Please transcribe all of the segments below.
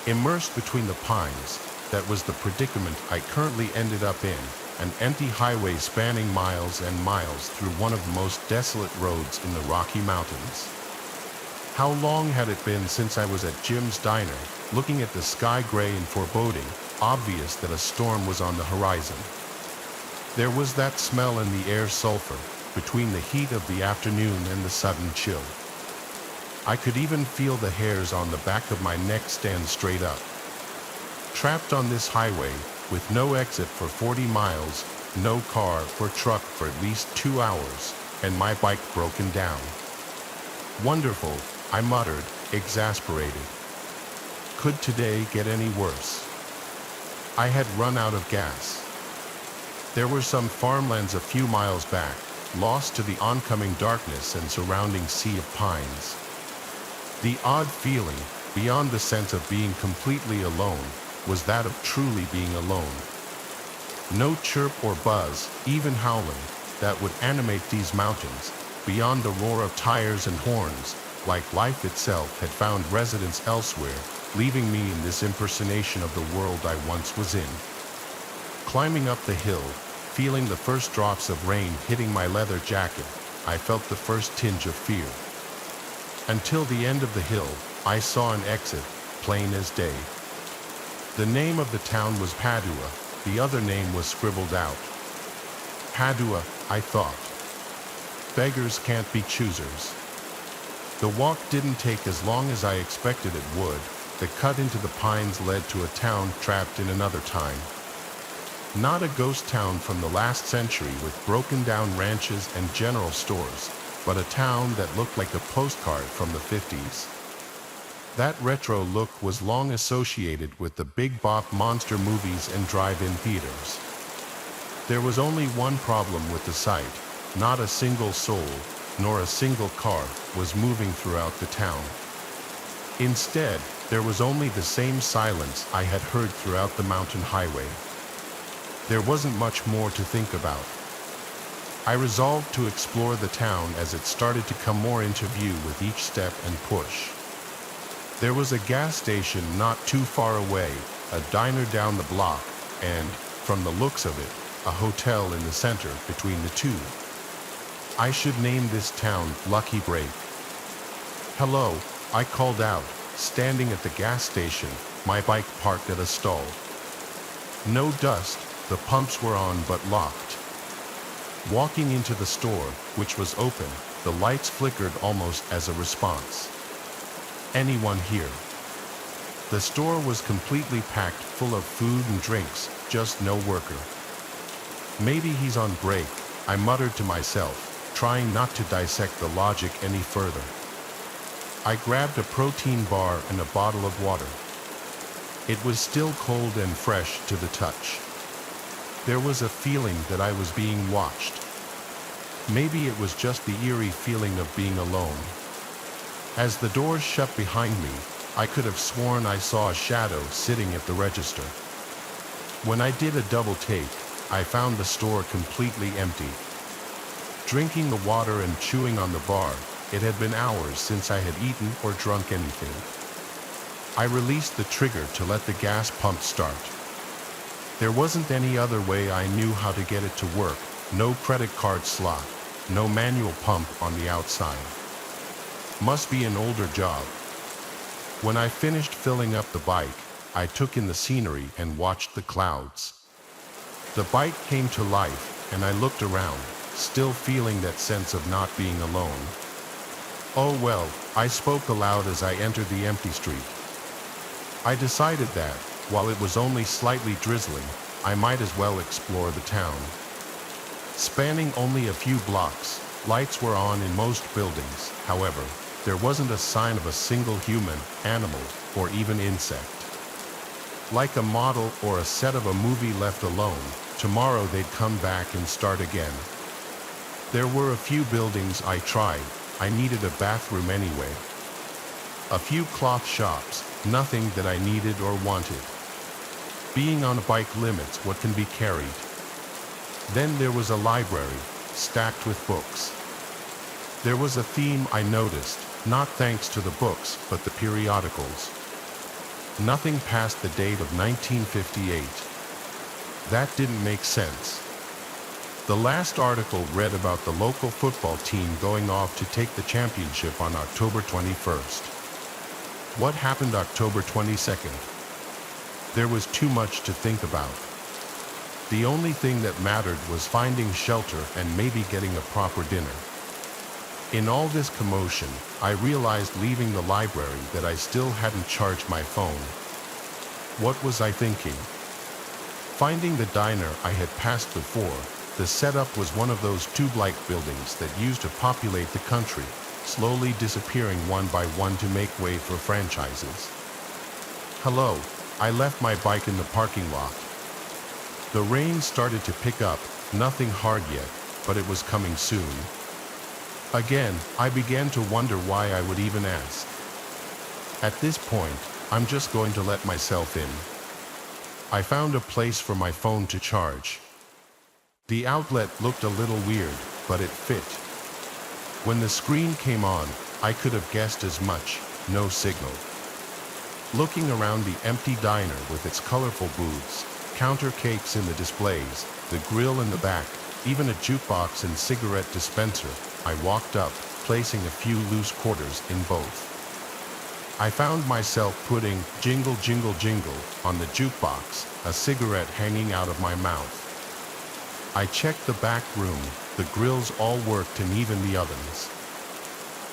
Immersed between the pines, that was the predicament I currently ended up in, an empty highway spanning miles and miles through one of the most desolate roads in the Rocky Mountains. How long had it been since I was at Jim's diner, looking at the sky gray and foreboding, obvious that a storm was on the horizon. There was that smell in the air, sulfur, between the heat of the afternoon and the sudden chill. I could even feel the hairs on the back of my neck stand straight up. Trapped on this highway, with no exit for 40 miles, no car or truck for at least 2 hours, and my bike broken down. Wonderful, I muttered, exasperated. Could today get any worse? I had run out of gas. There were some farmlands a few miles back, lost to the oncoming darkness and surrounding sea of pines. The odd feeling, beyond the sense of being completely alone, was that of truly being alone. No chirp or buzz, even howling, that would animate these mountains, beyond the roar of tires and horns, like life itself had found residence elsewhere, leaving me in this impersonation of the world I once was in. Climbing up the hill, feeling the first drops of rain hitting my leather jacket, I felt the first tinge of fear. Until the end of the hill, I saw an exit, plain as day. The name of the town was Padua, the other name was scribbled out. Padua, I thought. Beggars can't be choosers. The walk didn't take as long as I expected it would. The cut into the pines led to a town trapped in another time. Not a ghost town from the last century with broken down ranches and general stores, but a town that looked like a postcard from the 50s. That retro look was long associated with the big bop monster movies and drive-in theaters. There was only one problem with the site. Not a single soul, nor a single car, was moving throughout the town. Instead, there was only the same silence I had heard throughout the mountain highway. There wasn't much more to think about. I resolved to explore the town as it started to come more into view with each step and push. There was a gas station not too far away, a diner down the block, and, from the looks of it, a hotel in the center between the two. I should name this town Lucky Break. Hello, I called out, standing at the gas station, my bike parked at a stall. No dust, the pumps were on but locked. Walking into the store, which was open, the lights flickered almost as a response. Anyone here? The store was completely packed full of food and drinks, just no worker. Maybe he's on break, I muttered to myself, trying not to dissect the logic any further. I grabbed a protein bar and a bottle of water. It was still cold and fresh to the touch. There was a feeling that I was being watched. Maybe it was just the eerie feeling of being alone. As the doors shut behind me, I could have sworn I saw a shadow sitting at the register. When I did a double take, I found the store completely empty. Drinking the water and chewing on the bar, it had been hours since I had eaten or drunk anything. I released the trigger to let the gas pump start. There wasn't any other way I knew how to get it to work, no credit card slot, no manual pump on the outside. Must be an older job. When I finished filling up the bike, I took in the scenery and watched the clouds. The bike came to life, and I looked around, still feeling that sense of not being alone. Oh well, I spoke aloud as I entered the empty street. I decided that, while it was only slightly drizzling, I might as well explore the town. Spanning only a few blocks, lights were on in most buildings. However, there wasn't a sign of a single human, animal, or even insect. Like a model or a set of a movie left alone, tomorrow they'd come back and start again. There were a few buildings I tried. I needed a bathroom anyway. A few cloth shops, nothing that I needed or wanted. Being on a bike limits what can be carried. Then there was a library, stacked with books. There was a theme I noticed, not thanks to the books, but the periodicals. Nothing past the date of 1958. That didn't make sense. The last article read about the local football team going off to take the championship on October 21st. What happened October 22nd? There was too much to think about. The only thing that mattered was finding shelter and maybe getting a proper dinner. In all this commotion, I realized leaving the library that I still hadn't charged my phone. What was I thinking? Finding the diner I had passed before, the setup was one of those tube-like buildings that used to populate the country, slowly disappearing one by one to make way for franchises. Hello, I left my bike in the parking lot. The rain started to pick up, nothing hard yet, but it was coming soon. Again, I began to wonder why I would even ask. At this point, I'm just going to let myself in. I found a place for my phone to charge. The outlet looked a little weird, but it fit. When the screen came on, I could have guessed as much, no signal. Looking around the empty diner with its colorful booths, counter cakes in the displays, the grill in the back, even a jukebox and cigarette dispenser, I walked up, placing a few loose quarters in both. I found myself putting "Jingle, Jingle, Jingle" on the jukebox, a cigarette hanging out of my mouth. I checked the back room, the grills all worked and even the ovens.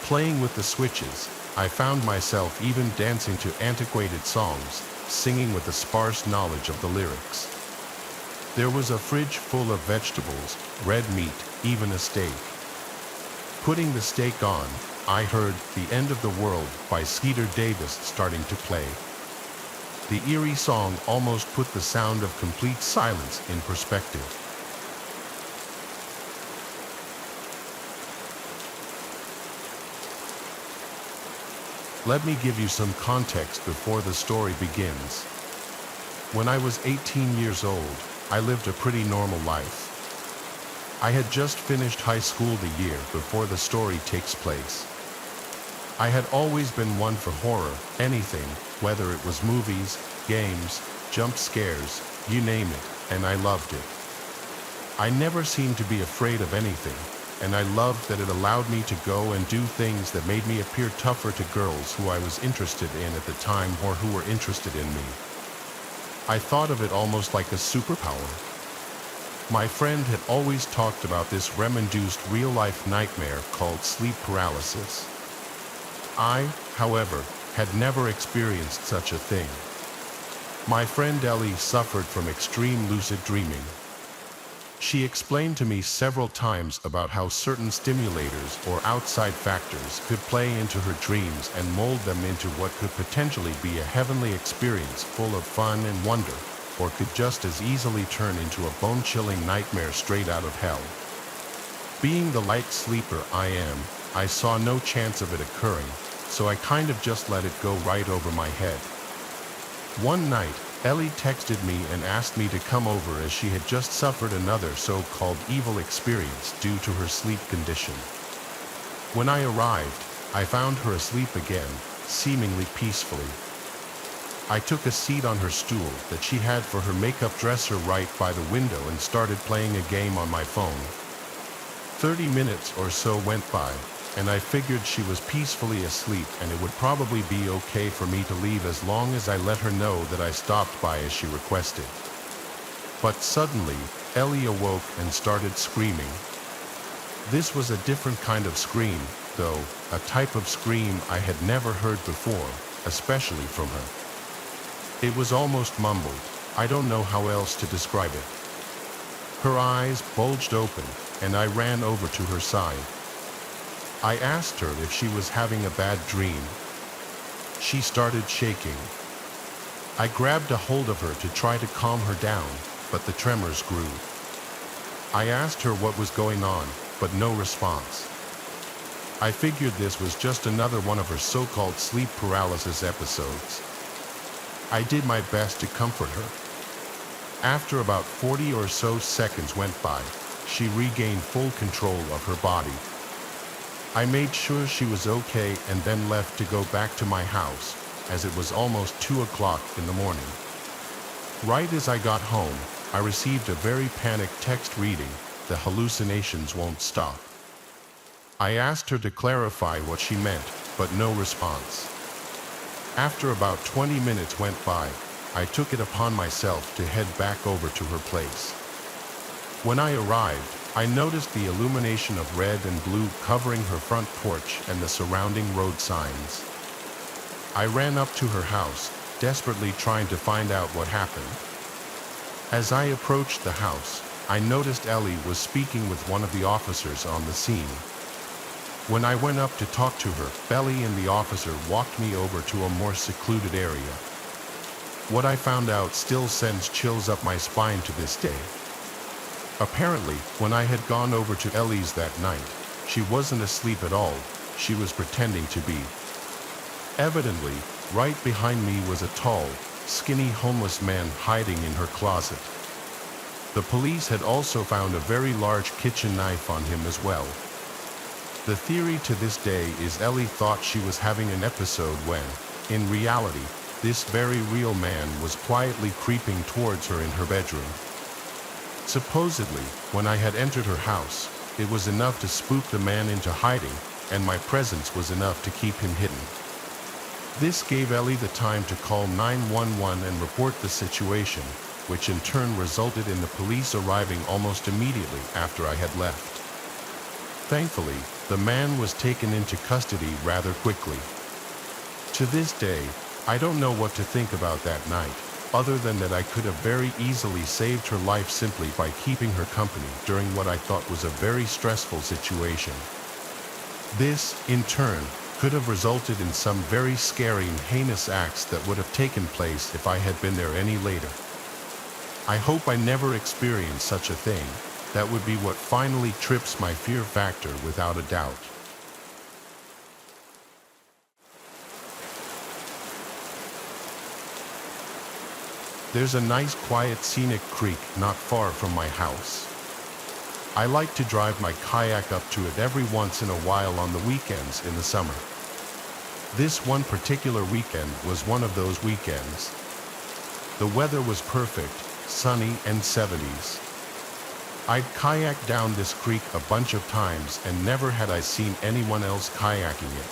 Playing with the switches, I found myself even dancing to antiquated songs, singing with a sparse knowledge of the lyrics. There was a fridge full of vegetables, red meat, even a steak. Putting the steak on, I heard "The End of the World" by Skeeter Davis starting to play. The eerie song almost put the sound of complete silence in perspective. Let me give you some context before the story begins. When I was 18 years old, I lived a pretty normal life. I had just finished high school the year before the story takes place. I had always been one for horror, anything, whether it was movies, games, jump scares, you name it, and I loved it. I never seemed to be afraid of anything, and I loved that it allowed me to go and do things that made me appear tougher to girls who I was interested in at the time or who were interested in me. I thought of it almost like a superpower. My friend had always talked about this REM-induced real-life nightmare called sleep paralysis. I, however, had never experienced such a thing. My friend Ellie suffered from extreme lucid dreaming. She explained to me several times about how certain stimulators or outside factors could play into her dreams and mold them into what could potentially be a heavenly experience full of fun and wonder, or could just as easily turn into a bone-chilling nightmare straight out of hell. Being the light sleeper I am, I saw no chance of it occurring, so I kind of just let it go right over my head. One night, Ellie texted me and asked me to come over as she had just suffered another so-called evil experience due to her sleep condition. When I arrived, I found her asleep again, seemingly peacefully. I took a seat on her stool that she had for her makeup dresser right by the window and started playing a game on my phone. 30 minutes or so went by, and I figured she was peacefully asleep and it would probably be okay for me to leave as long as I let her know that I stopped by as she requested. But suddenly, Ellie awoke and started screaming. This was a different kind of scream, though, a type of scream I had never heard before, especially from her. It was almost mumbled. I don't know how else to describe it. Her eyes bulged open, and I ran over to her side. I asked her if she was having a bad dream. She started shaking. I grabbed a hold of her to try to calm her down, but the tremors grew. I asked her what was going on, but no response. I figured this was just another one of her so-called sleep paralysis episodes. I did my best to comfort her. After about 40 or so seconds went by, she regained full control of her body. I made sure she was okay and then left to go back to my house, as it was almost 2 o'clock in the morning. Right as I got home, I received a very panicked text reading, "The hallucinations won't stop." I asked her to clarify what she meant, but no response. After about 20 minutes went by, I took it upon myself to head back over to her place. When I arrived, I noticed the illumination of red and blue covering her front porch and the surrounding road signs. I ran up to her house, desperately trying to find out what happened. As I approached the house, I noticed Ellie was speaking with one of the officers on the scene. When I went up to talk to her, Ellie and the officer walked me over to a more secluded area. What I found out still sends chills up my spine to this day. Apparently, when I had gone over to Ellie's that night, she wasn't asleep at all, she was pretending to be. Evidently, right behind me was a tall, skinny homeless man hiding in her closet. The police had also found a very large kitchen knife on him as well. The theory to this day is Ellie thought she was having an episode when, in reality, this very real man was quietly creeping towards her in her bedroom. Supposedly, when I had entered her house, it was enough to spook the man into hiding, and my presence was enough to keep him hidden. This gave Ellie the time to call 911 and report the situation, which in turn resulted in the police arriving almost immediately after I had left. Thankfully, the man was taken into custody rather quickly. To this day, I don't know what to think about that night, other than that I could have very easily saved her life simply by keeping her company during what I thought was a very stressful situation. This, in turn, could have resulted in some very scary and heinous acts that would have taken place if I had been there any later. I hope I never experience such a thing. That would be what finally trips my fear factor without a doubt. There's a nice quiet scenic creek not far from my house. I like to drive my kayak up to it every once in a while on the weekends in the summer. This one particular weekend was one of those weekends. The weather was perfect, sunny and 70s. I'd kayaked down this creek a bunch of times and never had I seen anyone else kayaking it.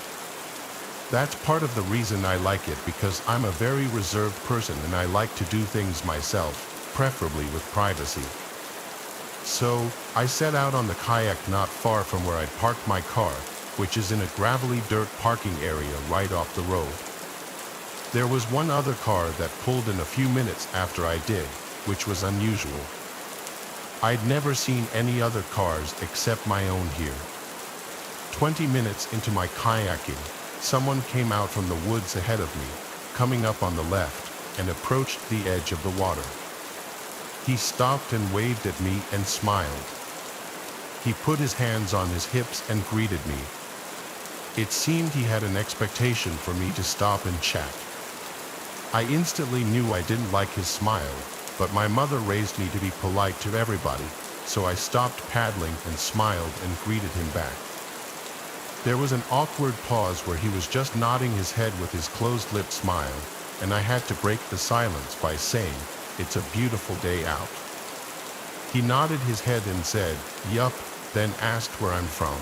That's part of the reason I like it, because I'm a very reserved person and I like to do things myself, preferably with privacy. So, I set out on the kayak not far from where I parked my car, which is in a gravelly dirt parking area right off the road. There was one other car that pulled in a few minutes after I did, which was unusual. I'd never seen any other cars except my own here. 20 minutes into my kayaking, someone came out from the woods ahead of me, coming up on the left, and approached the edge of the water. He stopped and waved at me and smiled. He put his hands on his hips and greeted me. It seemed he had an expectation for me to stop and chat. I instantly knew I didn't like his smile, but my mother raised me to be polite to everybody, so I stopped paddling and smiled and greeted him back. There was an awkward pause where he was just nodding his head with his closed-lipped smile, and I had to break the silence by saying, "It's a beautiful day out." He nodded his head and said, "Yup," then asked where I'm from.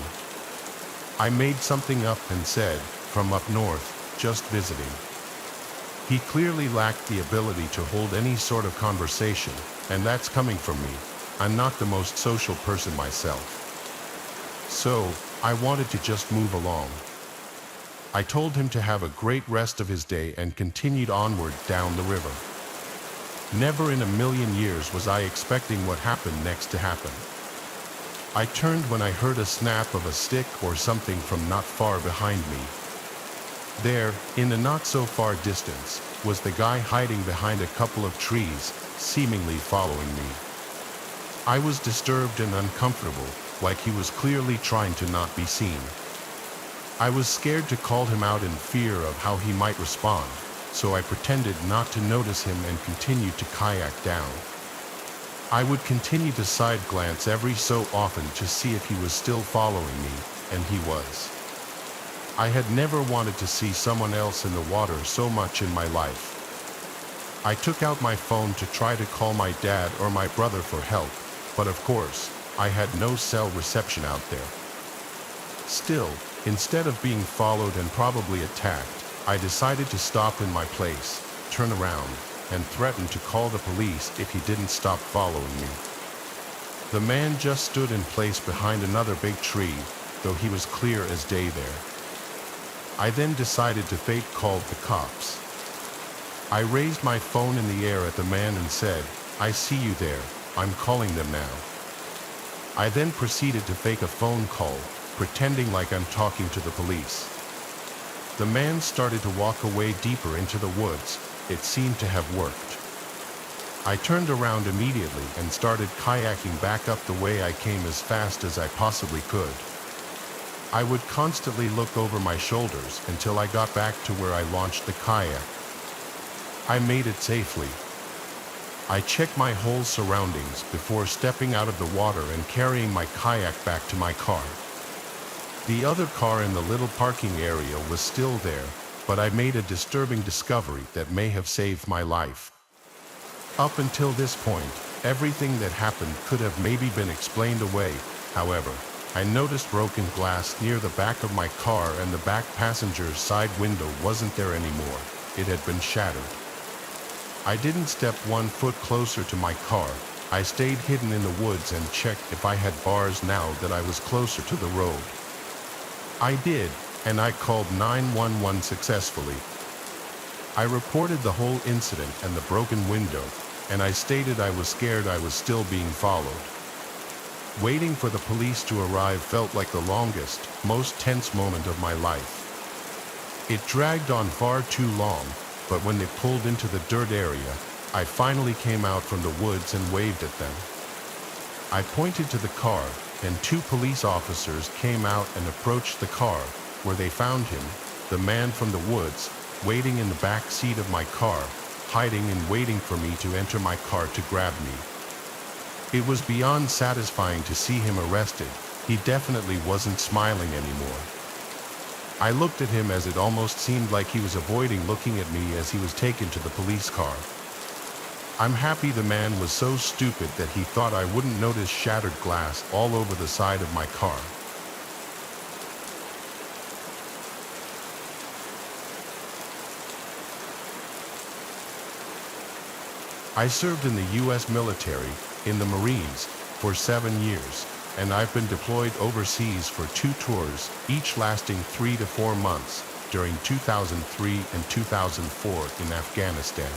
I made something up and said, "From up north, just visiting." He clearly lacked the ability to hold any sort of conversation, and that's coming from me. I'm not the most social person myself. So, I wanted to just move along. I told him to have a great rest of his day and continued onward down the river. Never in a million years was I expecting what happened next to happen. I turned when I heard a snap of a stick or something from not far behind me. There, in the not-so-far distance, was the guy hiding behind a couple of trees, seemingly following me. I was disturbed and uncomfortable, like he was clearly trying to not be seen. I was scared to call him out in fear of how he might respond, so I pretended not to notice him and continued to kayak down. I would continue to side glance every so often to see if he was still following me, and he was. I had never wanted to see someone else in the water so much in my life. I took out my phone to try to call my dad or my brother for help, but of course, I had no cell reception out there. Still, instead of being followed and probably attacked, I decided to stop in my place, turn around, and threaten to call the police if he didn't stop following me. The man just stood in place behind another big tree, though he was clear as day there. I then decided to fake call the cops. I raised my phone in the air at the man and said, "I see you there, I'm calling them now." I then proceeded to fake a phone call, pretending like I'm talking to the police. The man started to walk away deeper into the woods. It seemed to have worked. I turned around immediately and started kayaking back up the way I came as fast as I possibly could. I would constantly look over my shoulders until I got back to where I launched the kayak. I made it safely. I checked my whole surroundings before stepping out of the water and carrying my kayak back to my car. The other car in the little parking area was still there, but I made a disturbing discovery that may have saved my life. Up until this point, everything that happened could have maybe been explained away. However, I noticed broken glass near the back of my car, and the back passenger's side window wasn't there anymore. It had been shattered. I didn't step 1 foot closer to my car. I stayed hidden in the woods and checked if I had bars now that I was closer to the road. I did, and I called 911 successfully. I reported the whole incident and the broken window, and I stated I was scared I was still being followed. Waiting for the police to arrive felt like the longest, most tense moment of my life. It dragged on far too long, but when they pulled into the dirt area, I finally came out from the woods and waved at them. I pointed to the car, and 2 police officers came out and approached the car, where they found him, the man from the woods, waiting in the back seat of my car, hiding and waiting for me to enter my car to grab me. It was beyond satisfying to see him arrested. He definitely wasn't smiling anymore. I looked at him as it almost seemed like he was avoiding looking at me as he was taken to the police car. I'm happy the man was so stupid that he thought I wouldn't notice shattered glass all over the side of my car. I served in the U.S. military, in the Marines, for 7 years, and I've been deployed overseas for 2 tours, each lasting 3 to 4 months, during 2003 and 2004 in Afghanistan.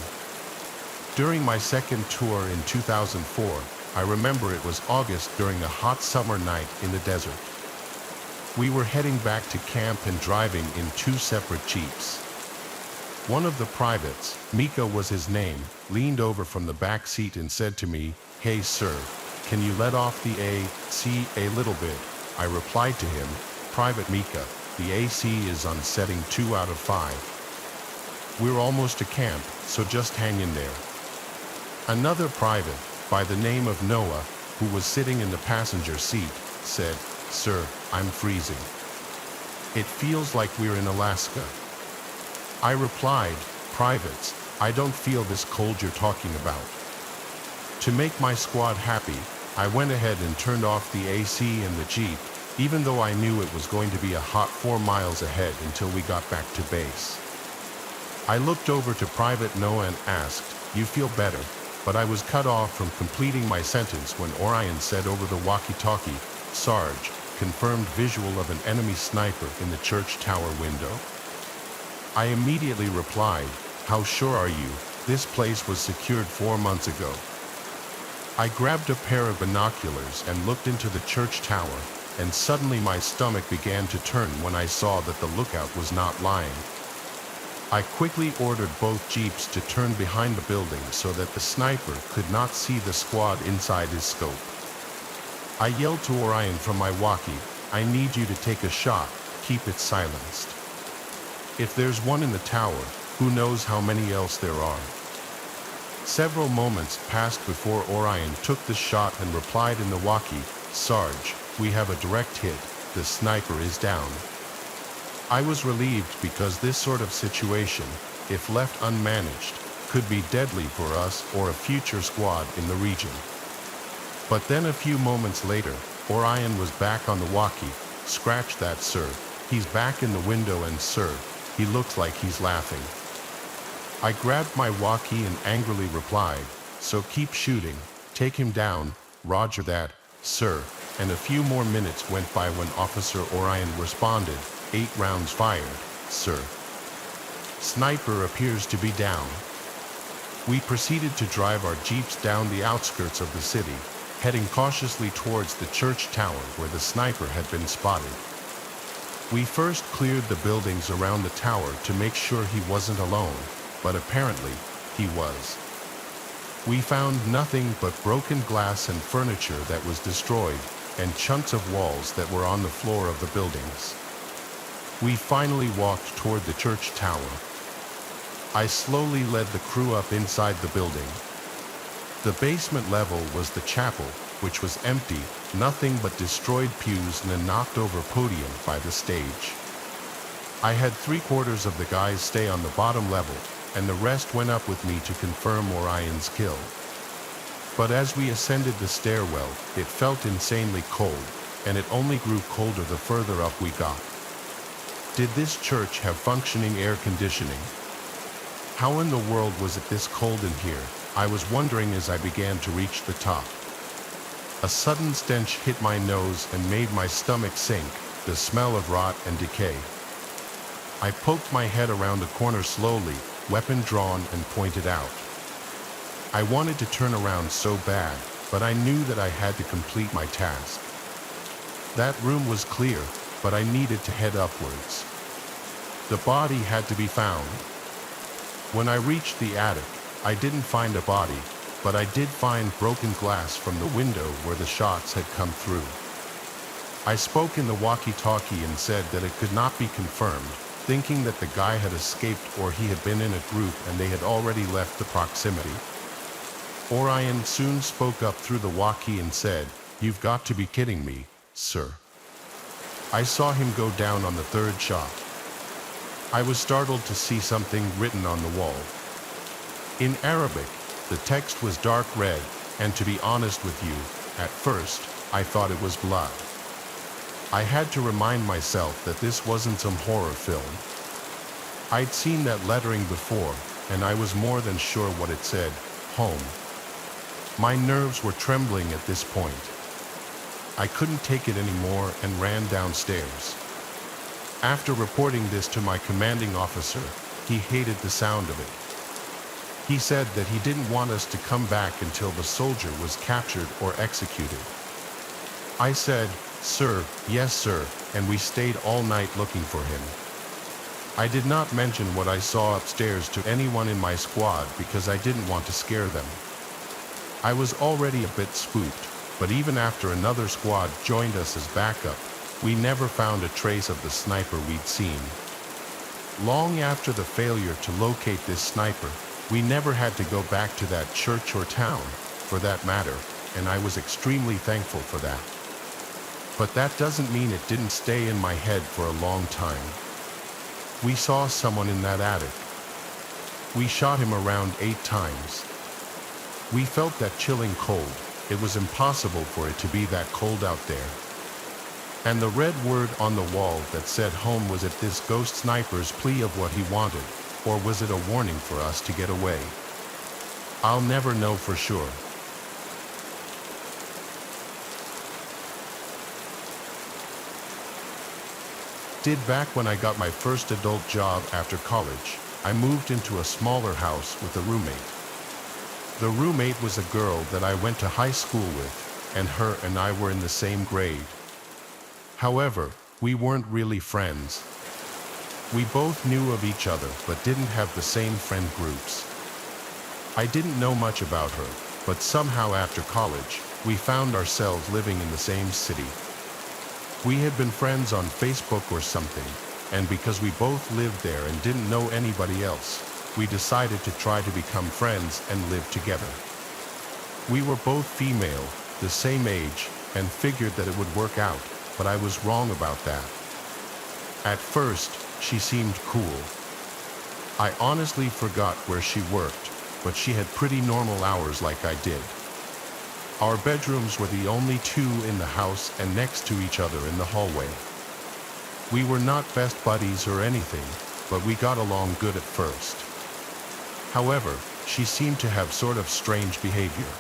During my second tour in 2004, I remember it was August during a hot summer night in the desert. We were heading back to camp and driving in 2 separate jeeps. One of the privates, Mika was his name, leaned over from the back seat and said to me, "Hey sir, can you let off the AC a little bit?" I replied to him, "Private Mika, the AC is on setting 2 out of 5. We're almost to camp, so just hang in there." Another private, by the name of Noah, who was sitting in the passenger seat, said, "Sir, I'm freezing. It feels like we're in Alaska." I replied, "Privates, I don't feel this cold you're talking about." To make my squad happy, I went ahead and turned off the AC in the Jeep, even though I knew it was going to be a hot 4 miles ahead until we got back to base. I looked over to Private Noah and asked, "You feel better?" But I was cut off from completing my sentence when Orion said over the walkie-talkie, "Sarge, confirmed visual of an enemy sniper in the church tower window." I immediately replied, "How sure are you? This place was secured 4 months ago." I grabbed a pair of binoculars and looked into the church tower, and suddenly my stomach began to turn when I saw that the lookout was not lying. I quickly ordered both jeeps to turn behind the building so that the sniper could not see the squad inside his scope. I yelled to Orion from my walkie, "I need you to take a shot, keep it silenced. If there's one in the tower, who knows how many else there are." Several moments passed before Orion took the shot and replied in the walkie, "Sarge, we have a direct hit, the sniper is down." I was relieved because this sort of situation, if left unmanaged, could be deadly for us or a future squad in the region. But then a few moments later, Orion was back on the walkie. Scratch that, sir. He's back in the window and sir, he looks like he's laughing. I grabbed my walkie and angrily replied, so keep shooting, take him down, roger that, sir. And a few more minutes went by when Officer Orion responded, 8 rounds fired, sir. Sniper appears to be down. We proceeded to drive our jeeps down the outskirts of the city, heading cautiously towards the church tower where the sniper had been spotted. We first cleared the buildings around the tower to make sure he wasn't alone, but apparently, he was. We found nothing but broken glass and furniture that was destroyed, and chunks of walls that were on the floor of the buildings. We finally walked toward the church tower. I slowly led the crew up inside the building. The basement level was the chapel, which was empty, nothing but destroyed pews and a knocked-over podium by the stage. I had 3/4 of the guys stay on the bottom level, and the rest went up with me to confirm Orion's kill. But as we ascended the stairwell, it felt insanely cold, and it only grew colder the further up we got. Did this church have functioning air conditioning? How in the world was it this cold in here? I was wondering as I began to reach the top. A sudden stench hit my nose and made my stomach sink, the smell of rot and decay. I poked my head around the corner slowly, weapon drawn and pointed out. I wanted to turn around so bad, but I knew that I had to complete my task. That room was clear, but I needed to head upwards. The body had to be found. When I reached the attic, I didn't find a body, but I did find broken glass from the window where the shots had come through. I spoke in the walkie-talkie and said that it could not be confirmed, thinking that the guy had escaped or he had been in a group and they had already left the proximity. Orion soon spoke up through the walkie and said, "You've got to be kidding me, sir." I saw him go down on the 3rd shot. I was startled to see something written on the wall. In Arabic, the text was dark red, and to be honest with you, at first, I thought it was blood. I had to remind myself that this wasn't some horror film. I'd seen that lettering before, and I was more than sure what it said, home. My nerves were trembling at this point. I couldn't take it anymore and ran downstairs. After reporting this to my commanding officer, he hated the sound of it. He said that he didn't want us to come back until the soldier was captured or executed. I said, "Sir, yes sir," and we stayed all night looking for him. I did not mention what I saw upstairs to anyone in my squad because I didn't want to scare them. I was already a bit spooked, but even after another squad joined us as backup, we never found a trace of the sniper we'd seen. Long after the failure to locate this sniper, we never had to go back to that church or town, for that matter, and I was extremely thankful for that. But that doesn't mean it didn't stay in my head for a long time. We saw someone in that attic. We shot him around 8 times. We felt that chilling cold. It was impossible for it to be that cold out there. And the red word on the wall that said home, was it this ghost sniper's plea of what he wanted, or was it a warning for us to get away? I'll never know for sure. Back when I got my first adult job after college, I moved into a smaller house with a roommate. The roommate was a girl that I went to high school with, and her and I were in the same grade. However, we weren't really friends. We both knew of each other but didn't have the same friend groups. I didn't know much about her, but somehow after college, we found ourselves living in the same city. We had been friends on Facebook or something, and because we both lived there and didn't know anybody else, we decided to try to become friends and live together. We were both female, the same age, and figured that it would work out, but I was wrong about that. At first, she seemed cool. I honestly forgot where she worked, but she had pretty normal hours like I did. Our bedrooms were the only two in the house and next to each other in the hallway. We were not best buddies or anything, but we got along good at first. However, she seemed to have sort of strange behavior.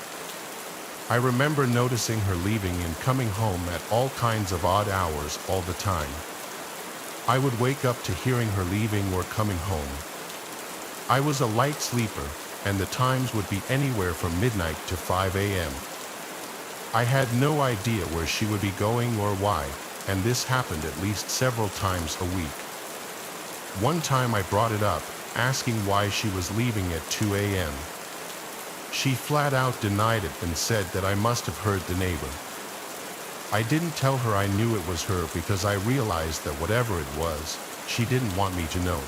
I remember noticing her leaving and coming home at all kinds of odd hours all the time. I would wake up to hearing her leaving or coming home. I was a light sleeper, and the times would be anywhere from midnight to 5 a.m. I had no idea where she would be going or why, and this happened at least several times a week. One time I brought it up, asking why she was leaving at 2 a.m. She flat out denied it and said that I must have heard the neighbor. I didn't tell her I knew it was her because I realized that whatever it was, she didn't want me to know.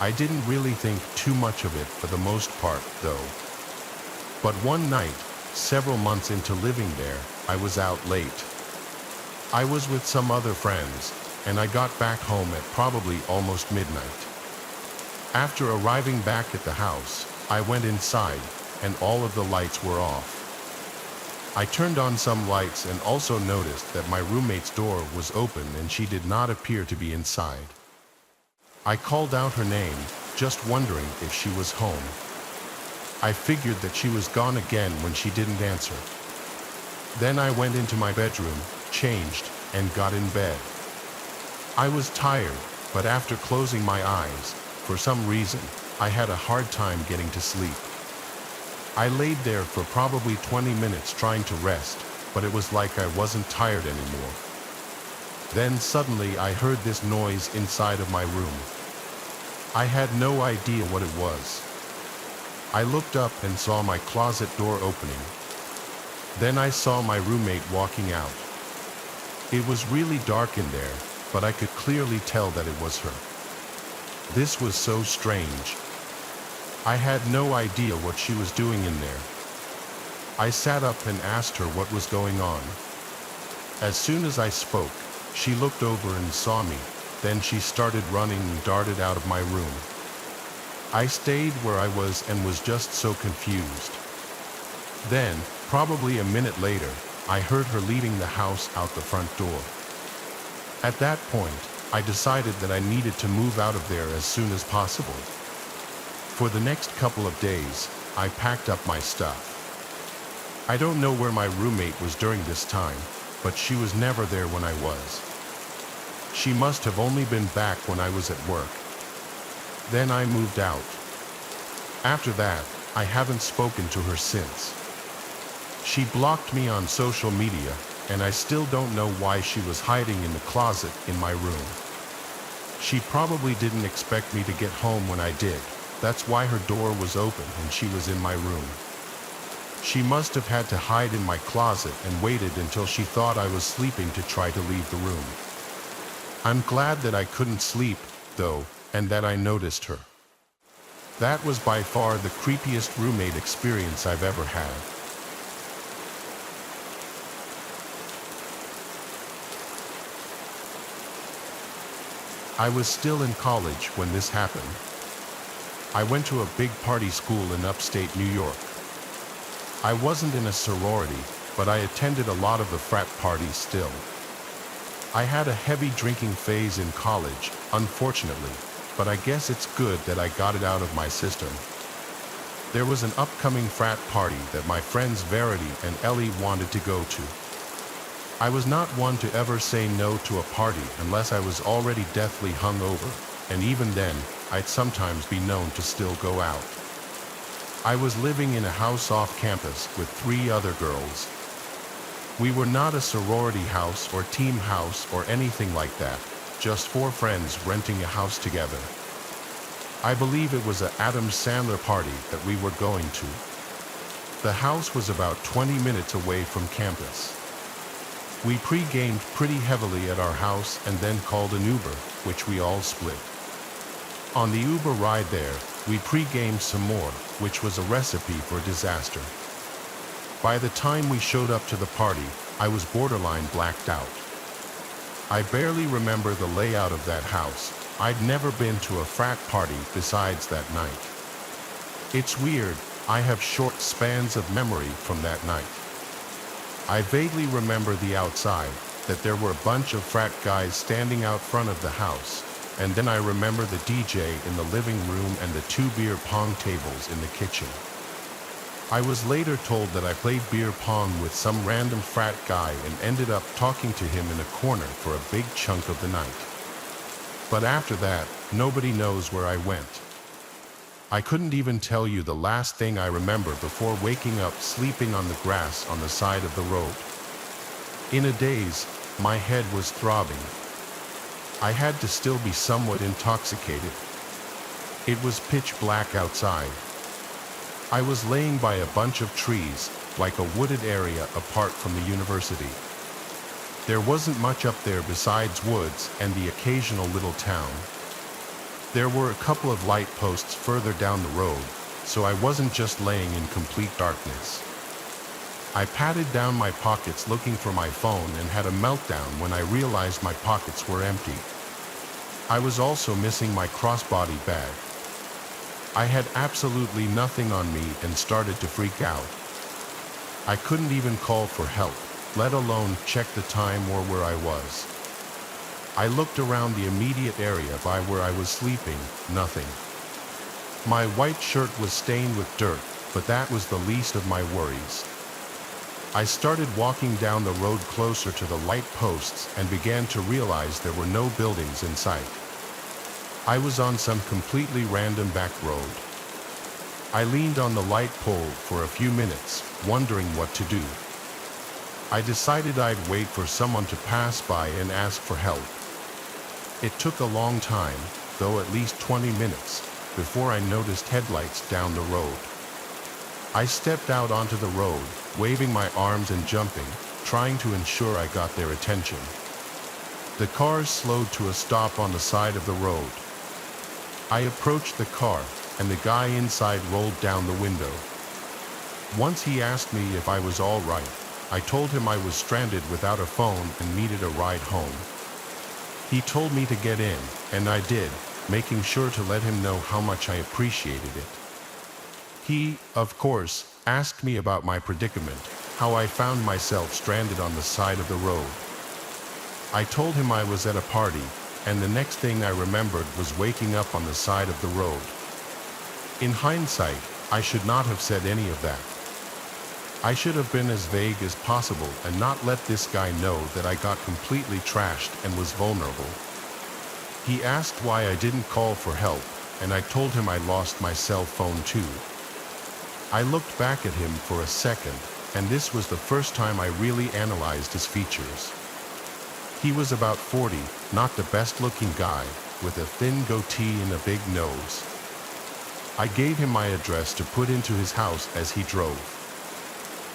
I didn't really think too much of it for the most part, though. But one night, several months into living there, I was out late. I was with some other friends, and I got back home at probably almost midnight. After arriving back at the house, I went inside, and all of the lights were off. I turned on some lights and also noticed that my roommate's door was open and she did not appear to be inside. I called out her name, just wondering if she was home. I figured that she was gone again when she didn't answer. Then I went into my bedroom, changed, and got in bed. I was tired, but after closing my eyes, for some reason, I had a hard time getting to sleep. I laid there for probably 20 minutes trying to rest, but it was like I wasn't tired anymore. Then suddenly I heard this noise inside of my room. I had no idea what it was. I looked up and saw my closet door opening. Then I saw my roommate walking out. It was really dark in there, but I could clearly tell that it was her. This was so strange. I had no idea what she was doing in there. I sat up and asked her what was going on. As soon as I spoke, she looked over and saw me, then she started running and darted out of my room. I stayed where I was and was just so confused. Then, probably a minute later, I heard her leaving the house out the front door. At that point, I decided that I needed to move out of there as soon as possible. For the next couple of days, I packed up my stuff. I don't know where my roommate was during this time, but she was never there when I was. She must have only been back when I was at work. Then I moved out. After that, I haven't spoken to her since. She blocked me on social media, and I still don't know why she was hiding in the closet in my room. She probably didn't expect me to get home when I did. That's why her door was open and she was in my room. She must have had to hide in my closet and waited until she thought I was sleeping to try to leave the room. I'm glad that I couldn't sleep, though, and that I noticed her. That was by far the creepiest roommate experience I've ever had. I was still in college when this happened. I went to a big party school in upstate New York. I wasn't in a sorority, but I attended a lot of the frat parties still. I had a heavy drinking phase in college, unfortunately, but I guess it's good that I got it out of my system. There was an upcoming frat party that my friends Verity and Ellie wanted to go to. I was not one to ever say no to a party unless I was already deathly hungover, and even then, I'd sometimes be known to still go out. I was living in a house off campus with 3 other girls. We were not a sorority house or team house or anything like that, just 4 friends renting a house together. I believe it was an Adam Sandler party that we were going to. The house was about 20 minutes away from campus. We pre-gamed pretty heavily at our house and then called an Uber, which we all split. On the Uber ride there, we pre-gamed some more, which was a recipe for disaster. By the time we showed up to the party, I was borderline blacked out. I barely remember the layout of that house. I'd never been to a frat party besides that night. It's weird, I have short spans of memory from that night. I vaguely remember the outside, that there were a bunch of frat guys standing out front of the house, and then I remember the DJ in the living room and the 2 beer pong tables in the kitchen. I was later told that I played beer pong with some random frat guy and ended up talking to him in a corner for a big chunk of the night. But after that, nobody knows where I went. I couldn't even tell you the last thing I remember before waking up sleeping on the grass on the side of the road. In a daze, my head was throbbing. I had to still be somewhat intoxicated. It was pitch black outside. I was laying by a bunch of trees, like a wooded area apart from the university. There wasn't much up there besides woods and the occasional little town. There were a couple of light posts further down the road, so I wasn't just laying in complete darkness. I patted down my pockets looking for my phone and had a meltdown when I realized my pockets were empty. I was also missing my crossbody bag. I had absolutely nothing on me and started to freak out. I couldn't even call for help, let alone check the time or where I was. I looked around the immediate area by where I was sleeping, nothing. My white shirt was stained with dirt, but that was the least of my worries. I started walking down the road closer to the light posts and began to realize there were no buildings in sight. I was on some completely random back road. I leaned on the light pole for a few minutes, wondering what to do. I decided I'd wait for someone to pass by and ask for help. It took a long time, though at least 20 minutes, before I noticed headlights down the road. I stepped out onto the road, waving my arms and jumping, trying to ensure I got their attention. The cars slowed to a stop on the side of the road. I approached the car, and the guy inside rolled down the window. Once he asked me if I was all right, I told him I was stranded without a phone and needed a ride home. He told me to get in, and I did, making sure to let him know how much I appreciated it. He, of course, asked me about my predicament, how I found myself stranded on the side of the road. I told him I was at a party, and the next thing I remembered was waking up on the side of the road. In hindsight, I should not have said any of that. I should have been as vague as possible and not let this guy know that I got completely trashed and was vulnerable. He asked why I didn't call for help, and I told him I lost my cell phone too. I looked back at him for a second, and this was the first time I really analyzed his features. He was about 40, not the best-looking guy, with a thin goatee and a big nose. I gave him my address to put into his house as he drove.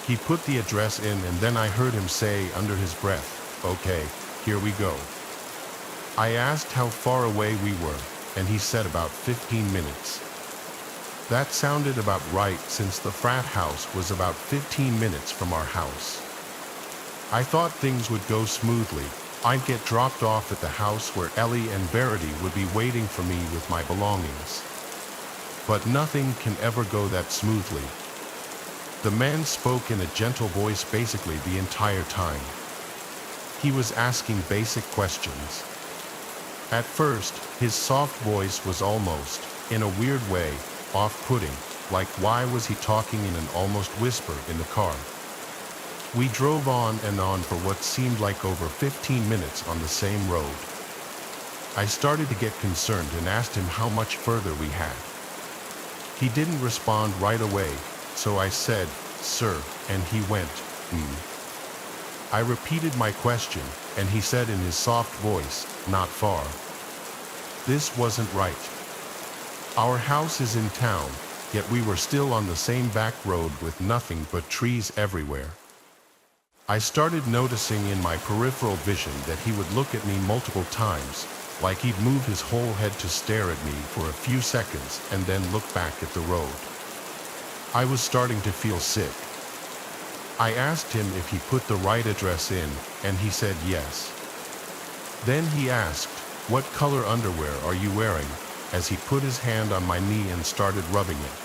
He put the address in and then I heard him say under his breath, "Okay, here we go." I asked how far away we were, and he said about 15 minutes. That sounded about right since the frat house was about 15 minutes from our house. I thought things would go smoothly. I'd get dropped off at the house where Ellie and Verity would be waiting for me with my belongings. But nothing can ever go that smoothly. The man spoke in a gentle voice basically the entire time. He was asking basic questions. At first, his soft voice was almost, in a weird way, off-putting, like why was he talking in an almost whisper in the car? We drove on and on for what seemed like over 15 minutes on the same road. I started to get concerned and asked him how much further we had. He didn't respond right away, so I said, "Sir," and he went, I repeated my question, and he said in his soft voice, "Not far." This wasn't right. Our house is in town, yet we were still on the same back road with nothing but trees everywhere. I started noticing in my peripheral vision that he would look at me multiple times, like he'd move his whole head to stare at me for a few seconds and then look back at the road. I was starting to feel sick. I asked him if he put the right address in, and he said yes. Then he asked, "What color underwear are you wearing?" as he put his hand on my knee and started rubbing it.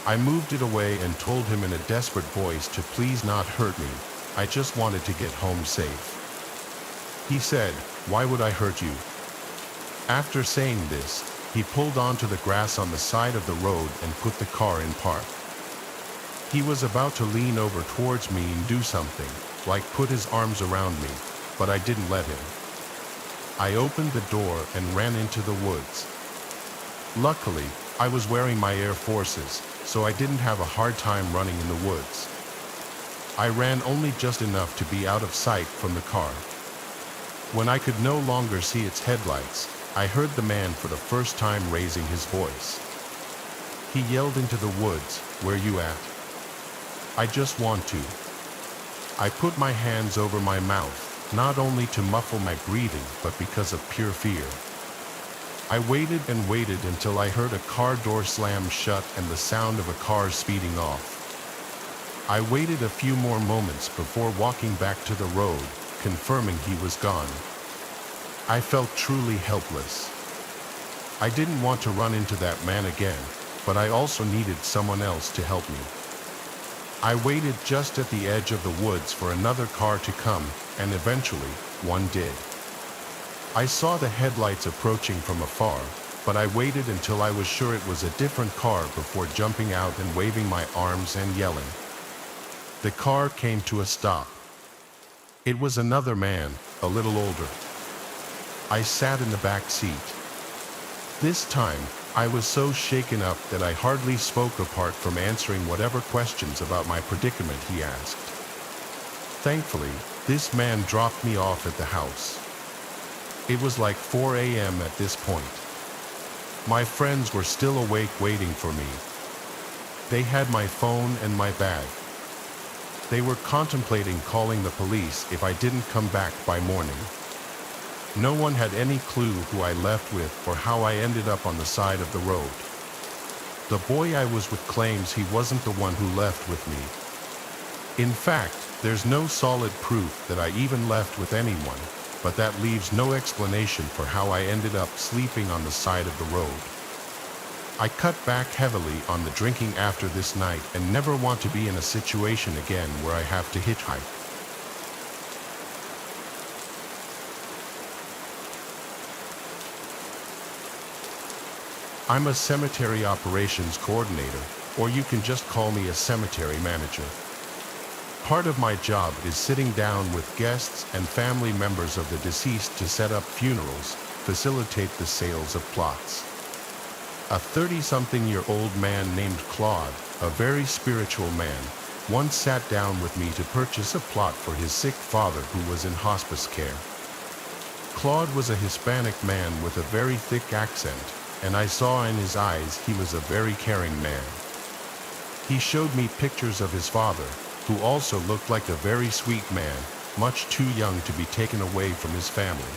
I moved it away and told him in a desperate voice to please not hurt me. I just wanted to get home safe. He said, "Why would I hurt you?" After saying this, he pulled onto the grass on the side of the road and put the car in park. He was about to lean over towards me and do something, like put his arms around me, but I didn't let him. I opened the door and ran into the woods. Luckily, I was wearing my Air Forces, so I didn't have a hard time running in the woods. I ran only just enough to be out of sight from the car. When I could no longer see its headlights, I heard the man for the first time raising his voice. He yelled into the woods, "Where you at?" "I just want to." I put my hands over my mouth, not only to muffle my breathing, but because of pure fear. I waited and waited until I heard a car door slam shut and the sound of a car speeding off. I waited a few more moments before walking back to the road, confirming he was gone. I felt truly helpless. I didn't want to run into that man again, but I also needed someone else to help me. I waited just at the edge of the woods for another car to come, and eventually, one did. I saw the headlights approaching from afar, but I waited until I was sure it was a different car before jumping out and waving my arms and yelling. The car came to a stop. It was another man, a little older. I sat in the back seat. This time, I was so shaken up that I hardly spoke apart from answering whatever questions about my predicament he asked. Thankfully, this man dropped me off at the house. It was like 4 a.m. at this point. My friends were still awake waiting for me. They had my phone and my bag. They were contemplating calling the police if I didn't come back by morning. No one had any clue who I left with or how I ended up on the side of the road. The boy I was with claims he wasn't the one who left with me. In fact, there's no solid proof that I even left with anyone, but that leaves no explanation for how I ended up sleeping on the side of the road. I cut back heavily on the drinking after this night and never want to be in a situation again where I have to hitchhike. I'm a cemetery operations coordinator, or you can just call me a cemetery manager. Part of my job is sitting down with guests and family members of the deceased to set up funerals, facilitate the sales of plots. A 30-something-year-old man named Claude, a very spiritual man, once sat down with me to purchase a plot for his sick father who was in hospice care. Claude was a Hispanic man with a very thick accent, and I saw in his eyes he was a very caring man. He showed me pictures of his father, who also looked like a very sweet man, much too young to be taken away from his family.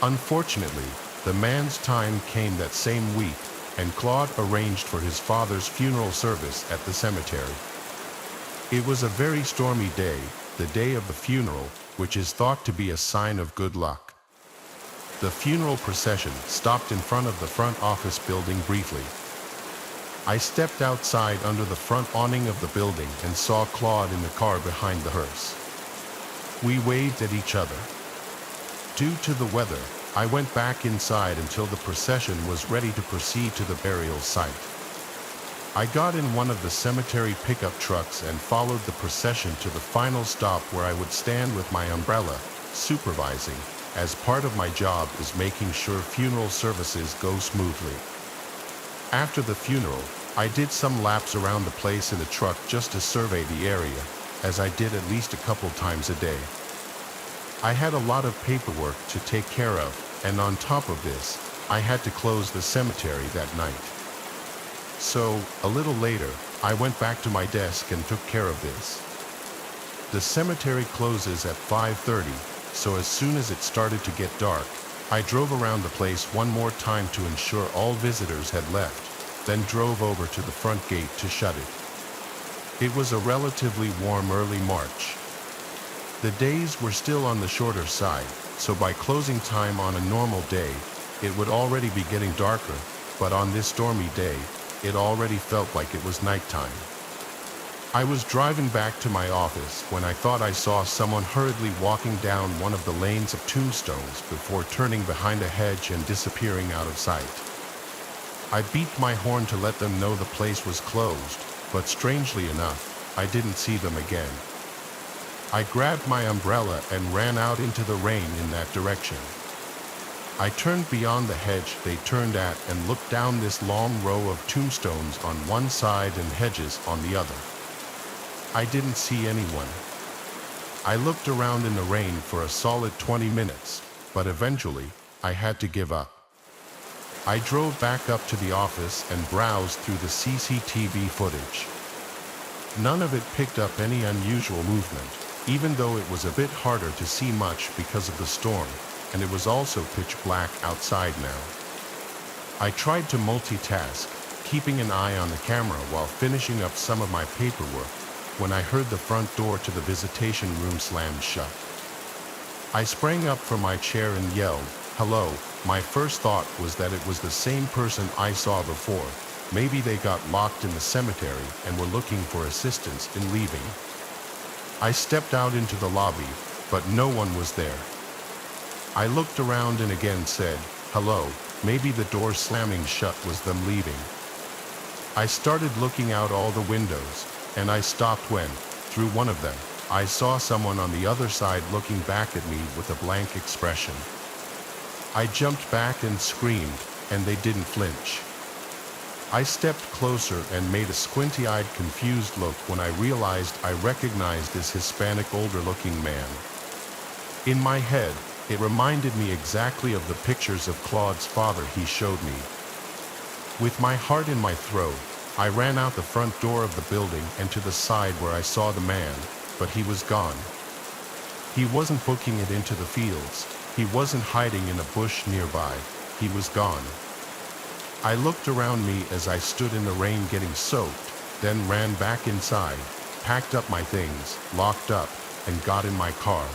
Unfortunately, the man's time came that same week, and Claude arranged for his father's funeral service at the cemetery. It was a very stormy day, the day of the funeral, which is thought to be a sign of good luck. The funeral procession stopped in front of the front office building briefly. I stepped outside under the front awning of the building and saw Claude in the car behind the hearse. We waved at each other. Due to the weather, I went back inside until the procession was ready to proceed to the burial site. I got in one of the cemetery pickup trucks and followed the procession to the final stop where I would stand with my umbrella, supervising, as part of my job is making sure funeral services go smoothly. After the funeral, I did some laps around the place in the truck just to survey the area, as I did at least a couple times a day. I had a lot of paperwork to take care of, and on top of this, I had to close the cemetery that night. So, a little later, I went back to my desk and took care of this. The cemetery closes at 5:30, so as soon as it started to get dark, I drove around the place one more time to ensure all visitors had left, then drove over to the front gate to shut it. It was a relatively warm early March. The days were still on the shorter side, so by closing time on a normal day, it would already be getting darker, but on this stormy day, it already felt like it was nighttime. I was driving back to my office when I thought I saw someone hurriedly walking down one of the lanes of tombstones before turning behind a hedge and disappearing out of sight. I beat my horn to let them know the place was closed, but strangely enough, I didn't see them again. I grabbed my umbrella and ran out into the rain in that direction. I turned beyond the hedge they turned at and looked down this long row of tombstones on one side and hedges on the other. I didn't see anyone. I looked around in the rain for a solid 20 minutes, but eventually, I had to give up. I drove back up to the office and browsed through the CCTV footage. None of it picked up any unusual movement, even though it was a bit harder to see much because of the storm, and it was also pitch black outside now. I tried to multitask, keeping an eye on the camera while finishing up some of my paperwork, when I heard the front door to the visitation room slammed shut. I sprang up from my chair and yelled, "Hello." My first thought was that it was the same person I saw before. Maybe they got locked in the cemetery and were looking for assistance in leaving. I stepped out into the lobby, but no one was there. I looked around and again said, "Hello." Maybe the door slamming shut was them leaving. I started looking out all the windows, and I stopped when, through one of them, I saw someone on the other side looking back at me with a blank expression. I jumped back and screamed, and they didn't flinch. I stepped closer and made a squinty-eyed, confused look when I realized I recognized this Hispanic, older-looking man. In my head, it reminded me exactly of the pictures of Claude's father he showed me. With my heart in my throat, I ran out the front door of the building and to the side where I saw the man, but he was gone. He wasn't booking it into the fields. He wasn't hiding in a bush nearby. He was gone. I looked around me as I stood in the rain getting soaked, then ran back inside, packed up my things, locked up, and got in my car.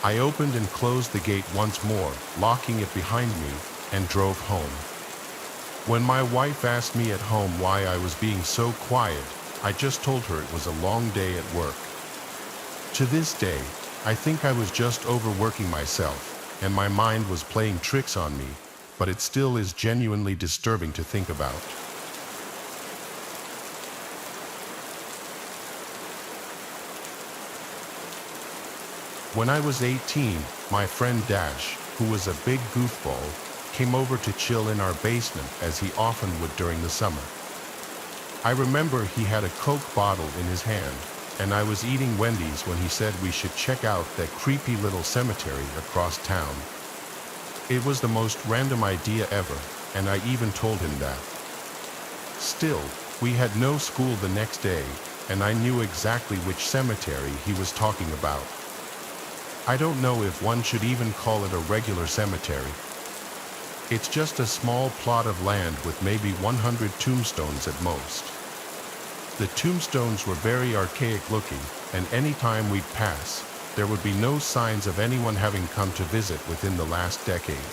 I opened and closed the gate once more, locking it behind me, and drove home. When my wife asked me at home why I was being so quiet, I just told her it was a long day at work. To this day, I think I was just overworking myself, and my mind was playing tricks on me, but it still is genuinely disturbing to think about. When I was 18, my friend Dash, who was a big goofball, came over to chill in our basement as he often would during the summer. I remember he had a Coke bottle in his hand, and I was eating Wendy's when he said we should check out that creepy little cemetery across town. It was the most random idea ever, and I even told him that. Still, we had no school the next day, and I knew exactly which cemetery he was talking about. I don't know if one should even call it a regular cemetery. It's just a small plot of land with maybe 100 tombstones at most. The tombstones were very archaic looking, and any time we'd pass, there would be no signs of anyone having come to visit within the last decade.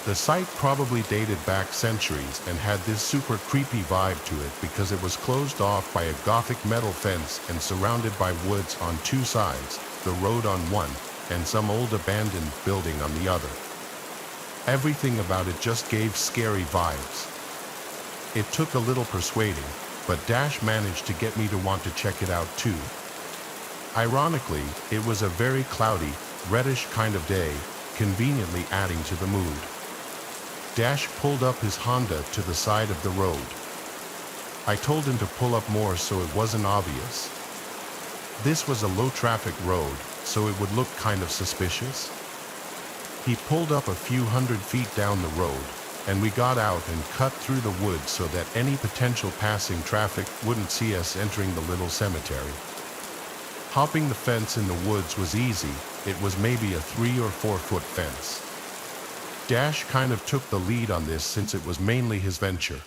The site probably dated back centuries and had this super creepy vibe to it because it was closed off by a Gothic metal fence and surrounded by woods on two sides, the road on one, and some old abandoned building on the other. Everything about it just gave scary vibes. It took a little persuading, but Dash managed to get me to want to check it out too. Ironically, it was a very cloudy, reddish kind of day, conveniently adding to the mood. Dash pulled up his Honda to the side of the road. I told him to pull up more so it wasn't obvious. This was a low-traffic road, so it would look kind of suspicious. He pulled up a few hundred feet down the road, and we got out and cut through the woods so that any potential passing traffic wouldn't see us entering the little cemetery. Hopping the fence in the woods was easy. It was maybe a 3 or 4 foot fence. Dash kind of took the lead on this since it was mainly his venture.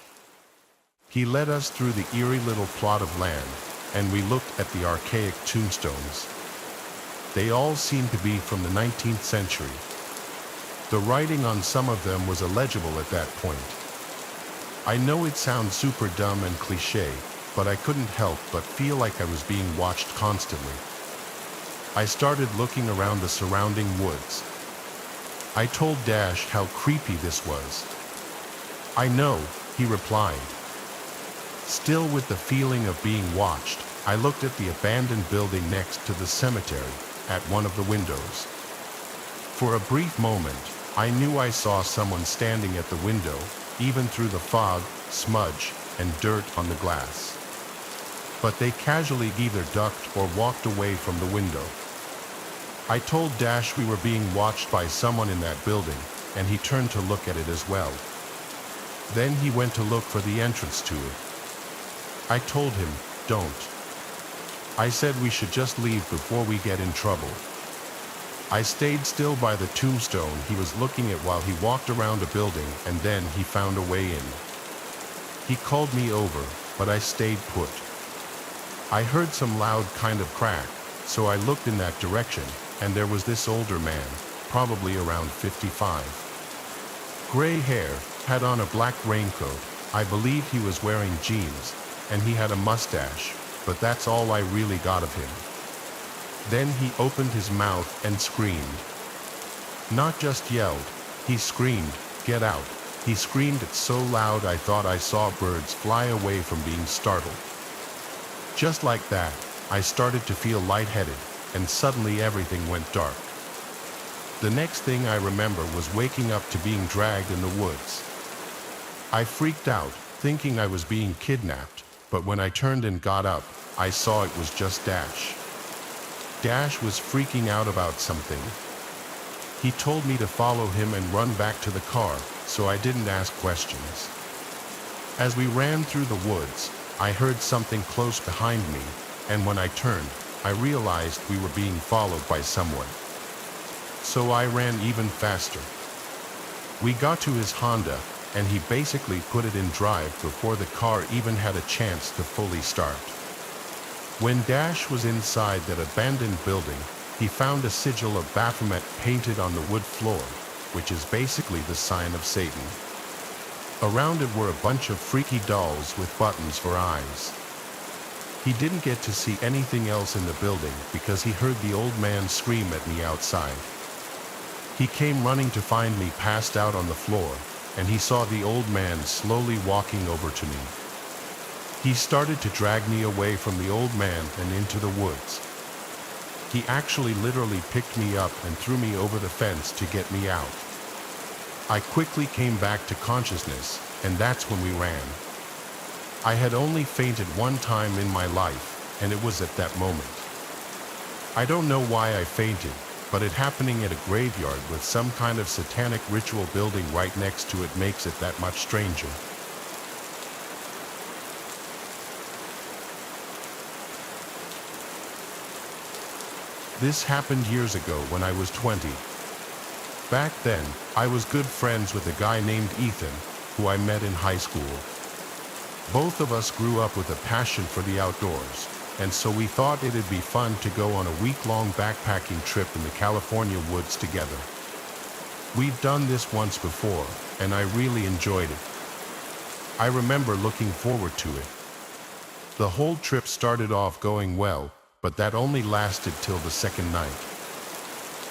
He led us through the eerie little plot of land, and we looked at the archaic tombstones. They all seemed to be from the 19th century. The writing on some of them was illegible at that point. I know it sounds super dumb and cliché, but I couldn't help but feel like I was being watched constantly. I started looking around the surrounding woods. I told Dash how creepy this was. "I know," he replied. Still with the feeling of being watched, I looked at the abandoned building next to the cemetery, at one of the windows. For a brief moment, I knew I saw someone standing at the window, even through the fog, smudge, and dirt on the glass. But they casually either ducked or walked away from the window. I told Dash we were being watched by someone in that building, and he turned to look at it as well. Then he went to look for the entrance to it. I told him, "Don't." I said we should just leave before we get in trouble. I stayed still by the tombstone he was looking at while he walked around a building, and then he found a way in. He called me over, but I stayed put. I heard some loud kind of crack, so I looked in that direction, and there was this older man, probably around 55. Gray hair, had on a black raincoat. I believe he was wearing jeans, and he had a mustache, but that's all I really got of him. Then he opened his mouth and screamed. Not just yelled, he screamed, "Get out." He screamed it so loud I thought I saw birds fly away from being startled. Just like that, I started to feel lightheaded, and suddenly everything went dark. The next thing I remember was waking up to being dragged in the woods. I freaked out, thinking I was being kidnapped, but when I turned and got up, I saw it was just Dash. Dash was freaking out about something. He told me to follow him and run back to the car, so I didn't ask questions. As we ran through the woods, I heard something close behind me, and when I turned, I realized we were being followed by someone. So I ran even faster. We got to his Honda, and he basically put it in drive before the car even had a chance to fully start. When Dash was inside that abandoned building, he found a sigil of Baphomet painted on the wood floor, which is basically the sign of Satan. Around it were a bunch of freaky dolls with buttons for eyes. He didn't get to see anything else in the building because he heard the old man scream at me outside. He came running to find me passed out on the floor, and he saw the old man slowly walking over to me. He started to drag me away from the old man and into the woods. He actually literally picked me up and threw me over the fence to get me out. I quickly came back to consciousness, and that's when we ran. I had only fainted one time in my life, and it was at that moment. I don't know why I fainted, but it happening at a graveyard with some kind of satanic ritual building right next to it makes it that much stranger. This happened years ago when I was 20. Back then, I was good friends with a guy named Ethan, who I met in high school. Both of us grew up with a passion for the outdoors, and so we thought it'd be fun to go on a week-long backpacking trip in the California woods together. We'd done this once before, and I really enjoyed it. I remember looking forward to it. The whole trip started off going well, but that only lasted till the second night.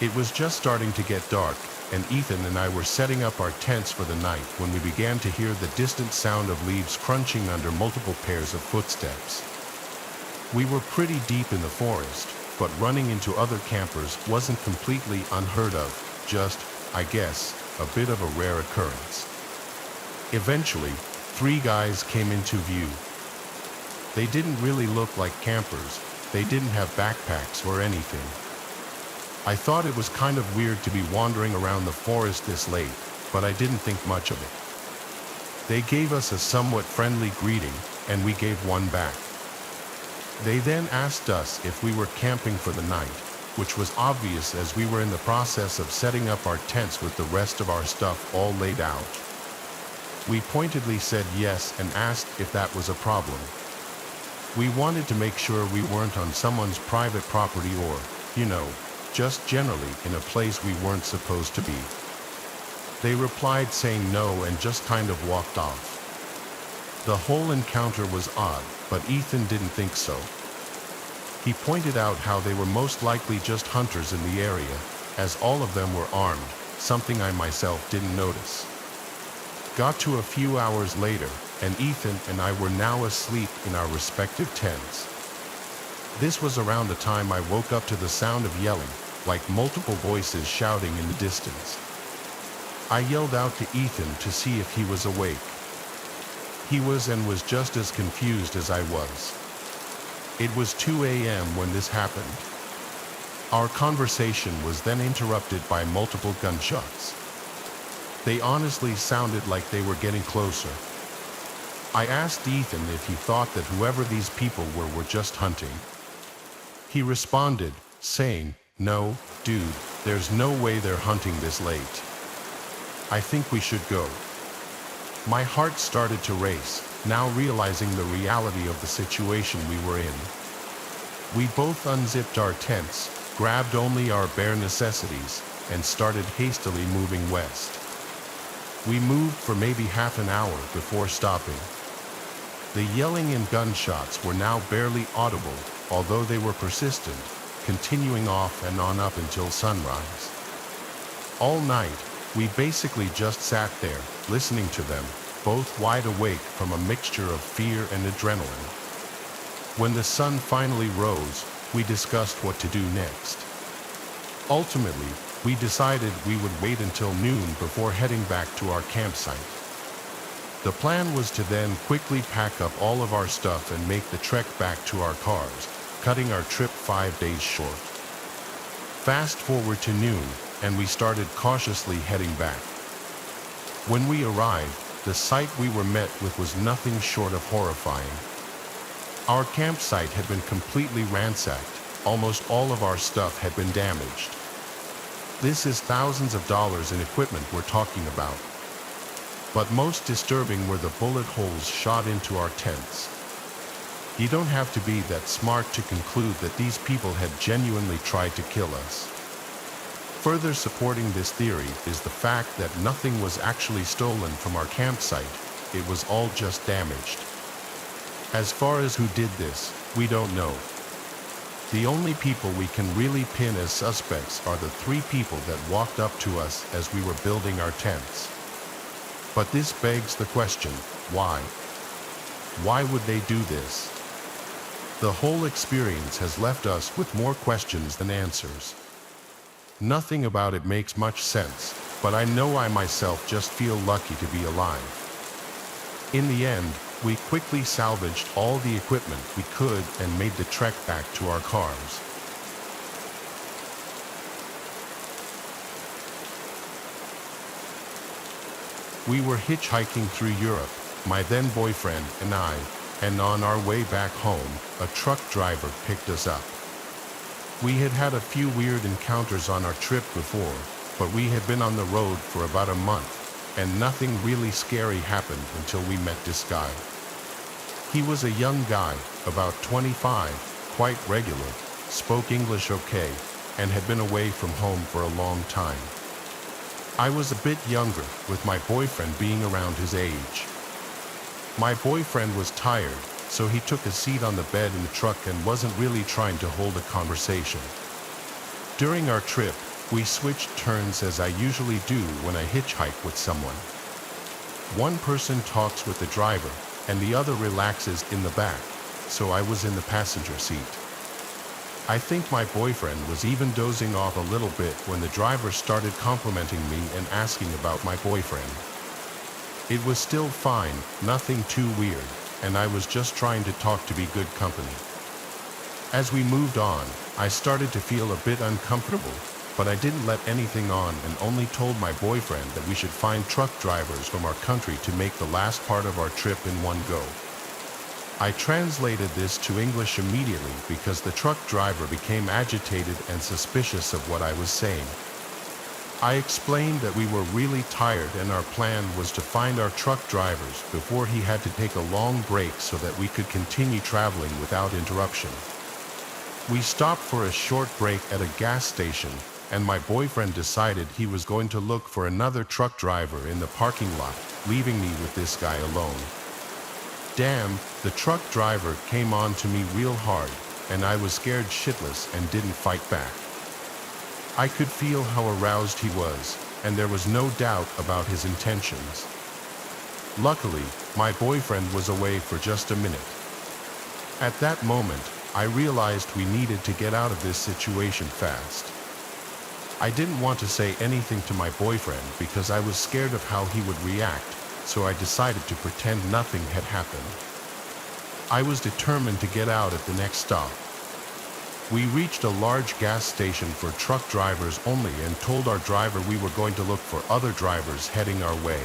It was just starting to get dark, and Ethan and I were setting up our tents for the night when we began to hear the distant sound of leaves crunching under multiple pairs of footsteps. We were pretty deep in the forest, but running into other campers wasn't completely unheard of, just, I guess, a bit of a rare occurrence. Eventually, 3 guys came into view. They didn't really look like campers. They didn't have backpacks or anything. I thought it was kind of weird to be wandering around the forest this late, but I didn't think much of it. They gave us a somewhat friendly greeting, and we gave one back. They then asked us if we were camping for the night, which was obvious as we were in the process of setting up our tents with the rest of our stuff all laid out. We pointedly said yes and asked if that was a problem. We wanted to make sure we weren't on someone's private property or, just generally in a place we weren't supposed to be. They replied saying no and just kind of walked off. The whole encounter was odd, but Ethan didn't think so. He pointed out how they were most likely just hunters in the area, as all of them were armed, something I myself didn't notice. Got to a few hours later, and Ethan and I were now asleep in our respective tents. This was around the time I woke up to the sound of yelling, like multiple voices shouting in the distance. I yelled out to Ethan to see if he was awake. He was and was just as confused as I was. It was 2 a.m. when this happened. Our conversation was then interrupted by multiple gunshots. They honestly sounded like they were getting closer. I asked Ethan if he thought that whoever these people were just hunting. He responded, saying, "No, dude, there's no way they're hunting this late. I think we should go." My heart started to race, now realizing the reality of the situation we were in. We both unzipped our tents, grabbed only our bare necessities, and started hastily moving west. We moved for maybe half an hour before stopping. The yelling and gunshots were now barely audible, although they were persistent, continuing off and on up until sunrise. All night, we basically just sat there, listening to them, both wide awake from a mixture of fear and adrenaline. When the sun finally rose, we discussed what to do next. Ultimately, we decided we would wait until noon before heading back to our campsite. The plan was to then quickly pack up all of our stuff and make the trek back to our cars, cutting our trip 5 days short. Fast forward to noon, and we started cautiously heading back. When we arrived, the sight we were met with was nothing short of horrifying. Our campsite had been completely ransacked. Almost all of our stuff had been damaged. This is thousands of dollars in equipment we're talking about. But most disturbing were the bullet holes shot into our tents. You don't have to be that smart to conclude that these people had genuinely tried to kill us. Further supporting this theory is the fact that nothing was actually stolen from our campsite, it was all just damaged. As far as who did this, we don't know. The only people we can really pin as suspects are the 3 people that walked up to us as we were building our tents. But this begs the question, why? Why would they do this? The whole experience has left us with more questions than answers. Nothing about it makes much sense, but I know I myself just feel lucky to be alive. In the end, we quickly salvaged all the equipment we could and made the trek back to our cars. We were hitchhiking through Europe, my then boyfriend and I, and on our way back home, a truck driver picked us up. We had had a few weird encounters on our trip before, but we had been on the road for about a month, and nothing really scary happened until we met this guy. He was a young guy, about 25, quite regular, spoke English okay, and had been away from home for a long time. I was a bit younger, with my boyfriend being around his age. My boyfriend was tired, so he took a seat on the bed in the truck and wasn't really trying to hold a conversation. During our trip, we switched turns as I usually do when I hitchhike with someone. One person talks with the driver, and the other relaxes in the back, so I was in the passenger seat. I think my boyfriend was even dozing off a little bit when the driver started complimenting me and asking about my boyfriend. It was still fine, nothing too weird, and I was just trying to talk to be good company. As we moved on, I started to feel a bit uncomfortable, but I didn't let anything on and only told my boyfriend that we should find truck drivers from our country to make the last part of our trip in one go. I translated this to English immediately because the truck driver became agitated and suspicious of what I was saying. I explained that we were really tired and our plan was to find our truck drivers before he had to take a long break so that we could continue traveling without interruption. We stopped for a short break at a gas station, and my boyfriend decided he was going to look for another truck driver in the parking lot, leaving me with this guy alone. Damn, the truck driver came on to me real hard, and I was scared shitless and didn't fight back. I could feel how aroused he was, and there was no doubt about his intentions. Luckily, my boyfriend was away for just a minute. At that moment, I realized we needed to get out of this situation fast. I didn't want to say anything to my boyfriend because I was scared of how he would react, so I decided to pretend nothing had happened. I was determined to get out at the next stop. We reached a large gas station for truck drivers only and told our driver we were going to look for other drivers heading our way.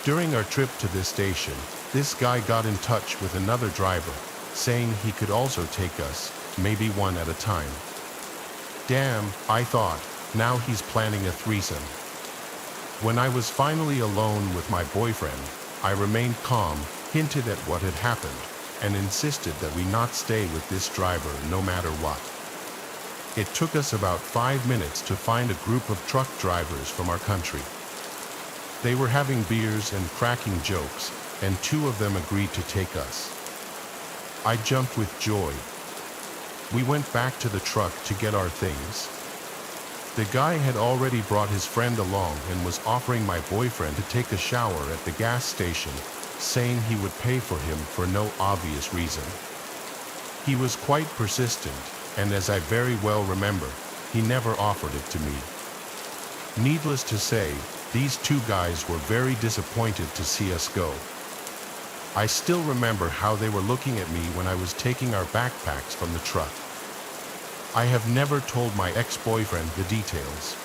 During our trip to this station, this guy got in touch with another driver, saying he could also take us, maybe one at a time. Damn, I thought, now he's planning a threesome. When I was finally alone with my boyfriend, I remained calm, hinted at what had happened, and insisted that we not stay with this driver no matter what. It took us about 5 minutes to find a group of truck drivers from our country. They were having beers and cracking jokes, and 2 of them agreed to take us. I jumped with joy. We went back to the truck to get our things. The guy had already brought his friend along and was offering my boyfriend to take a shower at the gas station, saying he would pay for him for no obvious reason. He was quite persistent, and as I very well remember, he never offered it to me. Needless to say, these 2 guys were very disappointed to see us go. I still remember how they were looking at me when I was taking our backpacks from the truck. I have never told my ex-boyfriend the details.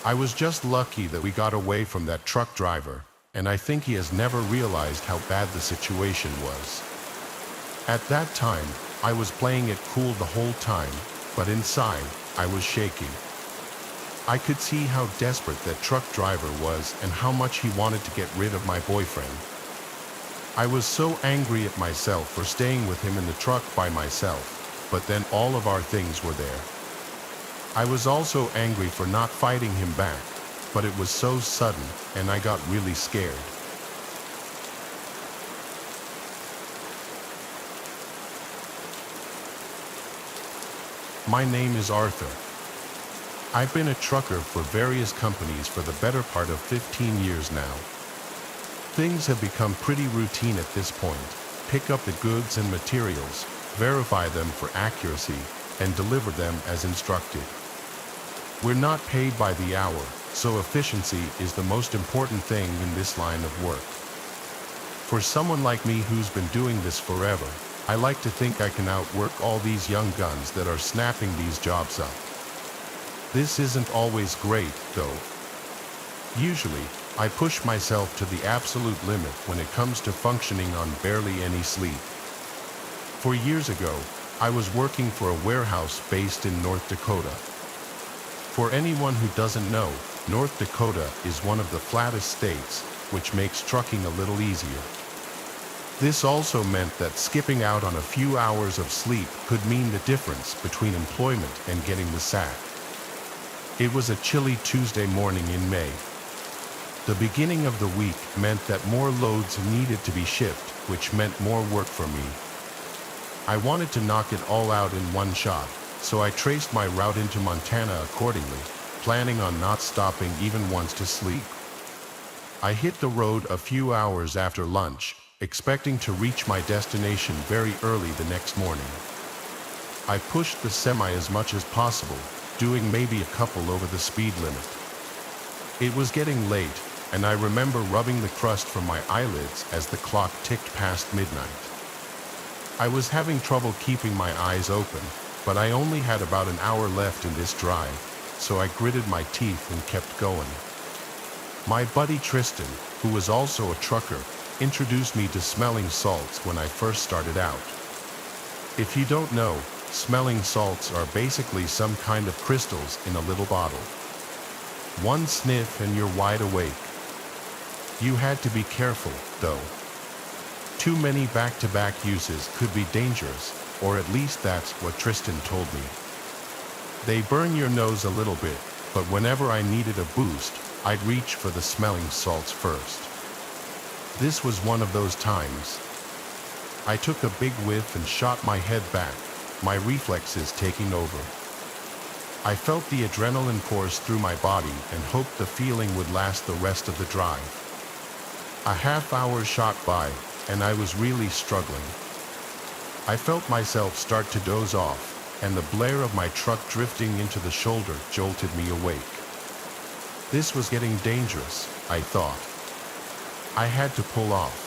I was just lucky that we got away from that truck driver, and I think he has never realized how bad the situation was. At that time, I was playing it cool the whole time, but inside, I was shaking. I could see how desperate that truck driver was and how much he wanted to get rid of my boyfriend. I was so angry at myself for staying with him in the truck by myself, but then all of our things were there. I was also angry for not fighting him back, but it was so sudden, and I got really scared. My name is Arthur. I've been a trucker for various companies for the better part of 15 years now. Things have become pretty routine at this point. Pick up the goods and materials, verify them for accuracy, and deliver them as instructed. We're not paid by the hour, so efficiency is the most important thing in this line of work. For someone like me who's been doing this forever, I like to think I can outwork all these young guns that are snapping these jobs up. This isn't always great, though. Usually, I push myself to the absolute limit when it comes to functioning on barely any sleep. 4 years ago, I was working for a warehouse based in North Dakota. For anyone who doesn't know, North Dakota is one of the flattest states, which makes trucking a little easier. This also meant that skipping out on a few hours of sleep could mean the difference between employment and getting the sack. It was a chilly Tuesday morning in May. The beginning of the week meant that more loads needed to be shipped, which meant more work for me. I wanted to knock it all out in one shot, so I traced my route into Montana accordingly, planning on not stopping even once to sleep. I hit the road a few hours after lunch, expecting to reach my destination very early the next morning. I pushed the semi as much as possible, doing maybe a couple over the speed limit. It was getting late, and I remember rubbing the crust from my eyelids as the clock ticked past midnight. I was having trouble keeping my eyes open, but I only had about an hour left in this drive, so I gritted my teeth and kept going. My buddy Tristan, who was also a trucker, introduced me to smelling salts when I first started out. If you don't know, smelling salts are basically some kind of crystals in a little bottle. One sniff and you're wide awake. You had to be careful, though. Too many back-to-back uses could be dangerous, or at least that's what Tristan told me. They burn your nose a little bit, but whenever I needed a boost, I'd reach for the smelling salts first. This was one of those times. I took a big whiff and shot my head back, my reflexes taking over. I felt the adrenaline course through my body and hoped the feeling would last the rest of the drive. A half hour shot by, and I was really struggling. I felt myself start to doze off, and the blare of my truck drifting into the shoulder jolted me awake. This was getting dangerous, I thought. I had to pull off.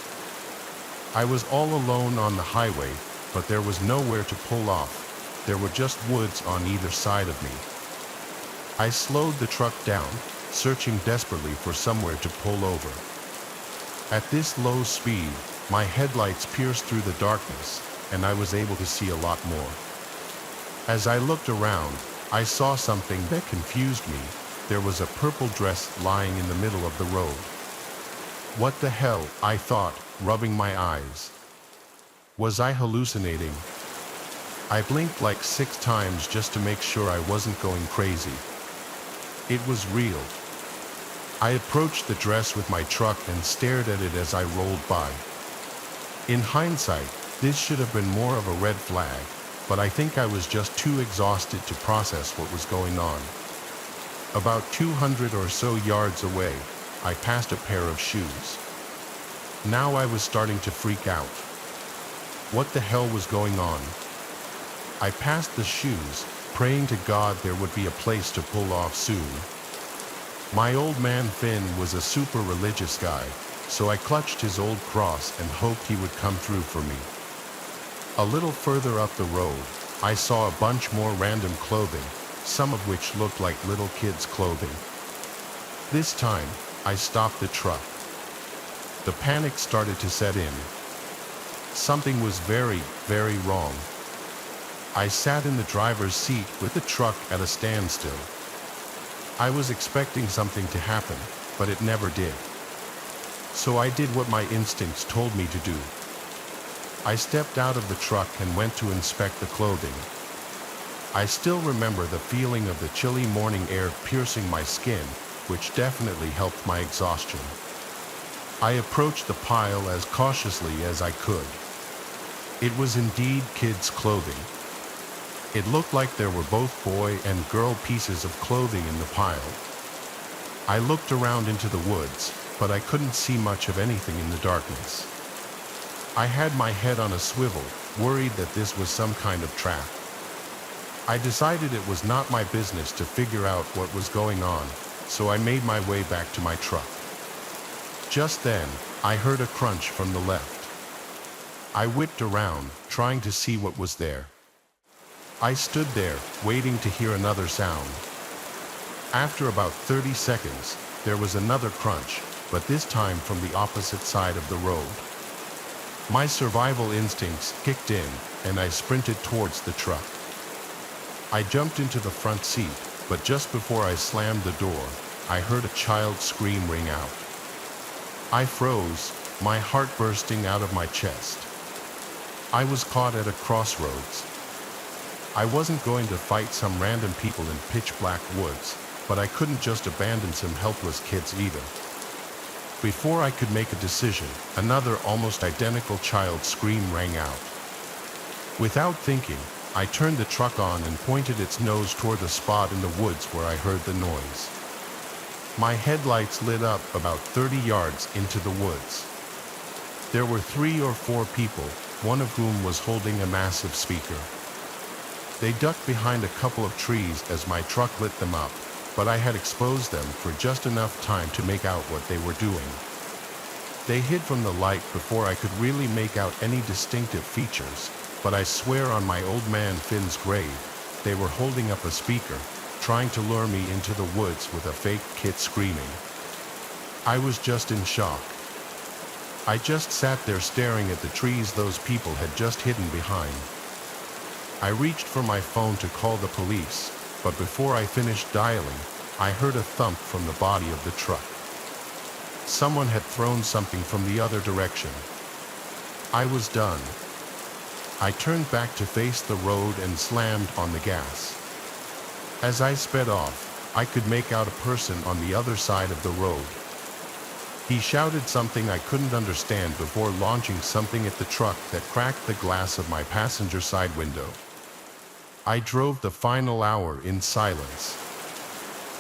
I was all alone on the highway, but there was nowhere to pull off. There were just woods on either side of me. I slowed the truck down, searching desperately for somewhere to pull over. At this low speed, my headlights pierced through the darkness, and I was able to see a lot more. As I looked around, I saw something that confused me. There was a purple dress lying in the middle of the road. What the hell, I thought, rubbing my eyes. Was I hallucinating? I blinked like 6 times just to make sure I wasn't going crazy. It was real. I approached the dress with my truck and stared at it as I rolled by. In hindsight, this should have been more of a red flag, but I think I was just too exhausted to process what was going on. About 200 or so yards away, I passed a pair of shoes. Now I was starting to freak out. What the hell was going on? I passed the shoes, praying to God there would be a place to pull off soon. My old man Finn was a super religious guy, so I clutched his old cross and hoped he would come through for me. A little further up the road, I saw a bunch more random clothing, some of which looked like little kids' clothing. This time, I stopped the truck. The panic started to set in. Something was very, very wrong. I sat in the driver's seat with the truck at a standstill. I was expecting something to happen, but it never did. So I did what my instincts told me to do. I stepped out of the truck and went to inspect the clothing. I still remember the feeling of the chilly morning air piercing my skin, which definitely helped my exhaustion. I approached the pile as cautiously as I could. It was indeed kids' clothing. It looked like there were both boy and girl pieces of clothing in the pile. I looked around into the woods, but I couldn't see much of anything in the darkness. I had my head on a swivel, worried that this was some kind of trap. I decided it was not my business to figure out what was going on, so I made my way back to my truck. Just then, I heard a crunch from the left. I whipped around, trying to see what was there. I stood there, waiting to hear another sound. After about 30 seconds, there was another crunch, but this time from the opposite side of the road. My survival instincts kicked in, and I sprinted towards the truck. I jumped into the front seat, but just before I slammed the door, I heard a child's scream ring out. I froze, my heart bursting out of my chest. I was caught at a crossroads. I wasn't going to fight some random people in pitch-black woods, but I couldn't just abandon some helpless kids either. Before I could make a decision, another almost identical child's scream rang out. Without thinking, I turned the truck on and pointed its nose toward the spot in the woods where I heard the noise. My headlights lit up about 30 yards into the woods. There were 3 or 4 people, one of whom was holding a massive speaker. They ducked behind a couple of trees as my truck lit them up, but I had exposed them for just enough time to make out what they were doing. They hid from the light before I could really make out any distinctive features, but I swear on my old man Finn's grave, they were holding up a speaker, trying to lure me into the woods with a fake kid screaming. I was just in shock. I just sat there staring at the trees those people had just hidden behind. I reached for my phone to call the police, but before I finished dialing, I heard a thump from the body of the truck. Someone had thrown something from the other direction. I was done. I turned back to face the road and slammed on the gas. As I sped off, I could make out a person on the other side of the road. He shouted something I couldn't understand before launching something at the truck that cracked the glass of my passenger side window. I drove the final hour in silence.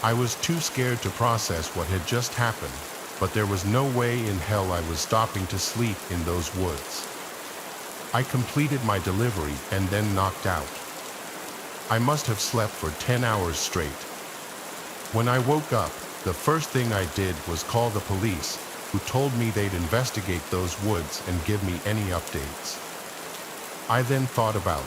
I was too scared to process what had just happened, but there was no way in hell I was stopping to sleep in those woods. I completed my delivery and then knocked out. I must have slept for 10 hours straight. When I woke up, the first thing I did was call the police, who told me they'd investigate those woods and give me any updates. I then thought about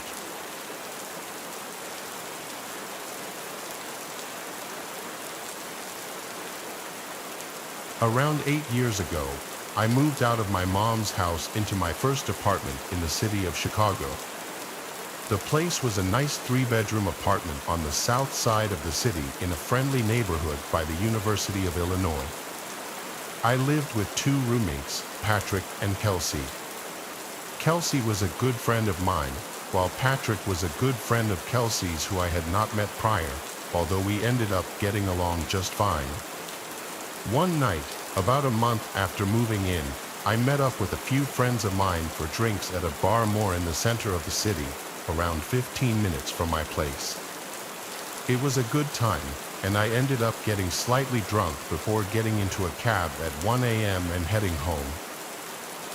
around 8 years ago, I moved out of my mom's house into my first apartment in the city of Chicago. The place was a nice 3-bedroom apartment on the south side of the city in a friendly neighborhood by the University of Illinois. I lived with 2 roommates, Patrick and Kelsey. Kelsey was a good friend of mine, while Patrick was a good friend of Kelsey's who I had not met prior, although we ended up getting along just fine. One night, about a month after moving in, I met up with a few friends of mine for drinks at a bar more in the center of the city, around 15 minutes from my place. It was a good time, and I ended up getting slightly drunk before getting into a cab at 1 a.m. and heading home.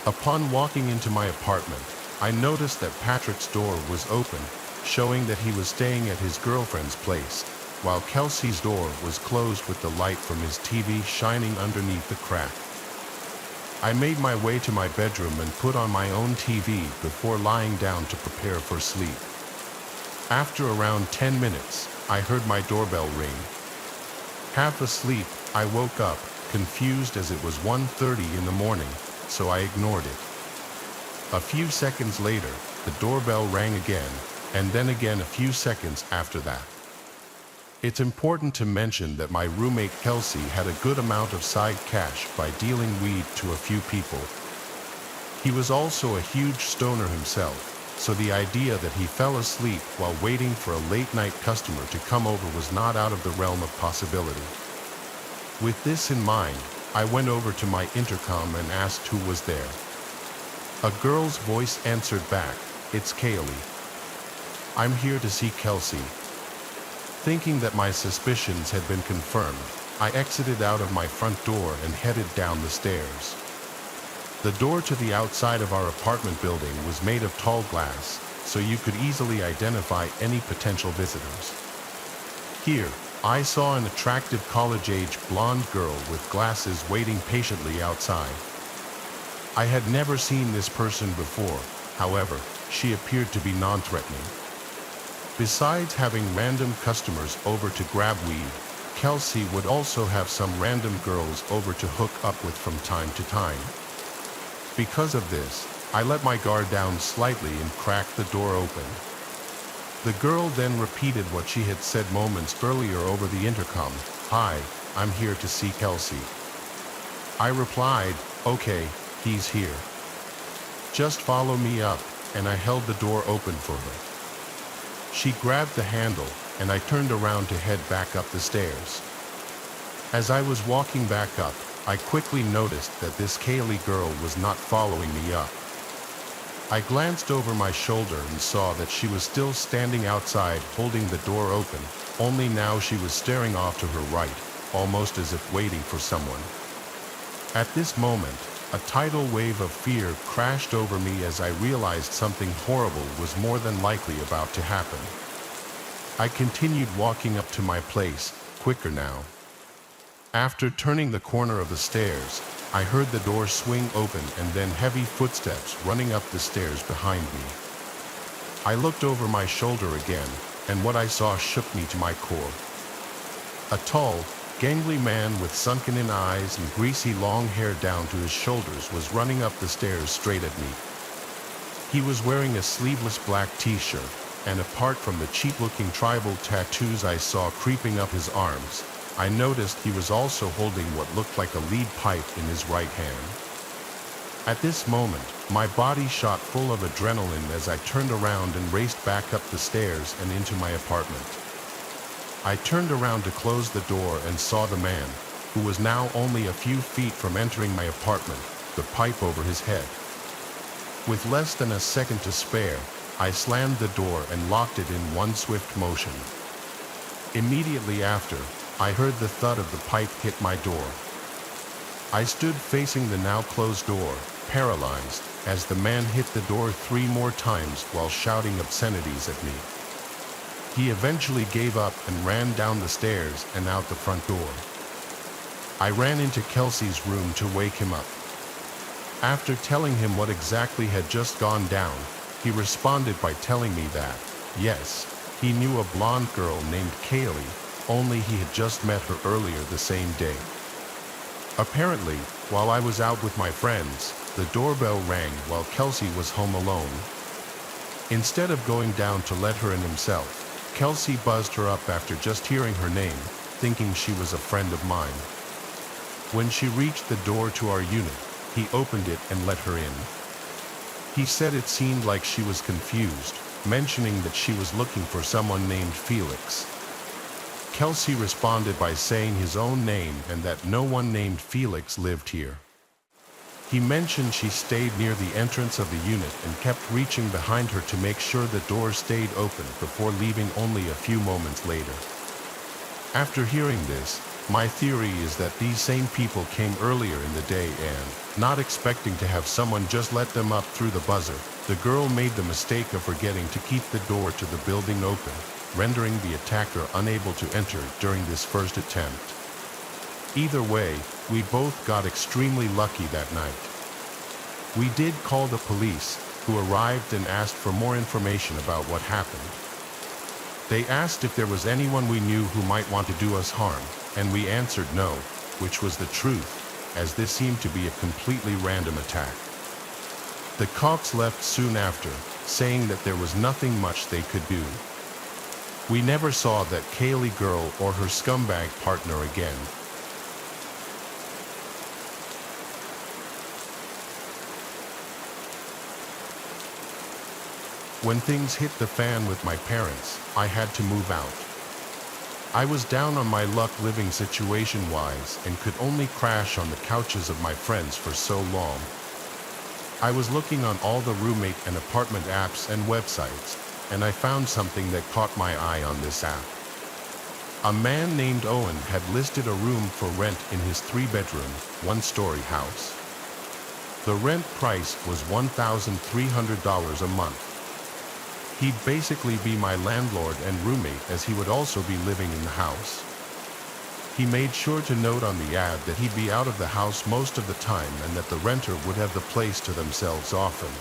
Upon walking into my apartment, I noticed that Patrick's door was open, showing that he was staying at his girlfriend's place, while Kelsey's door was closed with the light from his TV shining underneath the crack. I made my way to my bedroom and put on my own TV before lying down to prepare for sleep. After around 10 minutes, I heard my doorbell ring. Half asleep, I woke up, confused as it was 1:30 in the morning, so I ignored it. A few seconds later, the doorbell rang again, and then again a few seconds after that. It's important to mention that my roommate Kelsey had a good amount of side cash by dealing weed to a few people. He was also a huge stoner himself, so the idea that he fell asleep while waiting for a late-night customer to come over was not out of the realm of possibility. With this in mind, I went over to my intercom and asked who was there. A girl's voice answered back, "It's Kaylee." "I'm here to see Kelsey." Thinking that my suspicions had been confirmed, I exited out of my front door and headed down the stairs. The door to the outside of our apartment building was made of tall glass, so you could easily identify any potential visitors. Here, I saw an attractive college-age blonde girl with glasses waiting patiently outside. I had never seen this person before, however, she appeared to be non-threatening. Besides having random customers over to grab weed, Kelsey would also have some random girls over to hook up with from time to time. Because of this, I let my guard down slightly and cracked the door open. The girl then repeated what she had said moments earlier over the intercom, "Hi, I'm here to see Kelsey." I replied, "Okay, he's here. Just follow me up," and I held the door open for her. She grabbed the handle, and I turned around to head back up the stairs. As I was walking back up, I quickly noticed that this Kaylee girl was not following me up. I glanced over my shoulder and saw that she was still standing outside holding the door open, only now she was staring off to her right, almost as if waiting for someone. At this moment, a tidal wave of fear crashed over me as I realized something horrible was more than likely about to happen. I continued walking up to my place, quicker now. After turning the corner of the stairs, I heard the door swing open and then heavy footsteps running up the stairs behind me. I looked over my shoulder again, and what I saw shook me to my core. A tall, gangly man with sunken-in eyes and greasy long hair down to his shoulders was running up the stairs straight at me. He was wearing a sleeveless black t-shirt, and apart from the cheap-looking tribal tattoos I saw creeping up his arms, I noticed he was also holding what looked like a lead pipe in his right hand. At this moment, my body shot full of adrenaline as I turned around and raced back up the stairs and into my apartment. I turned around to close the door and saw the man, who was now only a few feet from entering my apartment, the pipe over his head. With less than a second to spare, I slammed the door and locked it in one swift motion. Immediately after, I heard the thud of the pipe hit my door. I stood facing the now closed door, paralyzed, as the man hit the door 3 more times while shouting obscenities at me. He eventually gave up and ran down the stairs and out the front door. I ran into Kelsey's room to wake him up. After telling him what exactly had just gone down, he responded by telling me that, yes, he knew a blonde girl named Kaylee, only he had just met her earlier the same day. Apparently, while I was out with my friends, the doorbell rang while Kelsey was home alone. Instead of going down to let her in himself, Kelsey buzzed her up after just hearing her name, thinking she was a friend of mine. When she reached the door to our unit, he opened it and let her in. He said it seemed like she was confused, mentioning that she was looking for someone named Felix. Kelsey responded by saying his own name and that no one named Felix lived here. He mentioned she stayed near the entrance of the unit and kept reaching behind her to make sure the door stayed open before leaving only a few moments later. After hearing this, my theory is that these same people came earlier in the day and, not expecting to have someone just let them up through the buzzer, the girl made the mistake of forgetting to keep the door to the building open, rendering the attacker unable to enter during this first attempt. Either way, we both got extremely lucky that night. We did call the police, who arrived and asked for more information about what happened. They asked if there was anyone we knew who might want to do us harm, and we answered no, which was the truth, as this seemed to be a completely random attack. The cops left soon after, saying that there was nothing much they could do. We never saw that Kaylee girl or her scumbag partner again. When things hit the fan with my parents, I had to move out. I was down on my luck living situation-wise and could only crash on the couches of my friends for so long. I was looking on all the roommate and apartment apps and websites, and I found something that caught my eye on this app. A man named Owen had listed a room for rent in his 3-bedroom, 1-story house. The rent price was $1,300 a month. He'd basically be my landlord and roommate, as he would also be living in the house. He made sure to note on the ad that he'd be out of the house most of the time and that the renter would have the place to themselves often.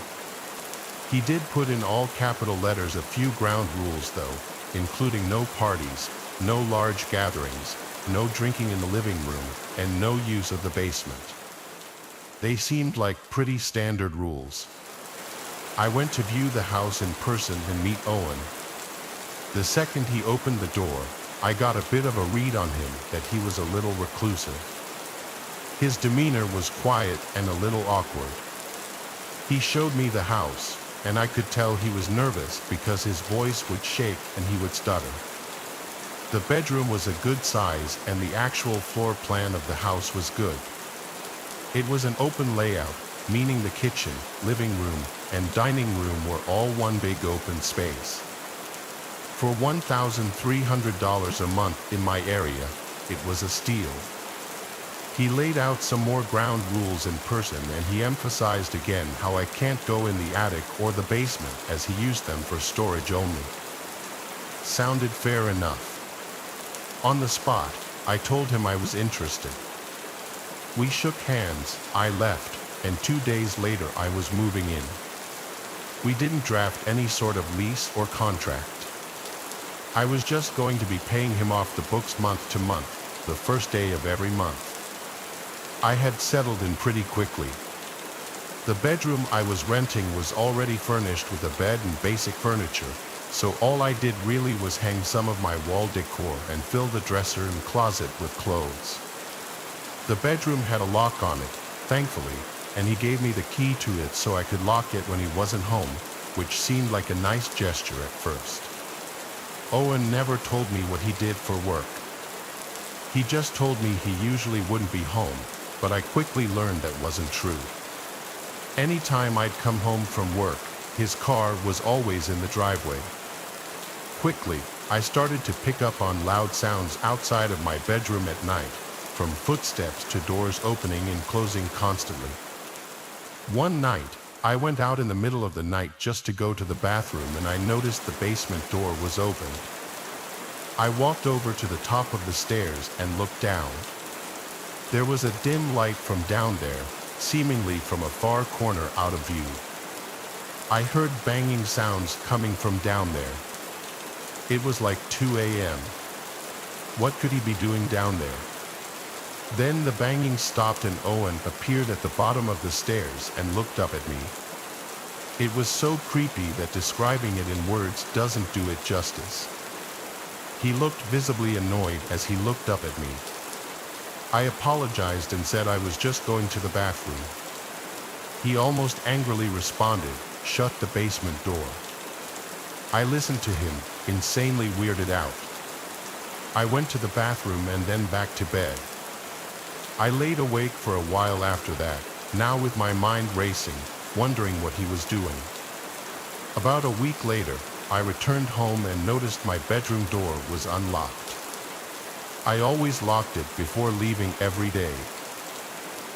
He did put in all capital letters a few ground rules though, including no parties, no large gatherings, no drinking in the living room, and no use of the basement. They seemed like pretty standard rules. I went to view the house in person and meet Owen. The second he opened the door, I got a bit of a read on him that he was a little reclusive. His demeanor was quiet and a little awkward. He showed me the house, and I could tell he was nervous because his voice would shake and he would stutter. The bedroom was a good size and the actual floor plan of the house was good. It was an open layout, meaning the kitchen, living room, and dining room were all one big open space. For $1,300 a month in my area, it was a steal. He laid out some more ground rules in person and he emphasized again how I can't go in the attic or the basement as he used them for storage only. Sounded fair enough. On the spot, I told him I was interested. We shook hands, I left, and 2 days later I was moving in. We didn't draft any sort of lease or contract. I was just going to be paying him off the books month to month, the first day of every month. I had settled in pretty quickly. The bedroom I was renting was already furnished with a bed and basic furniture, so all I did really was hang some of my wall decor and fill the dresser and closet with clothes. The bedroom had a lock on it, thankfully, and he gave me the key to it so I could lock it when he wasn't home, which seemed like a nice gesture at first. Owen never told me what he did for work. He just told me he usually wouldn't be home, but I quickly learned that wasn't true. Anytime I'd come home from work, his car was always in the driveway. Quickly, I started to pick up on loud sounds outside of my bedroom at night, from footsteps to doors opening and closing constantly. One night, I went out in the middle of the night just to go to the bathroom, and I noticed the basement door was opened. I walked over to the top of the stairs and looked down. There was a dim light from down there, seemingly from a far corner out of view. I heard banging sounds coming from down there. It was like 2 a.m. What could he be doing down there? Then the banging stopped and Owen appeared at the bottom of the stairs and looked up at me. It was so creepy that describing it in words doesn't do it justice. He looked visibly annoyed as he looked up at me. I apologized and said I was just going to the bathroom. He almost angrily responded, "Shut the basement door." I listened to him, insanely weirded out. I went to the bathroom and then back to bed. I laid awake for a while after that, now with my mind racing, wondering what he was doing. About a week later, I returned home and noticed my bedroom door was unlocked. I always locked it before leaving every day.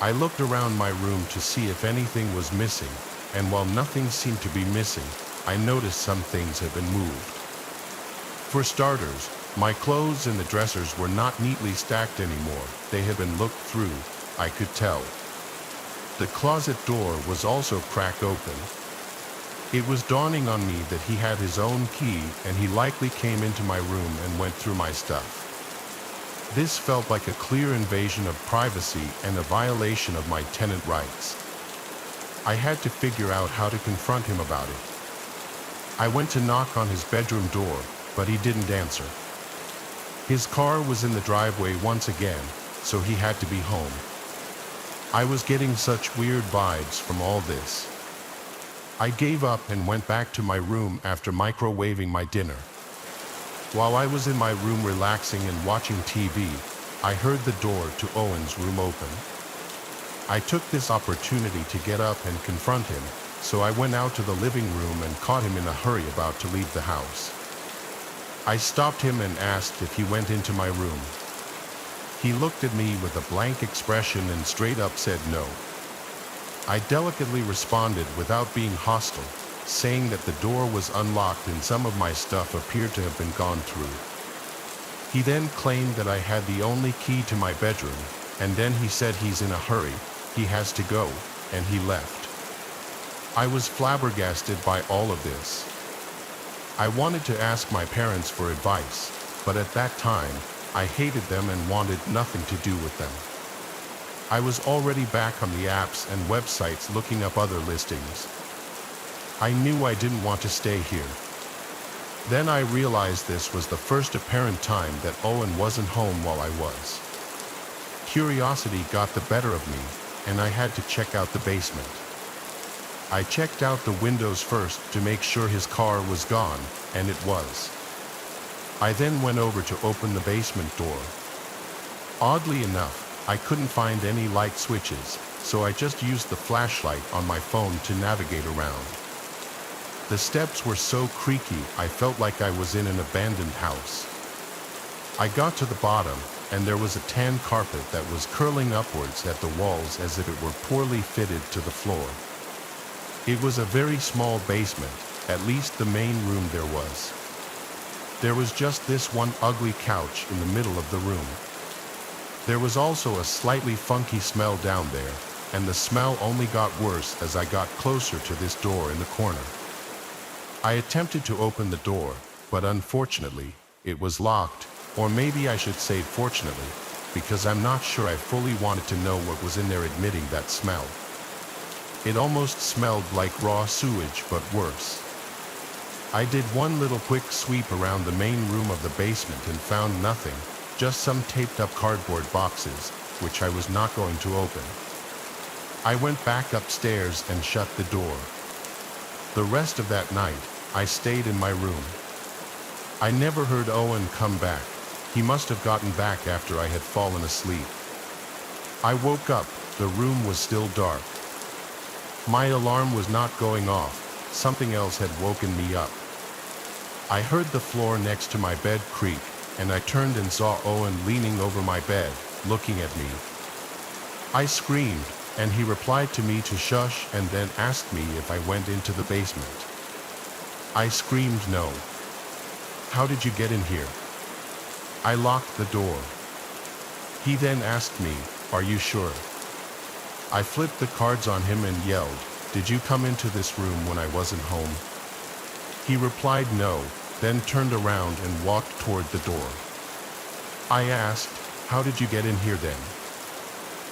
I looked around my room to see if anything was missing, and while nothing seemed to be missing, I noticed some things had been moved. For starters, my clothes in the dressers were not neatly stacked anymore. They had been looked through, I could tell. The closet door was also cracked open. It was dawning on me that he had his own key, and he likely came into my room and went through my stuff. This felt like a clear invasion of privacy and a violation of my tenant rights. I had to figure out how to confront him about it. I went to knock on his bedroom door, but he didn't answer. His car was in the driveway once again, so he had to be home. I was getting such weird vibes from all this. I gave up and went back to my room after microwaving my dinner. While I was in my room relaxing and watching TV, I heard the door to Owen's room open. I took this opportunity to get up and confront him, so I went out to the living room and caught him in a hurry about to leave the house. I stopped him and asked if he went into my room. He looked at me with a blank expression and straight up said no. I delicately responded without being hostile, saying that the door was unlocked and some of my stuff appeared to have been gone through. He then claimed that I had the only key to my bedroom, and then he said he's in a hurry, he has to go, and he left. I was flabbergasted by all of this. I wanted to ask my parents for advice, but at that time, I hated them and wanted nothing to do with them. I was already back on the apps and websites looking up other listings. I knew I didn't want to stay here. Then I realized this was the first apparent time that Owen wasn't home while I was. Curiosity got the better of me, and I had to check out the basement. I checked out the windows first to make sure his car was gone, and it was. I then went over to open the basement door. Oddly enough, I couldn't find any light switches, so I just used the flashlight on my phone to navigate around. The steps were so creaky, I felt like I was in an abandoned house. I got to the bottom, and there was a tan carpet that was curling upwards at the walls as if it were poorly fitted to the floor. It was a very small basement, at least the main room there was. There was just this one ugly couch in the middle of the room. There was also a slightly funky smell down there, and the smell only got worse as I got closer to this door in the corner. I attempted to open the door, but unfortunately, it was locked, or maybe I should say fortunately, because I'm not sure I fully wanted to know what was in there admitting that smell. It almost smelled like raw sewage, but worse. I did one little quick sweep around the main room of the basement and found nothing, just some taped up cardboard boxes, which I was not going to open. I went back upstairs and shut the door. The rest of that night, I stayed in my room. I never heard Owen come back. He must have gotten back after I had fallen asleep. I woke up. The room was still dark. My alarm was not going off. Something else had woken me up. I heard the floor next to my bed creak, and I turned and saw Owen leaning over my bed, looking at me. I screamed, and he replied to me to shush and then asked me if I went into the basement. I screamed no. How did you get in here? I locked the door. He then asked me, are you sure? I flipped the cards on him and yelled, did you come into this room when I wasn't home? He replied no, then turned around and walked toward the door. I asked, how did you get in here then?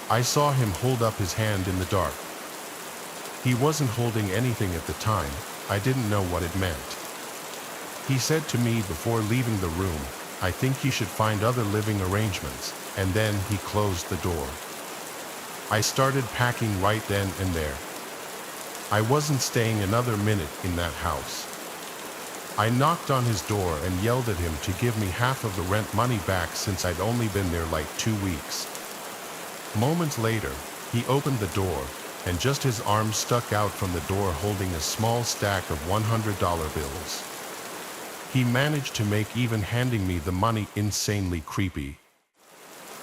I saw him hold up his hand in the dark. He wasn't holding anything at the time. I didn't know what it meant. He said to me before leaving the room, I think you should find other living arrangements, and then he closed the door. I started packing right then and there. I wasn't staying another minute in that house. I knocked on his door and yelled at him to give me half of the rent money back since I'd only been there like 2 weeks. Moments later, he opened the door, and just his arm stuck out from the door holding a small stack of $100 bills. He managed to make even handing me the money insanely creepy.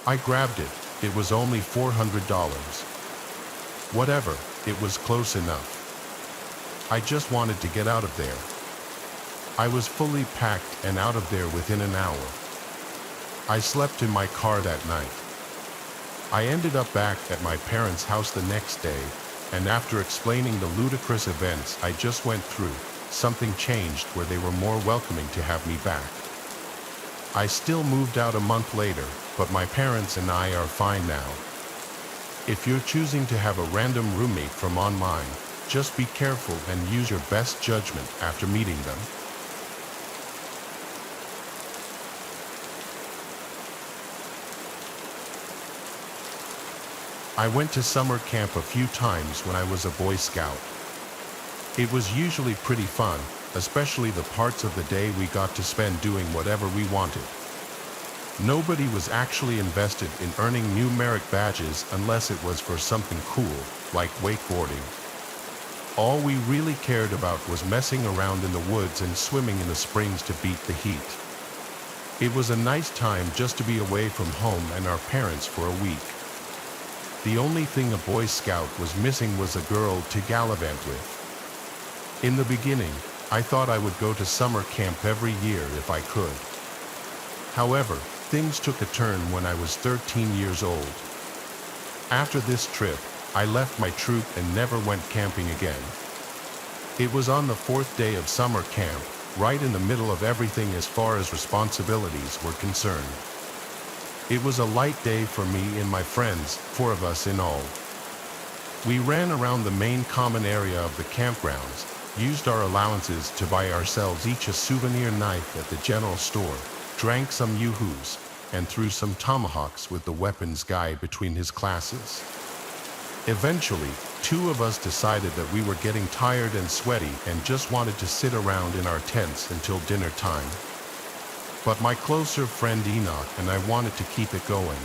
I grabbed it. It was only $400. Whatever, it was close enough. I just wanted to get out of there. I was fully packed and out of there within an hour. I slept in my car that night. I ended up back at my parents' house the next day, and after explaining the ludicrous events I just went through, something changed where they were more welcoming to have me back. I still moved out a month later, but my parents and I are fine now. If you're choosing to have a random roommate from online, just be careful and use your best judgment after meeting them. I went to summer camp a few times when I was a Boy Scout. It was usually pretty fun, especially the parts of the day we got to spend doing whatever we wanted. Nobody was actually invested in earning numeric badges unless it was for something cool, like wakeboarding. All we really cared about was messing around in the woods and swimming in the springs to beat the heat. It was a nice time just to be away from home and our parents for a week. The only thing a Boy Scout was missing was a girl to gallivant with. In the beginning, I thought I would go to summer camp every year if I could. However, things took a turn when I was 13 years old. After this trip, I left my troop and never went camping again. It was on the 4th day of summer camp, right in the middle of everything as far as responsibilities were concerned. It was a light day for me and my friends, 4 of us in all. We ran around the main common area of the campgrounds, used our allowances to buy ourselves each a souvenir knife at the general store, drank some yoo-hoos, and threw some tomahawks with the weapons guy between his classes. Eventually, 2 of us decided that we were getting tired and sweaty and just wanted to sit around in our tents until dinner time. But my closer friend Enoch and I wanted to keep it going.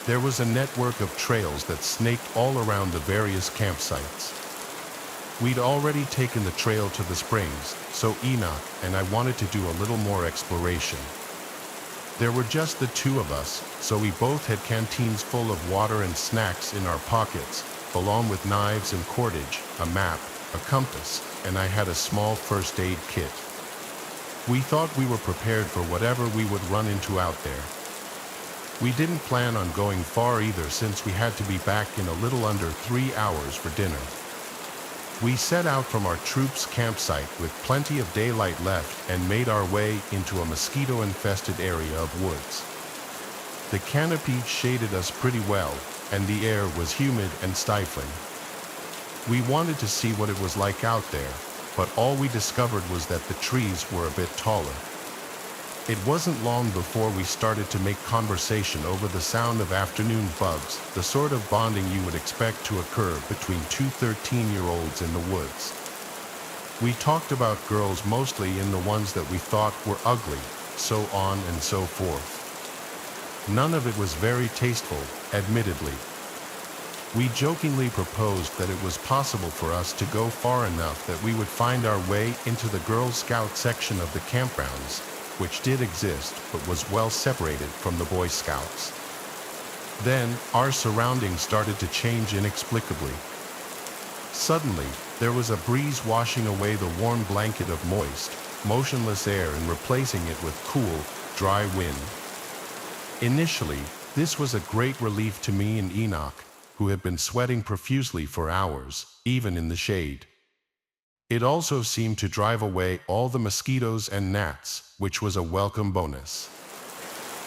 There was a network of trails that snaked all around the various campsites. We'd already taken the trail to the springs, so Enoch and I wanted to do a little more exploration. There were just the 2 of us, so we both had canteens full of water and snacks in our pockets, along with knives and cordage, a map, a compass, and I had a small first aid kit. We thought we were prepared for whatever we would run into out there. We didn't plan on going far either since we had to be back in a little under 3 hours for dinner. We set out from our troop's campsite with plenty of daylight left and made our way into a mosquito-infested area of woods. The canopy shaded us pretty well, and the air was humid and stifling. We wanted to see what it was like out there, but all we discovered was that the trees were a bit taller. It wasn't long before we started to make conversation over the sound of afternoon bugs, the sort of bonding you would expect to occur between two 13-year-olds in the woods. We talked about girls, mostly in the ones that we thought were ugly, so on and so forth. None of it was very tasteful, admittedly. We jokingly proposed that it was possible for us to go far enough that we would find our way into the Girl Scout section of the campgrounds, which did exist but was well separated from the Boy Scouts. Then, our surroundings started to change inexplicably. Suddenly, there was a breeze washing away the warm blanket of moist, motionless air and replacing it with cool, dry wind. Initially, this was a great relief to me and Enoch, who had been sweating profusely for hours, even in the shade. It also seemed to drive away all the mosquitoes and gnats, which was a welcome bonus.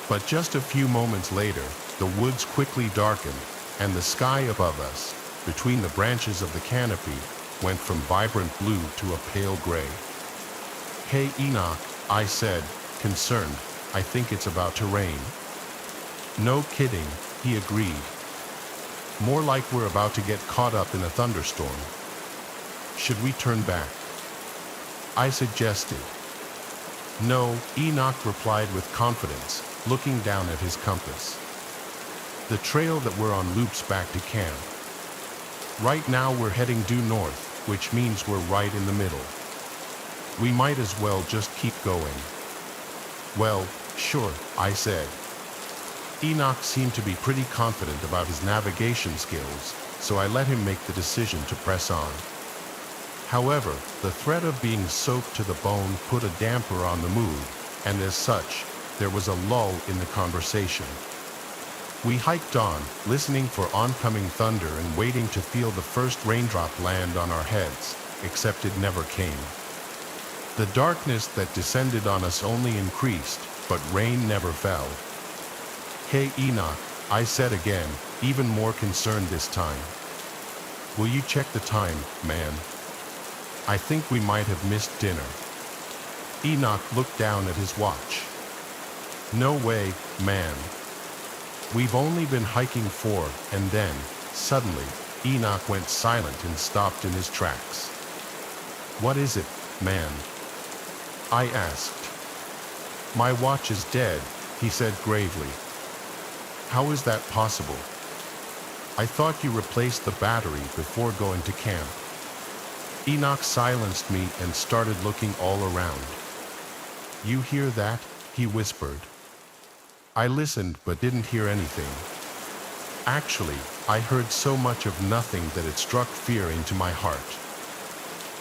But just a few moments later, the woods quickly darkened, and the sky above us, between the branches of the canopy, went from vibrant blue to a pale gray. "Hey Enoch," I said, concerned, "I think it's about to rain." "No kidding," he agreed. "More like we're about to get caught up in a thunderstorm. Should we turn back?" I suggested. "No," Enoch replied with confidence, looking down at his compass. "The trail that we're on loops back to camp. Right now we're heading due north, which means we're right in the middle. We might as well just keep going." "Well, sure," I said. Enoch seemed to be pretty confident about his navigation skills, so I let him make the decision to press on. However, the threat of being soaked to the bone put a damper on the mood, and as such, there was a lull in the conversation. We hiked on, listening for oncoming thunder and waiting to feel the first raindrop land on our heads, except it never came. The darkness that descended on us only increased, but rain never fell. "Hey Enoch," I said again, even more concerned this time. "Will you check the time, man? I think we might have missed dinner." Enoch looked down at his watch. "No way, man. We've only been hiking 4, and then, suddenly, Enoch went silent and stopped in his tracks. "What is it, man?" I asked. "My watch is dead," he said gravely. "How is that possible? I thought you replaced the battery before going to camp." Enoch silenced me and started looking all around. "You hear that?" he whispered. I listened but didn't hear anything. Actually, I heard so much of nothing that it struck fear into my heart.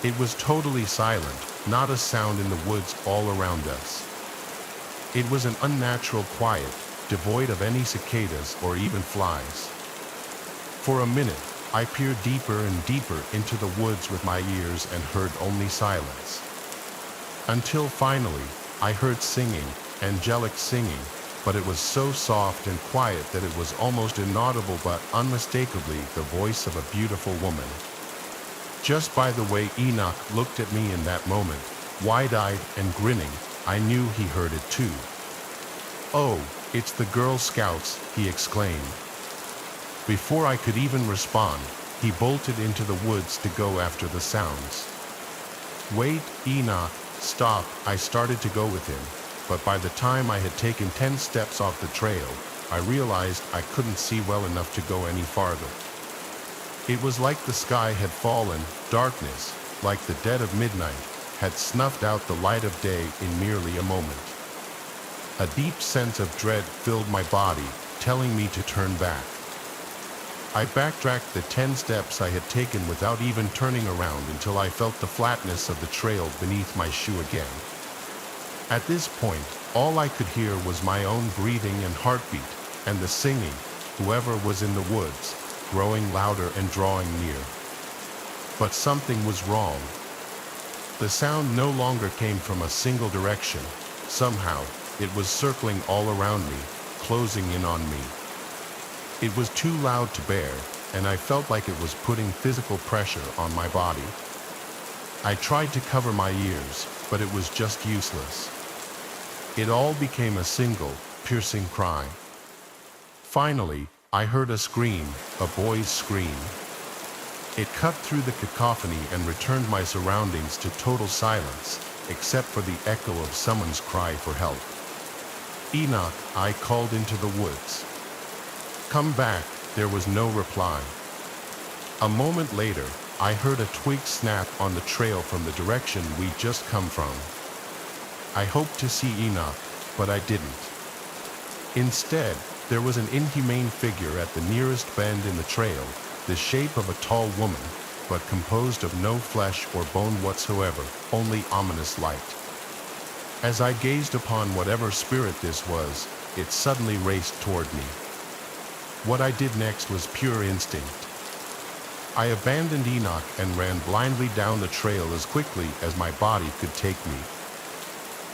It was totally silent, not a sound in the woods all around us. It was an unnatural quiet, devoid of any cicadas or even flies. For a minute, I peered deeper and deeper into the woods with my ears and heard only silence. Until finally, I heard singing, angelic singing, but it was so soft and quiet that it was almost inaudible but unmistakably the voice of a beautiful woman. Just by the way Enoch looked at me in that moment, wide-eyed and grinning, I knew he heard it too. "Oh, it's the Girl Scouts," he exclaimed. Before I could even respond, he bolted into the woods to go after the sounds. "Wait, Enoch, stop," I started to go with him, but by the time I had taken 10 steps off the trail, I realized I couldn't see well enough to go any farther. It was like the sky had fallen, darkness, like the dead of midnight, had snuffed out the light of day in merely a moment. A deep sense of dread filled my body, telling me to turn back. I backtracked the 10 steps I had taken without even turning around until I felt the flatness of the trail beneath my shoe again. At this point, all I could hear was my own breathing and heartbeat, and the singing, whoever was in the woods, growing louder and drawing near. But something was wrong. The sound no longer came from a single direction. Somehow, it was circling all around me, closing in on me. It was too loud to bear, and I felt like it was putting physical pressure on my body. I tried to cover my ears, but it was just useless. It all became a single, piercing cry. Finally, I heard a scream, a boy's scream. It cut through the cacophony and returned my surroundings to total silence, except for the echo of someone's cry for help. "Enoch," I called into the woods. "Come back." There was no reply. A moment later, I heard a twig snap on the trail from the direction we'd just come from. I hoped to see Enoch, but I didn't. Instead, there was an inhumane figure at the nearest bend in the trail, the shape of a tall woman, but composed of no flesh or bone whatsoever, only ominous light. As I gazed upon whatever spirit this was, it suddenly raced toward me. What I did next was pure instinct. I abandoned Enoch and ran blindly down the trail as quickly as my body could take me.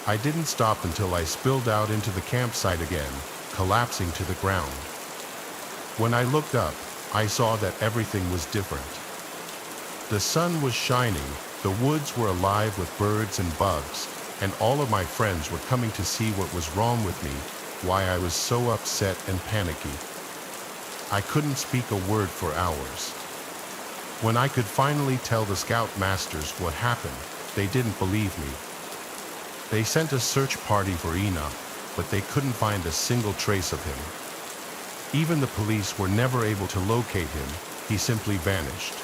I didn't stop until I spilled out into the campsite again, collapsing to the ground. When I looked up, I saw that everything was different. The sun was shining, the woods were alive with birds and bugs, and all of my friends were coming to see what was wrong with me, why I was so upset and panicky. I couldn't speak a word for hours. When I could finally tell the scoutmasters what happened, they didn't believe me. They sent a search party for Enoch, but they couldn't find a single trace of him. Even the police were never able to locate him. He simply vanished.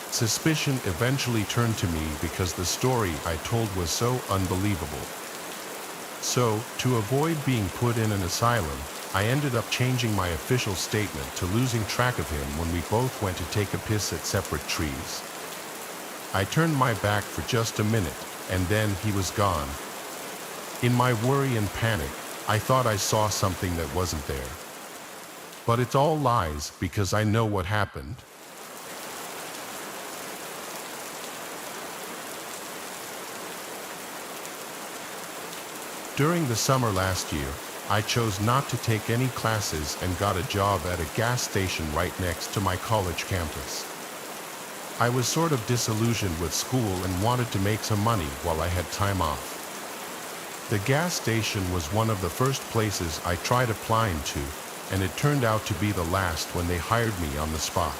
Suspicion eventually turned to me because the story I told was so unbelievable. So, to avoid being put in an asylum, I ended up changing my official statement to losing track of him when we both went to take a piss at separate trees. I turned my back for just a minute, and then he was gone. In my worry and panic, I thought I saw something that wasn't there. But it's all lies because I know what happened. During the summer last year, I chose not to take any classes and got a job at a gas station right next to my college campus. I was sort of disillusioned with school and wanted to make some money while I had time off. The gas station was one of the first places I tried applying to, and it turned out to be the last when they hired me on the spot.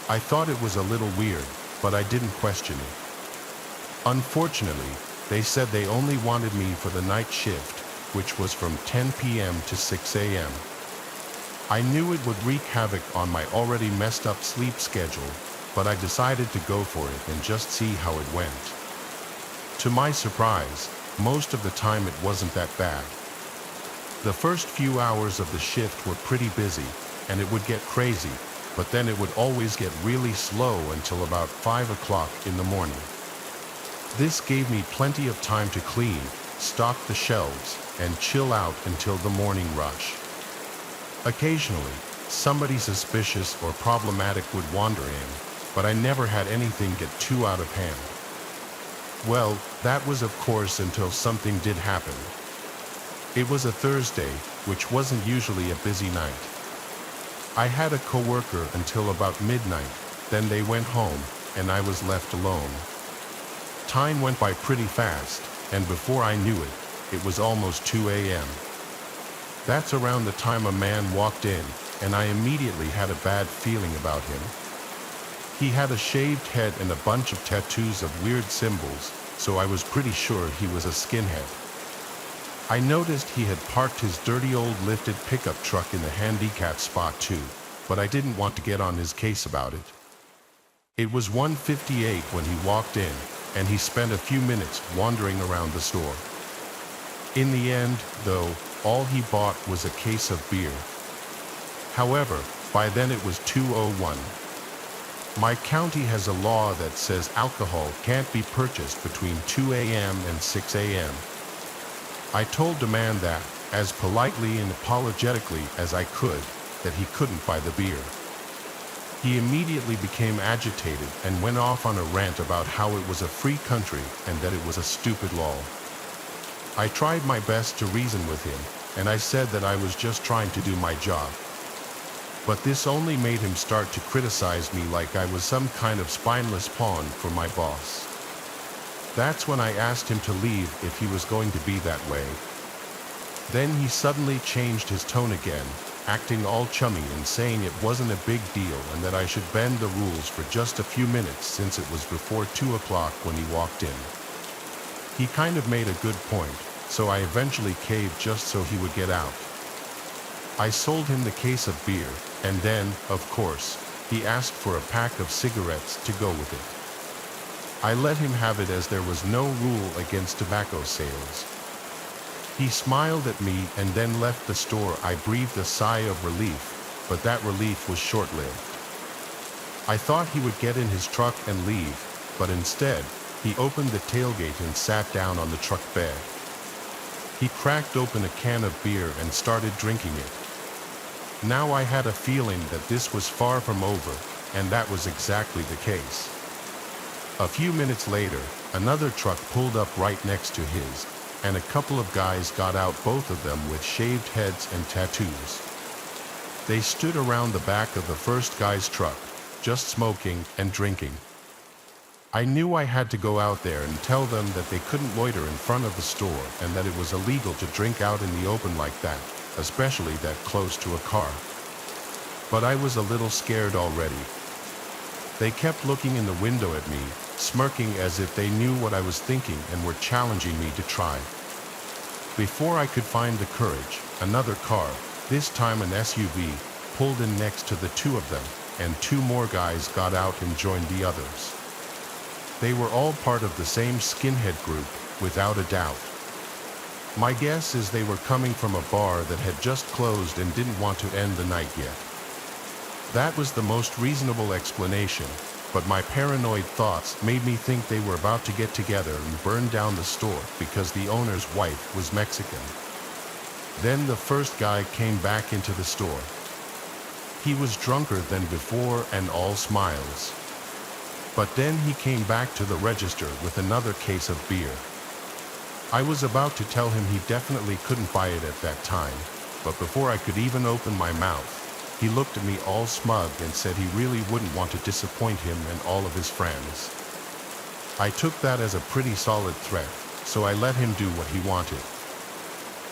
I thought it was a little weird, but I didn't question it. Unfortunately, they said they only wanted me for the night shift, which was from 10 p.m. to 6 a.m. I knew it would wreak havoc on my already messed up sleep schedule, but I decided to go for it and just see how it went. To my surprise, most of the time it wasn't that bad. The first few hours of the shift were pretty busy, and it would get crazy, but then it would always get really slow until about 5 o'clock in the morning. This gave me plenty of time to clean, stock the shelves, and chill out until the morning rush. Occasionally, somebody suspicious or problematic would wander in, but I never had anything get too out of hand. Well, that was of course until something did happen. It was a Thursday, which wasn't usually a busy night. I had a coworker until about midnight, then they went home, and I was left alone. Time went by pretty fast, and before I knew it, it was almost 2 a.m. That's around the time a man walked in, and I immediately had a bad feeling about him. He had a shaved head and a bunch of tattoos of weird symbols, so I was pretty sure he was a skinhead. I noticed he had parked his dirty old lifted pickup truck in the handicap spot too, but I didn't want to get on his case about it. It was 1:58 when he walked in, and he spent a few minutes wandering around the store. In the end, though, all he bought was a case of beer. However, by then it was 2:01. My county has a law that says alcohol can't be purchased between 2 a.m. and 6 a.m. I told the man that, as politely and apologetically as I could, that he couldn't buy the beer. He immediately became agitated and went off on a rant about how it was a free country and that it was a stupid law. I tried my best to reason with him, and I said that I was just trying to do my job. But this only made him start to criticize me like I was some kind of spineless pawn for my boss. That's when I asked him to leave if he was going to be that way. Then he suddenly changed his tone again, acting all chummy and saying it wasn't a big deal and that I should bend the rules for just a few minutes since it was before 2 o'clock when he walked in. He kind of made a good point, so I eventually caved just so he would get out. I sold him the case of beer, and then, of course, he asked for a pack of cigarettes to go with it. I let him have it as there was no rule against tobacco sales. He smiled at me and then left the store. I breathed a sigh of relief, but that relief was short-lived. I thought he would get in his truck and leave, but instead, he opened the tailgate and sat down on the truck bed. He cracked open a can of beer and started drinking it. Now I had a feeling that this was far from over, and that was exactly the case. A few minutes later, another truck pulled up right next to his, and a couple of guys got out, both of them with shaved heads and tattoos. They stood around the back of the first guy's truck, just smoking and drinking. I knew I had to go out there and tell them that they couldn't loiter in front of the store and that it was illegal to drink out in the open like that, especially that close to a car. But I was a little scared already. They kept looking in the window at me, smirking as if they knew what I was thinking and were challenging me to try. Before I could find the courage, another car, this time an SUV, pulled in next to the two of them, and two more guys got out and joined the others. They were all part of the same skinhead group, without a doubt. My guess is they were coming from a bar that had just closed and didn't want to end the night yet. That was the most reasonable explanation, but my paranoid thoughts made me think they were about to get together and burn down the store because the owner's wife was Mexican. Then the first guy came back into the store. He was drunker than before and all smiles. But then he came back to the register with another case of beer. I was about to tell him he definitely couldn't buy it at that time, but before I could even open my mouth, he looked at me all smug and said he really wouldn't want to disappoint him and all of his friends. I took that as a pretty solid threat, so I let him do what he wanted.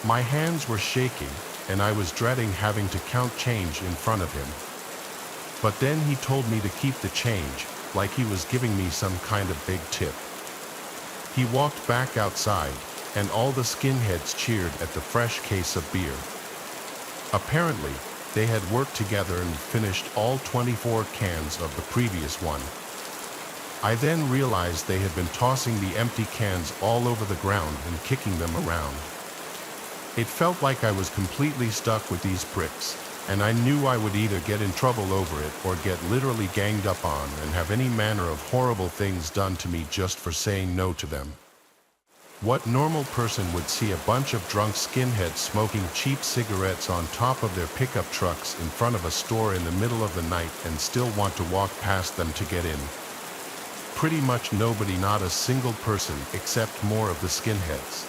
My hands were shaking, and I was dreading having to count change in front of him. But then he told me to keep the change, like he was giving me some kind of big tip. He walked back outside, and all the skinheads cheered at the fresh case of beer. Apparently, they had worked together and finished all 24 cans of the previous one. I then realized they had been tossing the empty cans all over the ground and kicking them around. It felt like I was completely stuck with these pricks, and I knew I would either get in trouble over it or get literally ganged up on and have any manner of horrible things done to me just for saying no to them. What normal person would see a bunch of drunk skinheads smoking cheap cigarettes on top of their pickup trucks in front of a store in the middle of the night and still want to walk past them to get in? Pretty much nobody, not a single person, except more of the skinheads.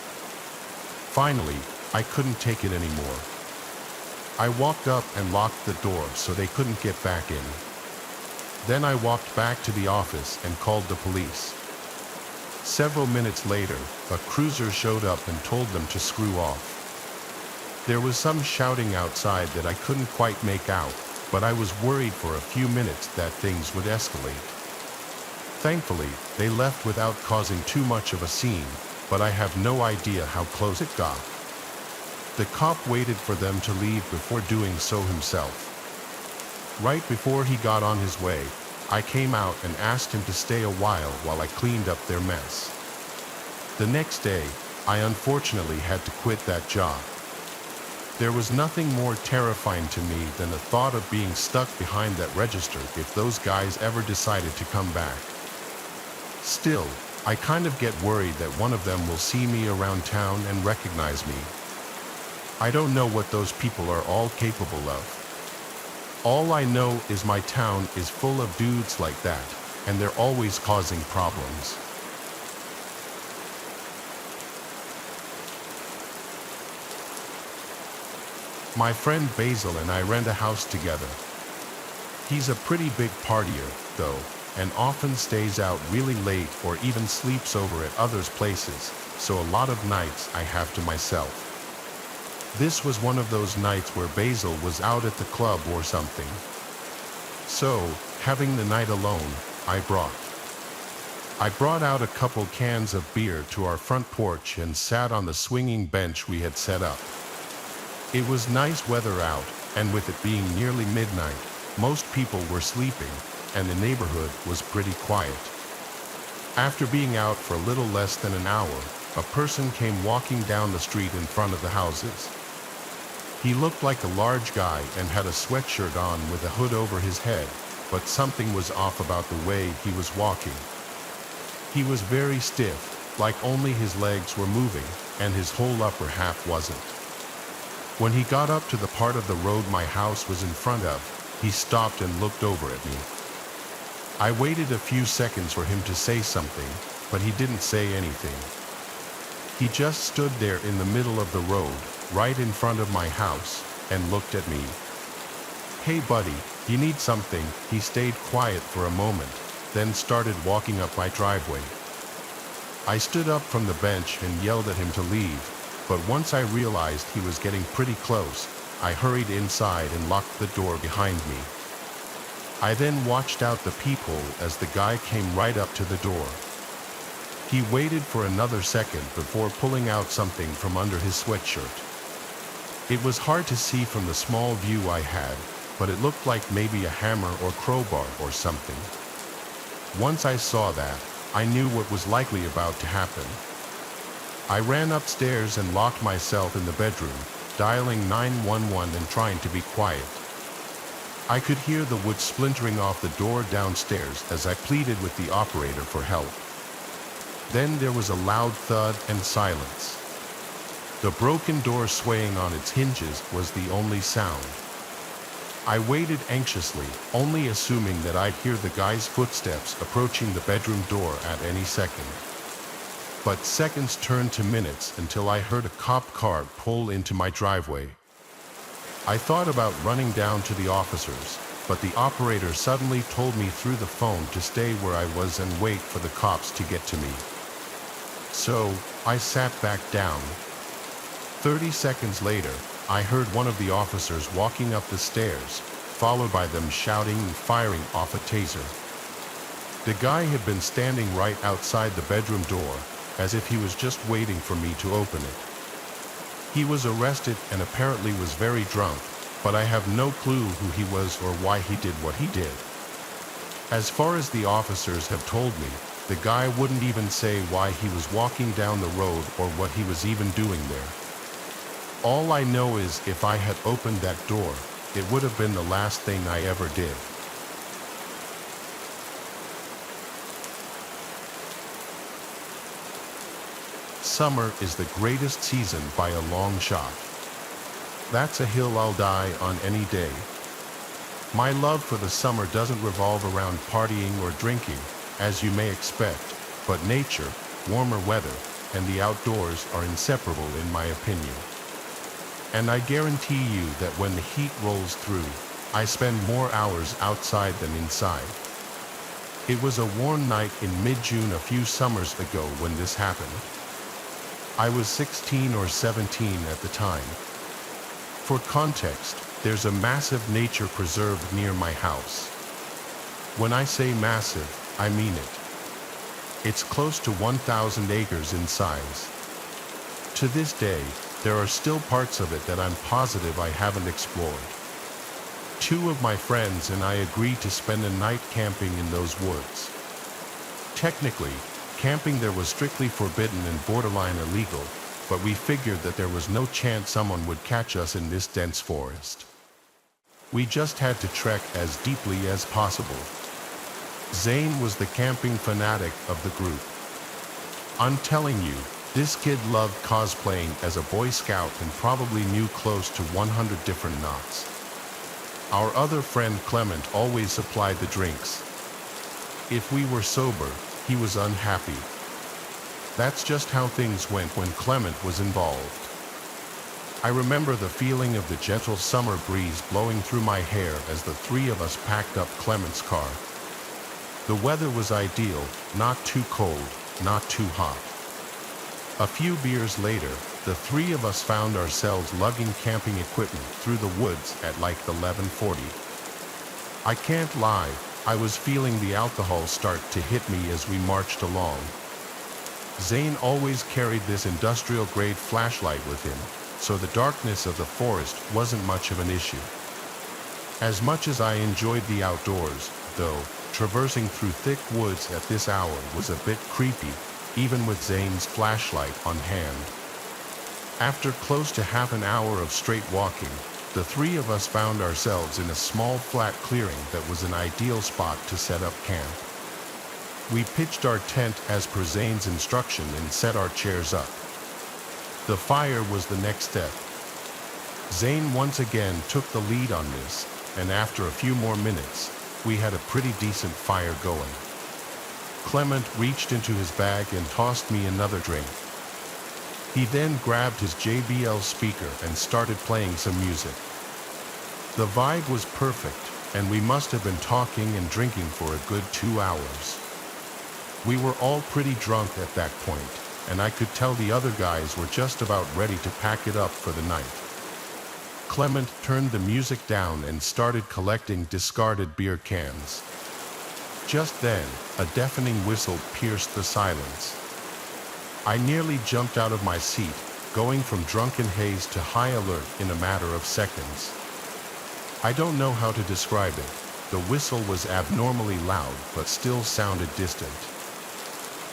Finally, I couldn't take it anymore. I walked up and locked the door so they couldn't get back in. Then I walked back to the office and called the police. Several minutes later, a cruiser showed up and told them to screw off. There was some shouting outside that I couldn't quite make out, but I was worried for a few minutes that things would escalate. Thankfully, they left without causing too much of a scene, but I have no idea how close it got. The cop waited for them to leave before doing so himself. Right before he got on his way, I came out and asked him to stay a while I cleaned up their mess. The next day, I unfortunately had to quit that job. There was nothing more terrifying to me than the thought of being stuck behind that register if those guys ever decided to come back. Still, I kind of get worried that one of them will see me around town and recognize me. I don't know what those people are all capable of. All I know is my town is full of dudes like that, and they're always causing problems. My friend Basil and I rent a house together. He's a pretty big partier, though, and often stays out really late or even sleeps over at others' places, so a lot of nights I have to myself. This was one of those nights where Basil was out at the club or something. So, having the night alone, I brought out a couple cans of beer to our front porch and sat on the swinging bench we had set up. It was nice weather out, and with it being nearly midnight, most people were sleeping, and the neighborhood was pretty quiet. After being out for a little less than an hour, a person came walking down the street in front of the houses. He looked like a large guy and had a sweatshirt on with a hood over his head, but something was off about the way he was walking. He was very stiff, like only his legs were moving, and his whole upper half wasn't. When he got up to the part of the road my house was in front of, he stopped and looked over at me. I waited a few seconds for him to say something, but he didn't say anything. He just stood there in the middle of the road, right in front of my house, and looked at me. "Hey buddy, you need something?" He stayed quiet for a moment, then started walking up my driveway. I stood up from the bench and yelled at him to leave, but once I realized he was getting pretty close, I hurried inside and locked the door behind me. I then watched out the peephole as the guy came right up to the door. He waited for another second before pulling out something from under his sweatshirt. It was hard to see from the small view I had, but it looked like maybe a hammer or crowbar or something. Once I saw that, I knew what was likely about to happen. I ran upstairs and locked myself in the bedroom, dialing 911 and trying to be quiet. I could hear the wood splintering off the door downstairs as I pleaded with the operator for help. Then there was a loud thud and silence. The broken door swaying on its hinges was the only sound. I waited anxiously, only assuming that I'd hear the guy's footsteps approaching the bedroom door at any second. But seconds turned to minutes until I heard a cop car pull into my driveway. I thought about running down to the officers, but the operator suddenly told me through the phone to stay where I was and wait for the cops to get to me. So, I sat back down. 30 seconds later, I heard one of the officers walking up the stairs, followed by them shouting and firing off a taser. The guy had been standing right outside the bedroom door, as if he was just waiting for me to open it. He was arrested and apparently was very drunk, but I have no clue who he was or why he did what he did. As far as the officers have told me, the guy wouldn't even say why he was walking down the road or what he was even doing there. All I know is if I had opened that door, it would have been the last thing I ever did. Summer is the greatest season by a long shot. That's a hill I'll die on any day. My love for the summer doesn't revolve around partying or drinking, as you may expect, but nature, warmer weather, and the outdoors are inseparable in my opinion. And I guarantee you that when the heat rolls through, I spend more hours outside than inside. It was a warm night in mid-June a few summers ago when this happened. I was 16 or 17 at the time. For context, there's a massive nature preserve near my house. When I say massive, I mean it. It's close to 1,000 acres in size. To this day, there are still parts of it that I'm positive I haven't explored. 2 of my friends and I agreed to spend a night camping in those woods. Technically, camping there was strictly forbidden and borderline illegal, but we figured that there was no chance someone would catch us in this dense forest. We just had to trek as deeply as possible. Zane was the camping fanatic of the group. I'm telling you, this kid loved cosplaying as a Boy Scout and probably knew close to 100 different knots. Our other friend Clement always supplied the drinks. If we were sober, he was unhappy. That's just how things went when Clement was involved. I remember the feeling of the gentle summer breeze blowing through my hair as the 3 of us packed up Clement's car. The weather was ideal, not too cold, not too hot. A few beers later, the three of us found ourselves lugging camping equipment through the woods at like 11:40. I can't lie, I was feeling the alcohol start to hit me as we marched along. Zane always carried this industrial-grade flashlight with him, so the darkness of the forest wasn't much of an issue. As much as I enjoyed the outdoors, though, traversing through thick woods at this hour was a bit creepy, even with Zane's flashlight on hand. After close to half an hour of straight walking, the three of us found ourselves in a small flat clearing that was an ideal spot to set up camp. We pitched our tent as per Zane's instruction and set our chairs up. The fire was the next step. Zane once again took the lead on this, and after a few more minutes, we had a pretty decent fire going. Clement reached into his bag and tossed me another drink. He then grabbed his JBL speaker and started playing some music. The vibe was perfect, and we must have been talking and drinking for a good 2 hours. We were all pretty drunk at that point, and I could tell the other guys were just about ready to pack it up for the night. Clement turned the music down and started collecting discarded beer cans. Just then, a deafening whistle pierced the silence. I nearly jumped out of my seat, going from drunken haze to high alert in a matter of seconds. I don't know how to describe it. The whistle was abnormally loud, but still sounded distant.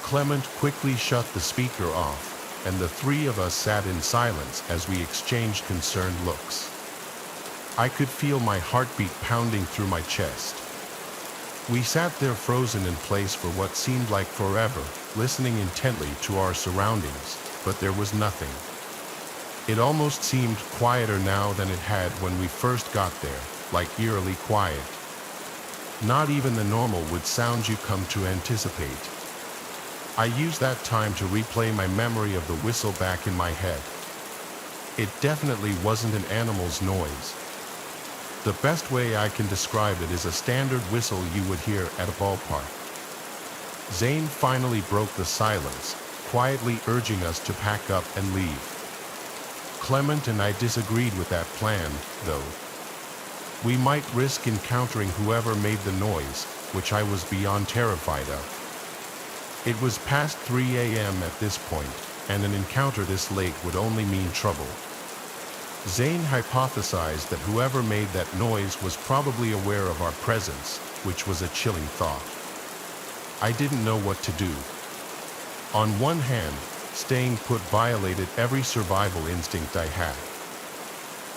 Clement quickly shut the speaker off, and the three of us sat in silence as we exchanged concerned looks. I could feel my heartbeat pounding through my chest. We sat there frozen in place for what seemed like forever, listening intently to our surroundings, but there was nothing. It almost seemed quieter now than it had when we first got there, like eerily quiet. Not even the normal wood sounds you come to anticipate. I used that time to replay my memory of the whistle back in my head. It definitely wasn't an animal's noise. The best way I can describe it is a standard whistle you would hear at a ballpark. Zane finally broke the silence, quietly urging us to pack up and leave. Clement and I disagreed with that plan, though. We might risk encountering whoever made the noise, which I was beyond terrified of. It was past 3 a.m. at this point, and an encounter this late would only mean trouble. Zane hypothesized that whoever made that noise was probably aware of our presence, which was a chilling thought. I didn't know what to do. On one hand, staying put violated every survival instinct I had.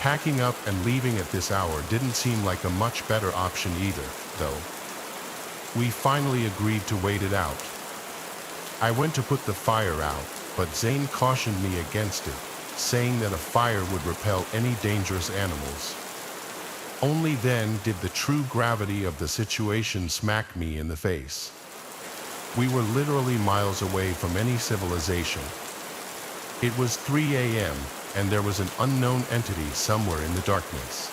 Packing up and leaving at this hour didn't seem like a much better option either, though. We finally agreed to wait it out. I went to put the fire out, but Zane cautioned me against it, saying that a fire would repel any dangerous animals. Only then did the true gravity of the situation smack me in the face. We were literally miles away from any civilization. It was 3 a.m., and there was an unknown entity somewhere in the darkness.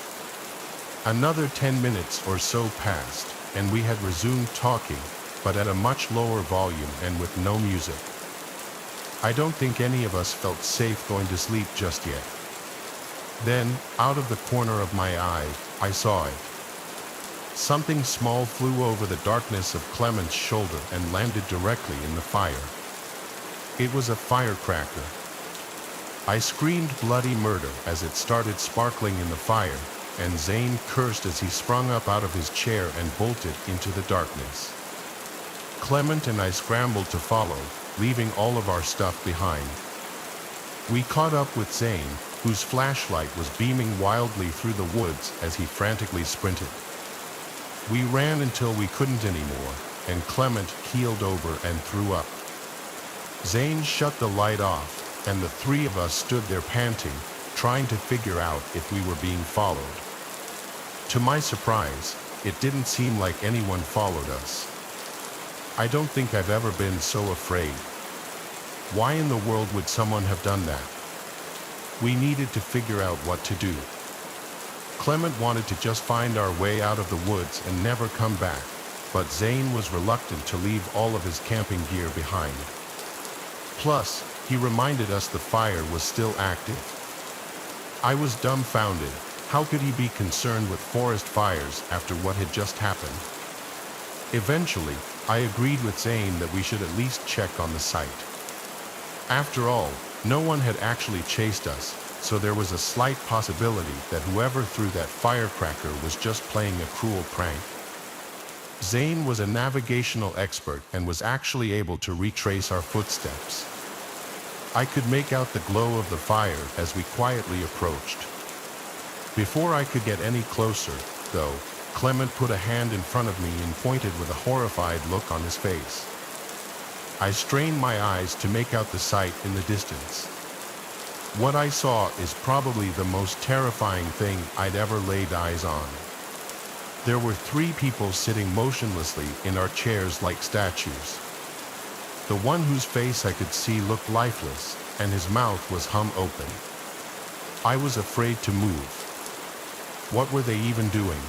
Another 10 minutes or so passed, and we had resumed talking, but at a much lower volume and with no music. I don't think any of us felt safe going to sleep just yet. Then, out of the corner of my eye, I saw it. Something small flew over the darkness of Clement's shoulder and landed directly in the fire. It was a firecracker. I screamed bloody murder as it started sparkling in the fire, and Zane cursed as he sprung up out of his chair and bolted into the darkness. Clement and I scrambled to follow, leaving all of our stuff behind. We caught up with Zane, whose flashlight was beaming wildly through the woods as he frantically sprinted. We ran until we couldn't anymore, and Clement keeled over and threw up. Zane shut the light off, and the three of us stood there panting, trying to figure out if we were being followed. To my surprise, it didn't seem like anyone followed us. I don't think I've ever been so afraid. Why in the world would someone have done that? We needed to figure out what to do. Clement wanted to just find our way out of the woods and never come back, but Zane was reluctant to leave all of his camping gear behind. Plus, he reminded us the fire was still active. I was dumbfounded. How could he be concerned with forest fires after what had just happened? Eventually, I agreed with Zane that we should at least check on the site. After all, no one had actually chased us, so there was a slight possibility that whoever threw that firecracker was just playing a cruel prank. Zane was a navigational expert and was actually able to retrace our footsteps. I could make out the glow of the fire as we quietly approached. Before I could get any closer, though, Clement put a hand in front of me and pointed with a horrified look on his face. I strained my eyes to make out the sight in the distance. What I saw is probably the most terrifying thing I'd ever laid eyes on. There were 3 people sitting motionlessly in our chairs like statues. The one whose face I could see looked lifeless, and his mouth was open. I was afraid to move. What were they even doing?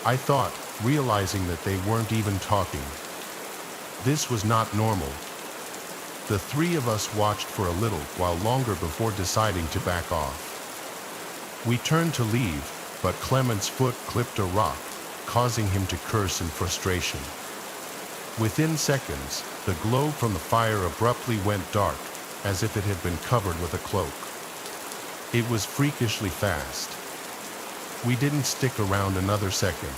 I thought, realizing that they weren't even talking. This was not normal. The 3 of us watched for a little while longer before deciding to back off. We turned to leave, but Clement's foot clipped a rock, causing him to curse in frustration. Within seconds, the glow from the fire abruptly went dark, as if it had been covered with a cloak. It was freakishly fast. We didn't stick around another second.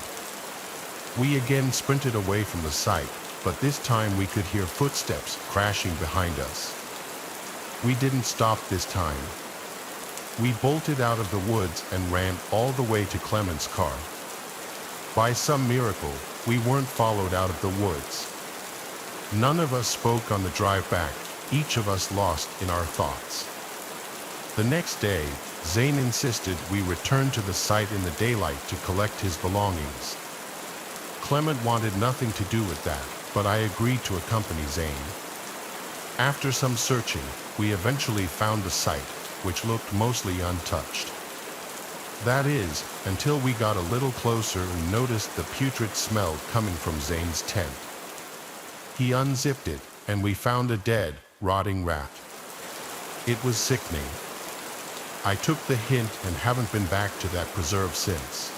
We again sprinted away from the site, but this time we could hear footsteps crashing behind us. We didn't stop this time. We bolted out of the woods and ran all the way to Clement's car. By some miracle, we weren't followed out of the woods. None of us spoke on the drive back, each of us lost in our thoughts. The next day, Zane insisted we return to the site in the daylight to collect his belongings. Clement wanted nothing to do with that, but I agreed to accompany Zane. After some searching, we eventually found the site, which looked mostly untouched. That is, until we got a little closer and noticed the putrid smell coming from Zane's tent. He unzipped it, and we found a dead, rotting rat. It was sickening. I took the hint and haven't been back to that preserve since.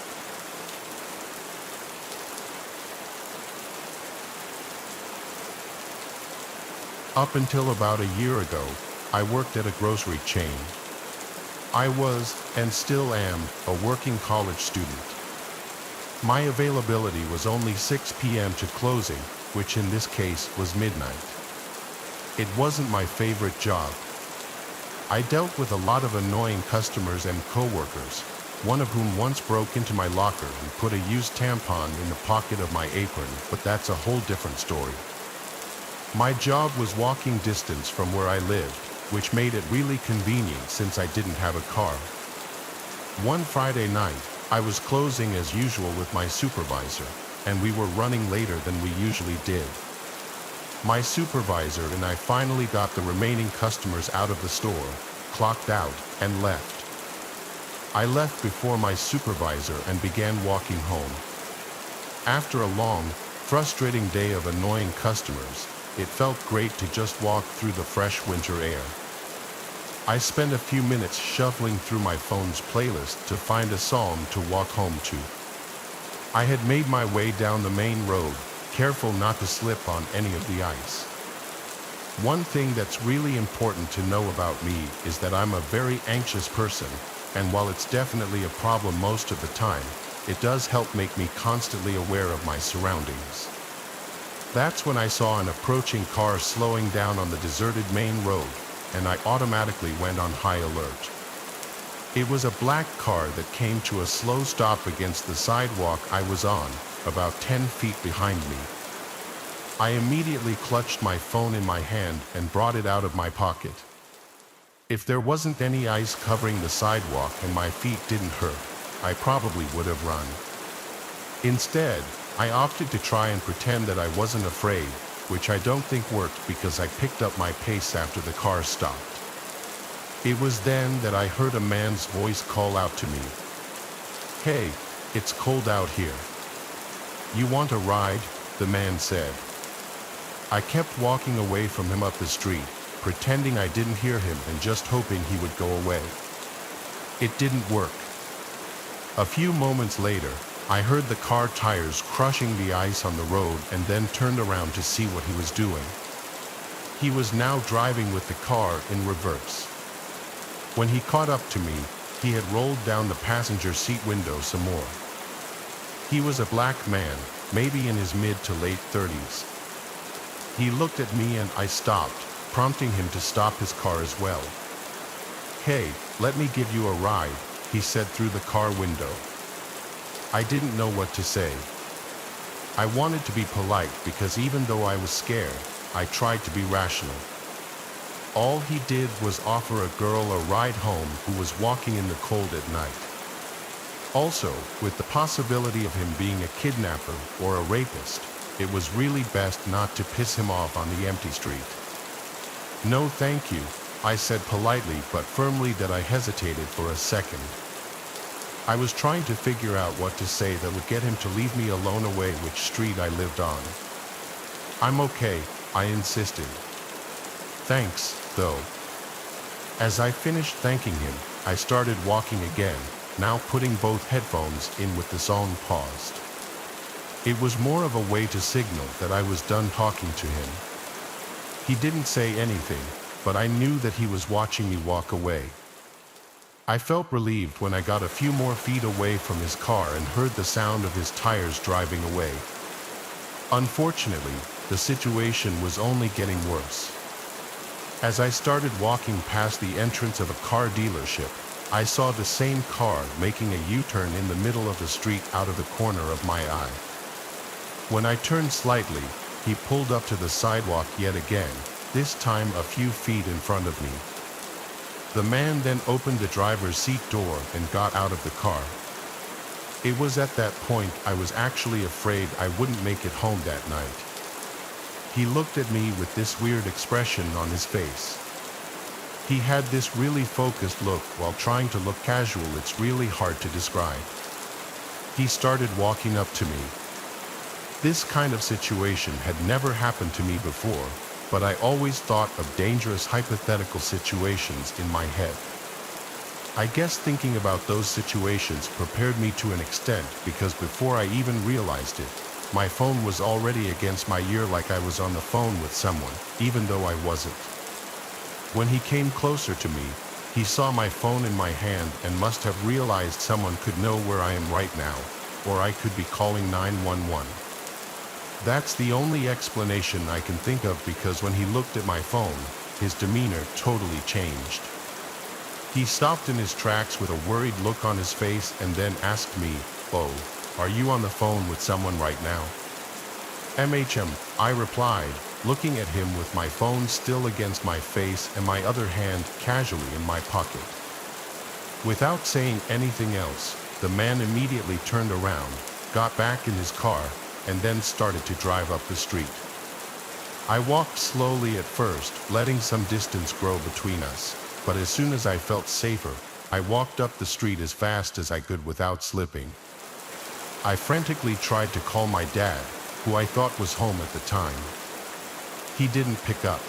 Up until about a year ago, I worked at a grocery chain. I was, and still am, a working college student. My availability was only 6 p.m. to closing, which in this case was midnight. It wasn't my favorite job. I dealt with a lot of annoying customers and coworkers, one of whom once broke into my locker and put a used tampon in the pocket of my apron, but that's a whole different story. My job was walking distance from where I lived, which made it really convenient since I didn't have a car. One Friday night, I was closing as usual with my supervisor, and we were running later than we usually did. My supervisor and I finally got the remaining customers out of the store, clocked out, and left. I left before my supervisor and began walking home. After a long, frustrating day of annoying customers, it felt great to just walk through the fresh winter air. I spent a few minutes shuffling through my phone's playlist to find a song to walk home to. I had made my way down the main road, careful not to slip on any of the ice. One thing that's really important to know about me is that I'm a very anxious person, and while it's definitely a problem most of the time, it does help make me constantly aware of my surroundings. That's when I saw an approaching car slowing down on the deserted main road, and I automatically went on high alert. It was a black car that came to a slow stop against the sidewalk I was on, about 10 feet behind me. I immediately clutched my phone in my hand and brought it out of my pocket. If there wasn't any ice covering the sidewalk and my feet didn't hurt, I probably would have run. Instead, I opted to try and pretend that I wasn't afraid, which I don't think worked because I picked up my pace after the car stopped. It was then that I heard a man's voice call out to me, "Hey, it's cold out here." "You want a ride?" the man said. I kept walking away from him up the street, pretending I didn't hear him and just hoping he would go away. It didn't work. A few moments later, I heard the car tires crushing the ice on the road and then turned around to see what he was doing. He was now driving with the car in reverse. When he caught up to me, he had rolled down the passenger seat window some more. He was a black man, maybe in his mid to late 30s. He looked at me and I stopped, prompting him to stop his car as well. "Hey, let me give you a ride," he said through the car window. I didn't know what to say. I wanted to be polite because even though I was scared, I tried to be rational. All he did was offer a girl a ride home who was walking in the cold at night. Also, with the possibility of him being a kidnapper or a rapist, it was really best not to piss him off on the empty street. "No thank you," I said politely but firmly that I hesitated for a second. I was trying to figure out what to say that would get him to leave me alone away which street I lived on. "I'm okay," I insisted. "Thanks, though." As I finished thanking him, I started walking again, now putting both headphones in with the song paused. It was more of a way to signal that I was done talking to him. He didn't say anything, but I knew that he was watching me walk away. I felt relieved when I got a few more feet away from his car and heard the sound of his tires driving away. Unfortunately, the situation was only getting worse. As I started walking past the entrance of a car dealership, I saw the same car making a U-turn in the middle of the street out of the corner of my eye. When I turned slightly, he pulled up to the sidewalk yet again, this time a few feet in front of me. The man then opened the driver's seat door and got out of the car. It was at that point I was actually afraid I wouldn't make it home that night. He looked at me with this weird expression on his face. He had this really focused look while trying to look casual. It's really hard to describe. He started walking up to me. This kind of situation had never happened to me before, but I always thought of dangerous hypothetical situations in my head. I guess thinking about those situations prepared me to an extent because before I even realized it, my phone was already against my ear like I was on the phone with someone, even though I wasn't. When he came closer to me, he saw my phone in my hand and must have realized someone could know where I am right now, or I could be calling 911. That's the only explanation I can think of because when he looked at my phone, his demeanor totally changed. He stopped in his tracks with a worried look on his face and then asked me, "Oh, are you on the phone with someone right now?" I replied, looking at him with my phone still against my face and my other hand casually in my pocket. Without saying anything else, the man immediately turned around, got back in his car, and then started to drive up the street. I walked slowly at first, letting some distance grow between us, but as soon as I felt safer, I walked up the street as fast as I could without slipping. I frantically tried to call my dad, who I thought was home at the time. He didn't pick up.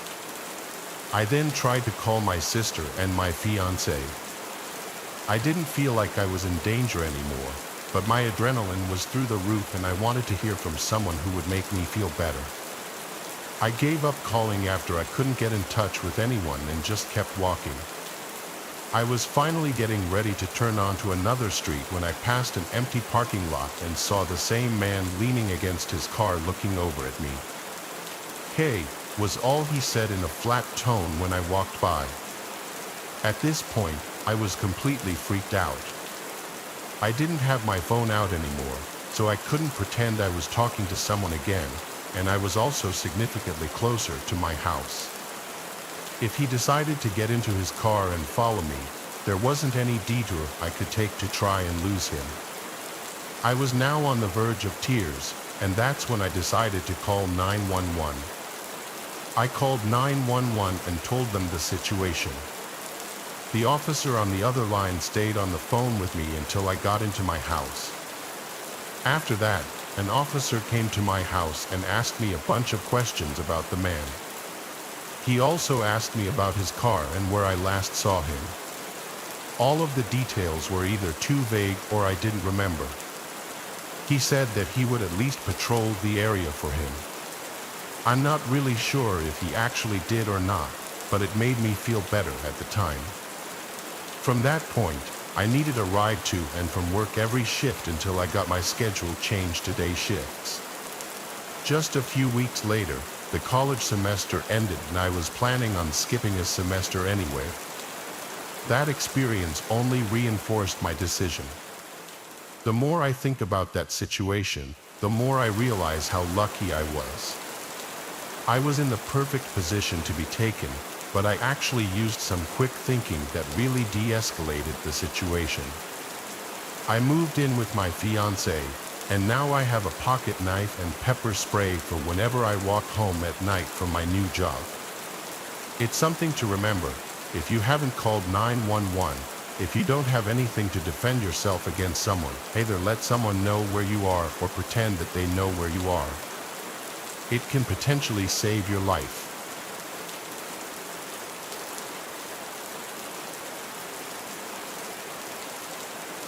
I then tried to call my sister and my fiancée. I didn't feel like I was in danger anymore, but my adrenaline was through the roof and I wanted to hear from someone who would make me feel better. I gave up calling after I couldn't get in touch with anyone and just kept walking. I was finally getting ready to turn onto another street when I passed an empty parking lot and saw the same man leaning against his car looking over at me. "Hey," was all he said in a flat tone when I walked by. At this point, I was completely freaked out. I didn't have my phone out anymore, so I couldn't pretend I was talking to someone again, and I was also significantly closer to my house. If he decided to get into his car and follow me, there wasn't any detour I could take to try and lose him. I was now on the verge of tears, and that's when I decided to call 911. I called 911 and told them the situation. The officer on the other line stayed on the phone with me until I got into my house. After that, An officer came to my house and asked me a bunch of questions about the man. He also asked me about his car and where I last saw him. All of the details were either too vague or I didn't remember. He said that he would at least patrol the area for him. I'm not really sure if he actually did or not, but it made me feel better at the time. From that point, I needed a ride to and from work every shift until I got my schedule changed to day shifts. Just a few weeks later, the college semester ended and I was planning on skipping a semester anyway. That experience only reinforced my decision. The more I think about that situation, the more I realize how lucky I was. I was in the perfect position to be taken, but I actually used some quick thinking that really de-escalated the situation. I moved in with my fiancée, and now I have a pocket knife and pepper spray for whenever I walk home at night from my new job. It's something to remember. If you haven't called 911, if you don't have anything to defend yourself against someone, either let someone know where you are or pretend that they know where you are. It can potentially save your life.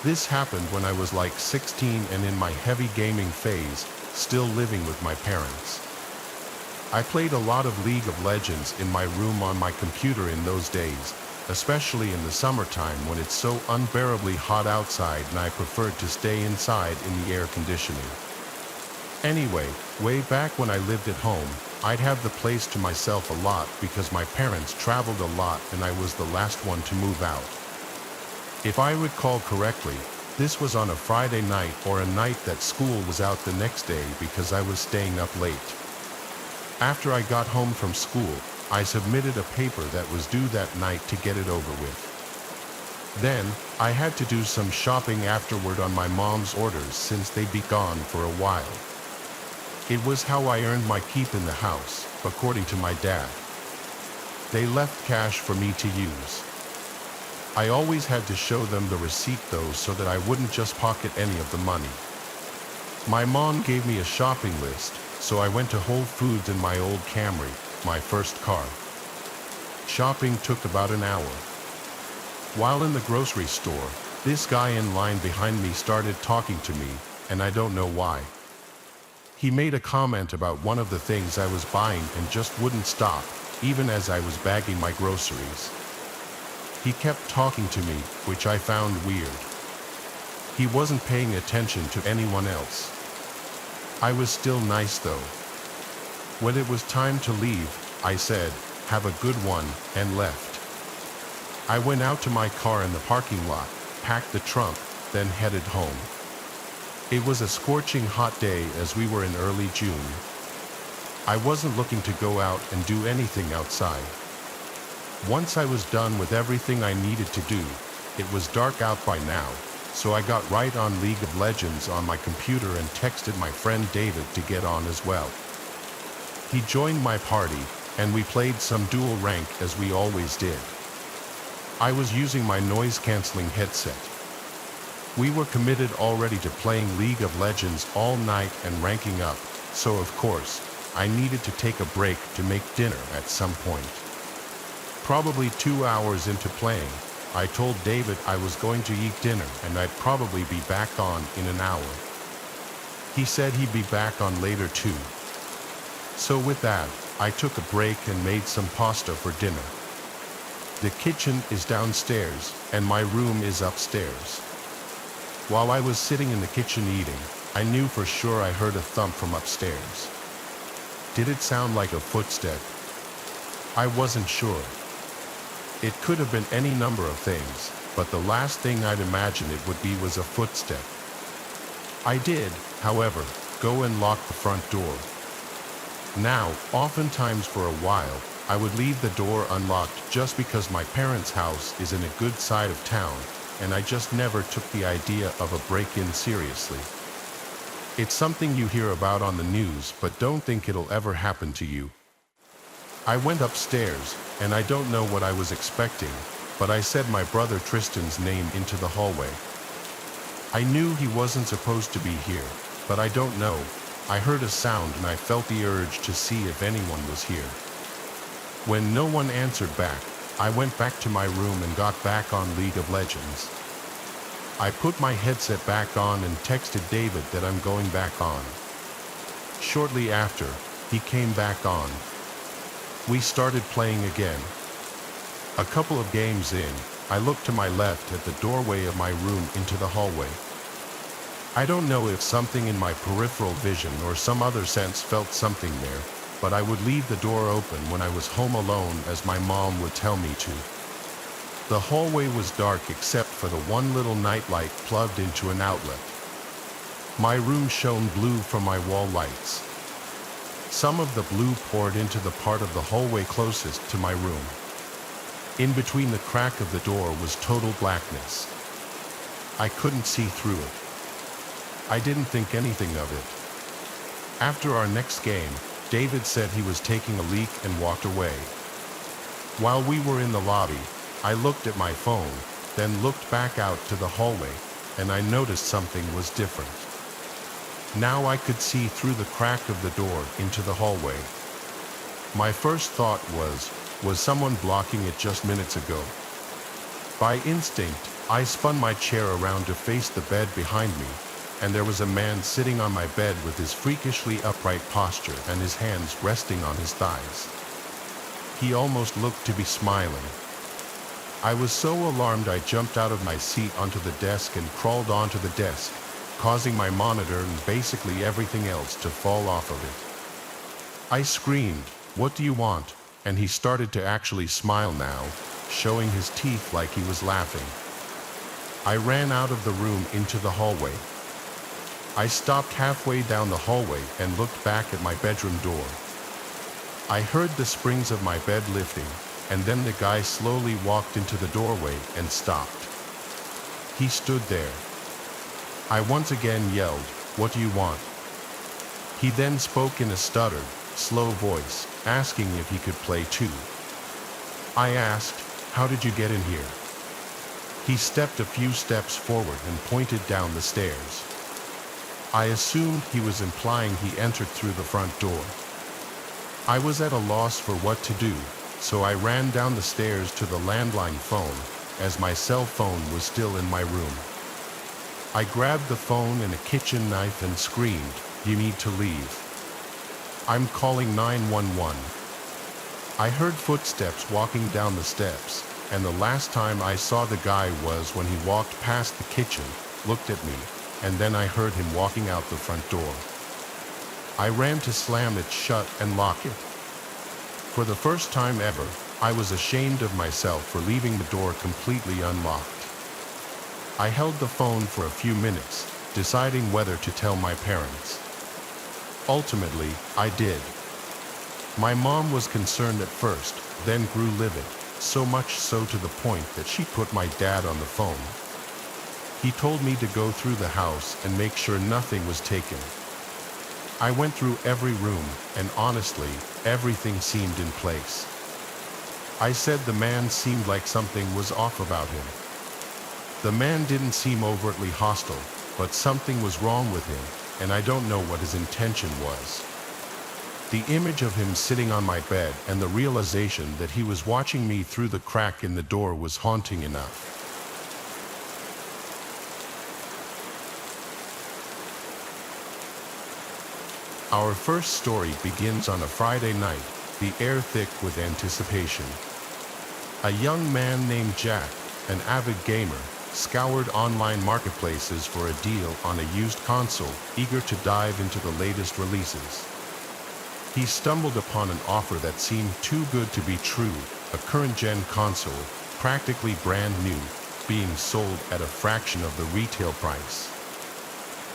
This happened when I was like 16 and in my heavy gaming phase, still living with my parents. I played a lot of League of Legends in my room on my computer in those days, especially in the summertime when it's so unbearably hot outside and I preferred to stay inside in the air conditioning. Anyway, way back when I lived at home, I'd have the place to myself a lot because my parents traveled a lot and I was the last one to move out. If I recall correctly, this was on a Friday night or a night that school was out the next day because I was staying up late. After I got home from school, I submitted a paper that was due that night to get it over with. Then, I had to do some shopping afterward on my mom's orders since they'd be gone for a while. It was how I earned my keep in the house, according to my dad. They left cash for me to use. I always had to show them the receipt though so that I wouldn't just pocket any of the money. My mom gave me a shopping list, so I went to Whole Foods in my old Camry, my first car. Shopping took about an hour. While in the grocery store, this guy in line behind me started talking to me, and I don't know why. He made a comment about one of the things I was buying and just wouldn't stop, even as I was bagging my groceries. He kept talking to me, which I found weird. He wasn't paying attention to anyone else. I was still nice though. When it was time to leave, I said, "Have a good one," and left. I went out to my car in the parking lot, packed the trunk, then headed home. It was a scorching hot day as we were in early June. I wasn't looking to go out and do anything outside. Once I was done with everything I needed to do, it was dark out by now, so I got right on League of Legends on my computer and texted my friend David to get on as well. He joined my party, and we played some dual rank as we always did. I was using my noise-canceling headset. We were committed already to playing League of Legends all night and ranking up, so of course, I needed to take a break to make dinner at some point. Probably 2 hours into playing, I told David I was going to eat dinner and I'd probably be back on in an hour. He said he'd be back on later too. So with that, I took a break and made some pasta for dinner. The kitchen is downstairs and my room is upstairs. While I was sitting in the kitchen eating, I knew for sure I heard a thump from upstairs. Did it sound like a footstep? I wasn't sure. It could have been any number of things, but the last thing I'd imagine it would be was a footstep. I did, however, go and lock the front door. Now, oftentimes for a while, I would leave the door unlocked just because my parents' house is in a good side of town, and I just never took the idea of a break-in seriously. It's something you hear about on the news, but don't think it'll ever happen to you. I went upstairs, and I don't know what I was expecting, but I said my brother Tristan's name into the hallway. I knew he wasn't supposed to be here, But I don't know. I heard a sound and I felt the urge to see if anyone was here. When no one answered back, I went back to my room and got back on League of Legends. I put my headset back on and texted David that I'm going back on. Shortly after, he came back on. We started playing again. A couple of games in, I looked to my left at the doorway of my room into the hallway. I don't know if something in my peripheral vision or some other sense felt something there, but I would leave the door open when I was home alone, as my mom would tell me to. The hallway was dark except for the one little nightlight plugged into an outlet. My room shone blue from my wall lights. Some of the blue poured into the part of the hallway closest to my room. In between the crack of the door was total blackness. I couldn't see through it. I didn't think anything of it. After our next game, David said he was taking a leak and walked away. While we were in the lobby, I looked at my phone, then looked back out to the hallway, and I noticed something was different. Now I could see through the crack of the door into the hallway. My first thought was someone blocking it just minutes ago? By instinct, I spun my chair around to face the bed behind me, and there was a man sitting on my bed with his freakishly upright posture and his hands resting on his thighs. He almost looked to be smiling. I was so alarmed I jumped out of my seat onto the desk and crawled onto the desk, causing my monitor and basically everything else to fall off of it. I screamed, "What do you want?" And he started to actually smile now, showing his teeth like he was laughing. I ran out of the room into the hallway. I stopped halfway down the hallway and looked back at my bedroom door. I heard the springs of my bed lifting, and then the guy slowly walked into the doorway and stopped. He stood there. I once again yelled, "What do you want?" He then spoke in a stuttered, slow voice, asking if he could play too. I asked, "How did you get in here?" He stepped a few steps forward and pointed down the stairs. I assumed he was implying he entered through the front door. I was at a loss for what to do, so I ran down the stairs to the landline phone, as my cell phone was still in my room. I grabbed the phone and a kitchen knife and screamed, "You need to leave. I'm calling 911. I heard footsteps walking down the steps, and the last time I saw the guy was when he walked past the kitchen, looked at me, and then I heard him walking out the front door. I ran to slam it shut and lock it. For the first time ever, I was ashamed of myself for leaving the door completely unlocked. I held the phone for a few minutes, deciding whether to tell my parents. Ultimately, I did. My mom was concerned at first, then grew livid, so much so to the point that she put my dad on the phone. He told me to go through the house and make sure nothing was taken. I went through every room, and honestly, everything seemed in place. I said the man seemed like something was off about him. The man didn't seem overtly hostile, but something was wrong with him, and I don't know what his intention was. The image of him sitting on my bed and the realization that he was watching me through the crack in the door was haunting enough. Our first story begins on a Friday night, the air thick with anticipation. A young man named Jack, an avid gamer, scoured online marketplaces for a deal on a used console, eager to dive into the latest releases. He stumbled upon an offer that seemed too good to be true, a current-gen console, practically brand new, being sold at a fraction of the retail price.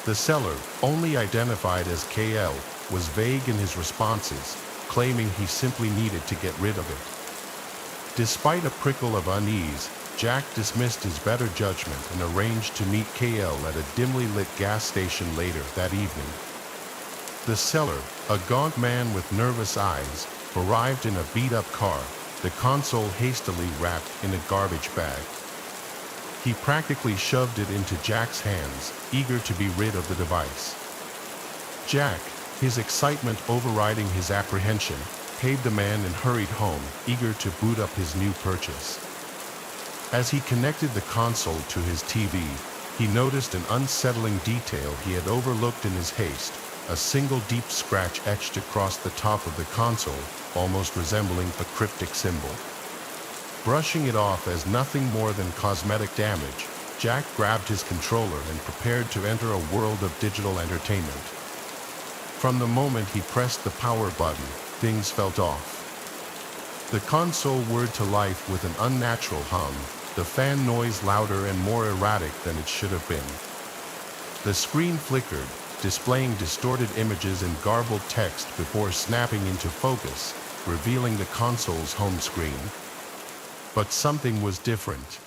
The seller, only identified as KL, was vague in his responses, claiming he simply needed to get rid of it. Despite a prickle of unease, Jack dismissed his better judgment and arranged to meet KL at a dimly lit gas station later that evening. The seller, a gaunt man with nervous eyes, arrived in a beat-up car, the console hastily wrapped in a garbage bag. He practically shoved it into Jack's hands, eager to be rid of the device. Jack, his excitement overriding his apprehension, paid the man and hurried home, eager to boot up his new purchase. As he connected the console to his TV, he noticed an unsettling detail he had overlooked in his haste, a single deep scratch etched across the top of the console, almost resembling a cryptic symbol. Brushing it off as nothing more than cosmetic damage, Jack grabbed his controller and prepared to enter a world of digital entertainment. From the moment he pressed the power button, things felt off. The console whirred to life with an unnatural hum, the fan noise louder and more erratic than it should have been. The screen flickered, displaying distorted images and garbled text before snapping into focus, revealing the console's home screen. But something was different.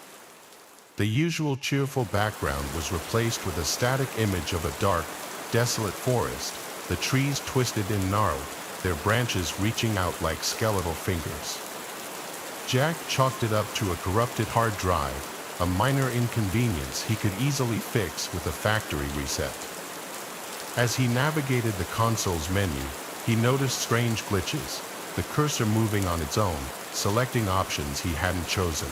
The usual cheerful background was replaced with a static image of a dark, desolate forest, the trees twisted and gnarled, their branches reaching out like skeletal fingers. Jack chalked it up to a corrupted hard drive, a minor inconvenience he could easily fix with a factory reset. As he navigated the console's menu, he noticed strange glitches, the cursor moving on its own, selecting options he hadn't chosen.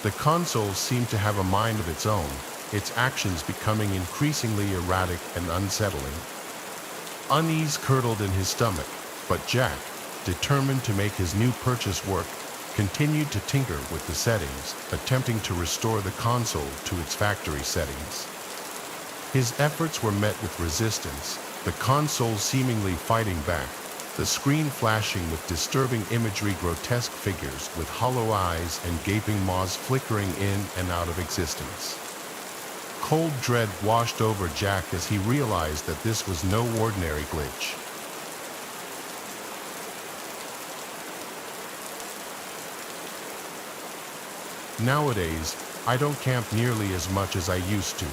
The console seemed to have a mind of its own, its actions becoming increasingly erratic and unsettling. Unease curdled in his stomach, but Jack, determined to make his new purchase work, continued to tinker with the settings, attempting to restore the console to its factory settings. His efforts were met with resistance, the console seemingly fighting back, the screen flashing with disturbing imagery, grotesque figures with hollow eyes and gaping maws flickering in and out of existence. Cold dread washed over Jack as he realized that this was no ordinary glitch. Nowadays, I don't camp nearly as much as I used to.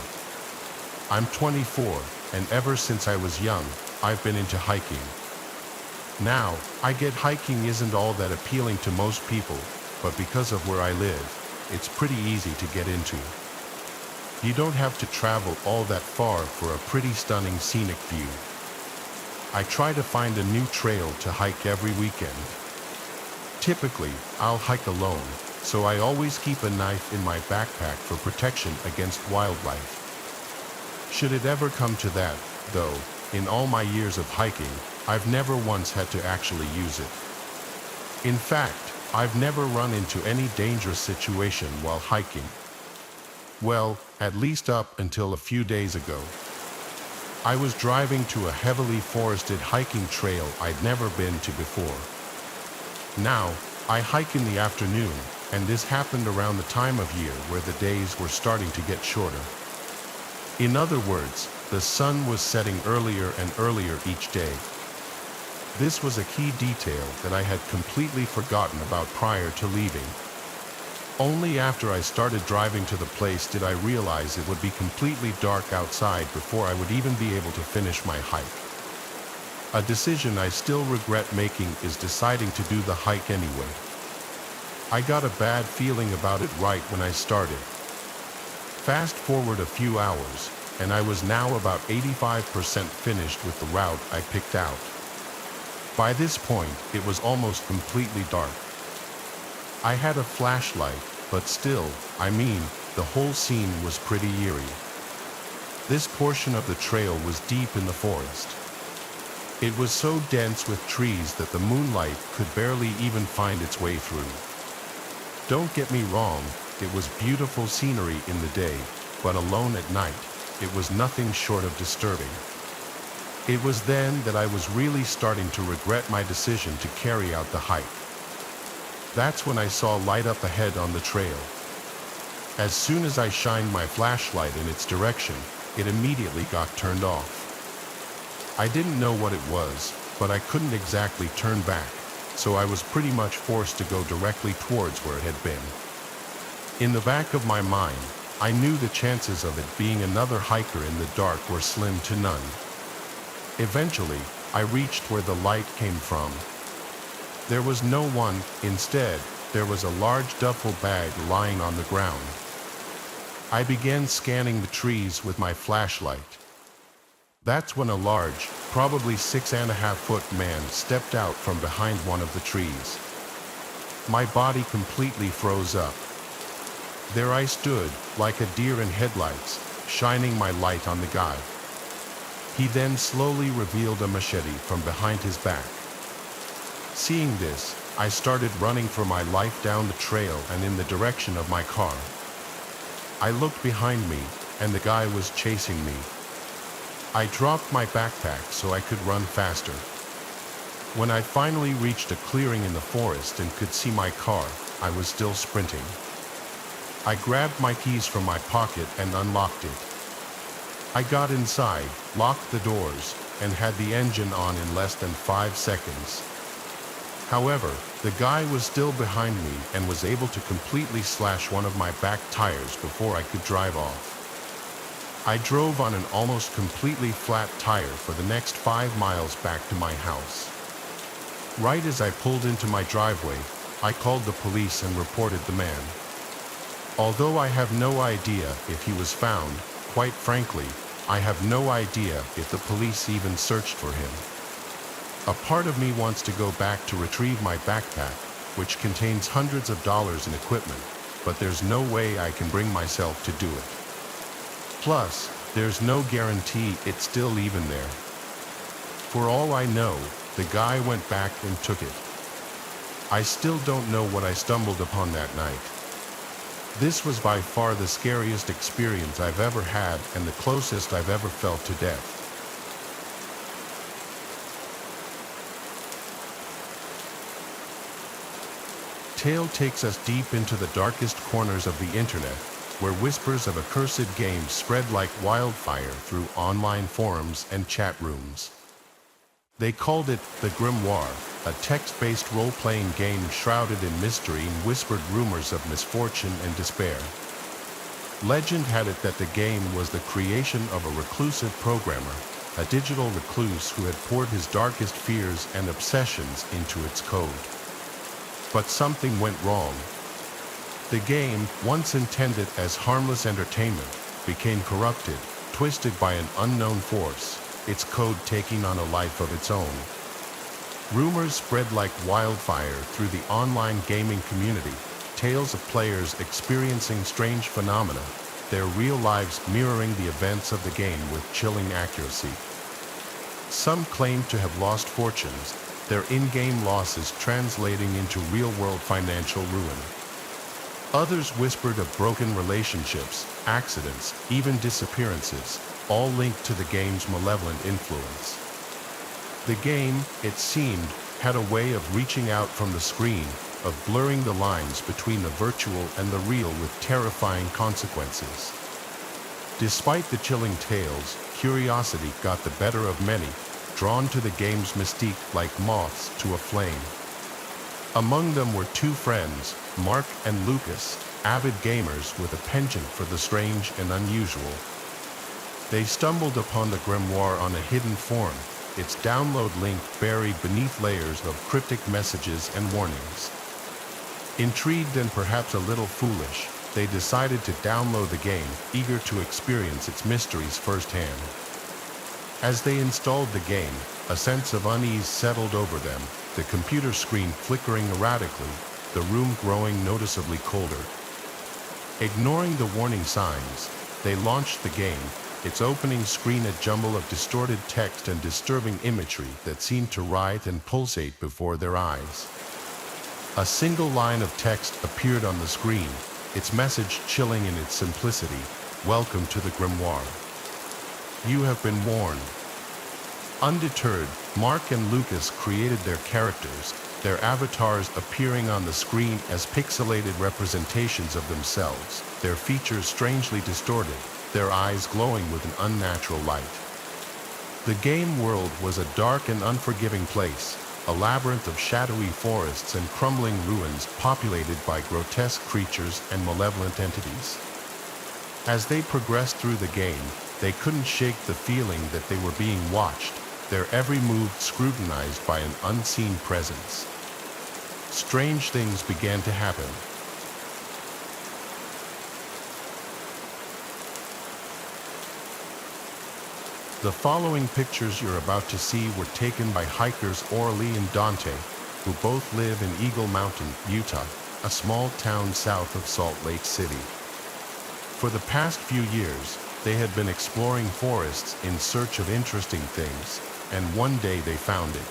I'm 24, and ever since I was young, I've been into hiking. Now, I get hiking isn't all that appealing to most people, but because of where I live, it's pretty easy to get into. You don't have to travel all that far for a pretty stunning scenic view. I try to find a new trail to hike every weekend. Typically, I'll hike alone, so I always keep a knife in my backpack for protection against wildlife. Should it ever come to that, though, in all my years of hiking, I've never once had to actually use it. In fact, I've never run into any dangerous situation while hiking. Well, at least up until a few days ago. I was driving to a heavily forested hiking trail I'd never been to before. Now, I hike in the afternoon, and this happened around the time of year where the days were starting to get shorter. In other words, the sun was setting earlier and earlier each day. This was a key detail that I had completely forgotten about prior to leaving. Only after I started driving to the place did I realize it would be completely dark outside before I would even be able to finish my hike. A decision I still regret making is deciding to do the hike anyway. I got a bad feeling about it right when I started. Fast forward a few hours, and I was now about 85% finished with the route I picked out. By this point, it was almost completely dark. I had a flashlight, but still, the whole scene was pretty eerie. This portion of the trail was deep in the forest. It was so dense with trees that the moonlight could barely even find its way through. Don't get me wrong, it was beautiful scenery in the day, but alone at night, it was nothing short of disturbing. It was then that I was really starting to regret my decision to carry out the hike. That's when I saw light up ahead on the trail. As soon as I shined my flashlight in its direction, it immediately got turned off. I didn't know what it was, but I couldn't exactly turn back, so I was pretty much forced to go directly towards where it had been. In the back of my mind, I knew the chances of it being another hiker in the dark were slim to none. Eventually, I reached where the light came from. There was no one. Instead, there was a large duffel bag lying on the ground. I began scanning the trees with my flashlight. That's when a large, probably 6.5-foot man stepped out from behind one of the trees. My body completely froze up. There I stood, like a deer in headlights, shining my light on the guy. He then slowly revealed a machete from behind his back. Seeing this, I started running for my life down the trail and in the direction of my car. I looked behind me, and the guy was chasing me. I dropped my backpack so I could run faster. When I finally reached a clearing in the forest and could see my car, I was still sprinting. I grabbed my keys from my pocket and unlocked it. I got inside, locked the doors, and had the engine on in less than 5 seconds. However, the guy was still behind me and was able to completely slash one of my back tires before I could drive off. I drove on an almost completely flat tire for the next 5 miles back to my house. Right as I pulled into my driveway, I called the police and reported the man. Although I have no idea if he was found, quite frankly, I have no idea if the police even searched for him. A part of me wants to go back to retrieve my backpack, which contains hundreds of dollars in equipment, but there's no way I can bring myself to do it. Plus, there's no guarantee it's still even there. For all I know, the guy went back and took it. I still don't know what I stumbled upon that night. This was by far the scariest experience I've ever had and the closest I've ever felt to death. Tale takes us deep into the darkest corners of the internet, where whispers of accursed games spread like wildfire through online forums and chat rooms. They called it the Grimoire, a text-based role-playing game shrouded in mystery and whispered rumors of misfortune and despair. Legend had it that the game was the creation of a reclusive programmer, a digital recluse who had poured his darkest fears and obsessions into its code. But something went wrong. The game, once intended as harmless entertainment, became corrupted, twisted by an unknown force, its code taking on a life of its own. Rumors spread like wildfire through the online gaming community, tales of players experiencing strange phenomena, their real lives mirroring the events of the game with chilling accuracy. Some claimed to have lost fortunes, their in-game losses translating into real-world financial ruin. Others whispered of broken relationships, accidents, even disappearances, all linked to the game's malevolent influence. The game, it seemed, had a way of reaching out from the screen, of blurring the lines between the virtual and the real with terrifying consequences. Despite the chilling tales, curiosity got the better of many, drawn to the game's mystique like moths to a flame. Among them were 2 friends, Mark and Lucas, avid gamers with a penchant for the strange and unusual. They stumbled upon the Grimoire on a hidden forum, its download link buried beneath layers of cryptic messages and warnings. Intrigued and perhaps a little foolish, they decided to download the game, eager to experience its mysteries firsthand. As they installed the game, a sense of unease settled over them, the computer screen flickering erratically, the room growing noticeably colder. Ignoring the warning signs, they launched the game, its opening screen a jumble of distorted text and disturbing imagery that seemed to writhe and pulsate before their eyes. A single line of text appeared on the screen, its message chilling in its simplicity: "Welcome to the Grimoire. You have been warned." Undeterred, Mark and Lucas created their characters, their avatars appearing on the screen as pixelated representations of themselves, their features strangely distorted, their eyes glowing with an unnatural light. The game world was a dark and unforgiving place, a labyrinth of shadowy forests and crumbling ruins populated by grotesque creatures and malevolent entities. As they progressed through the game, they couldn't shake the feeling that they were being watched, their every move scrutinized by an unseen presence. Strange things began to happen. The following pictures you're about to see were taken by hikers Orly and Dante, who both live in Eagle Mountain, Utah, a small town south of Salt Lake City. For the past few years, they had been exploring forests in search of interesting things, and one day they found it.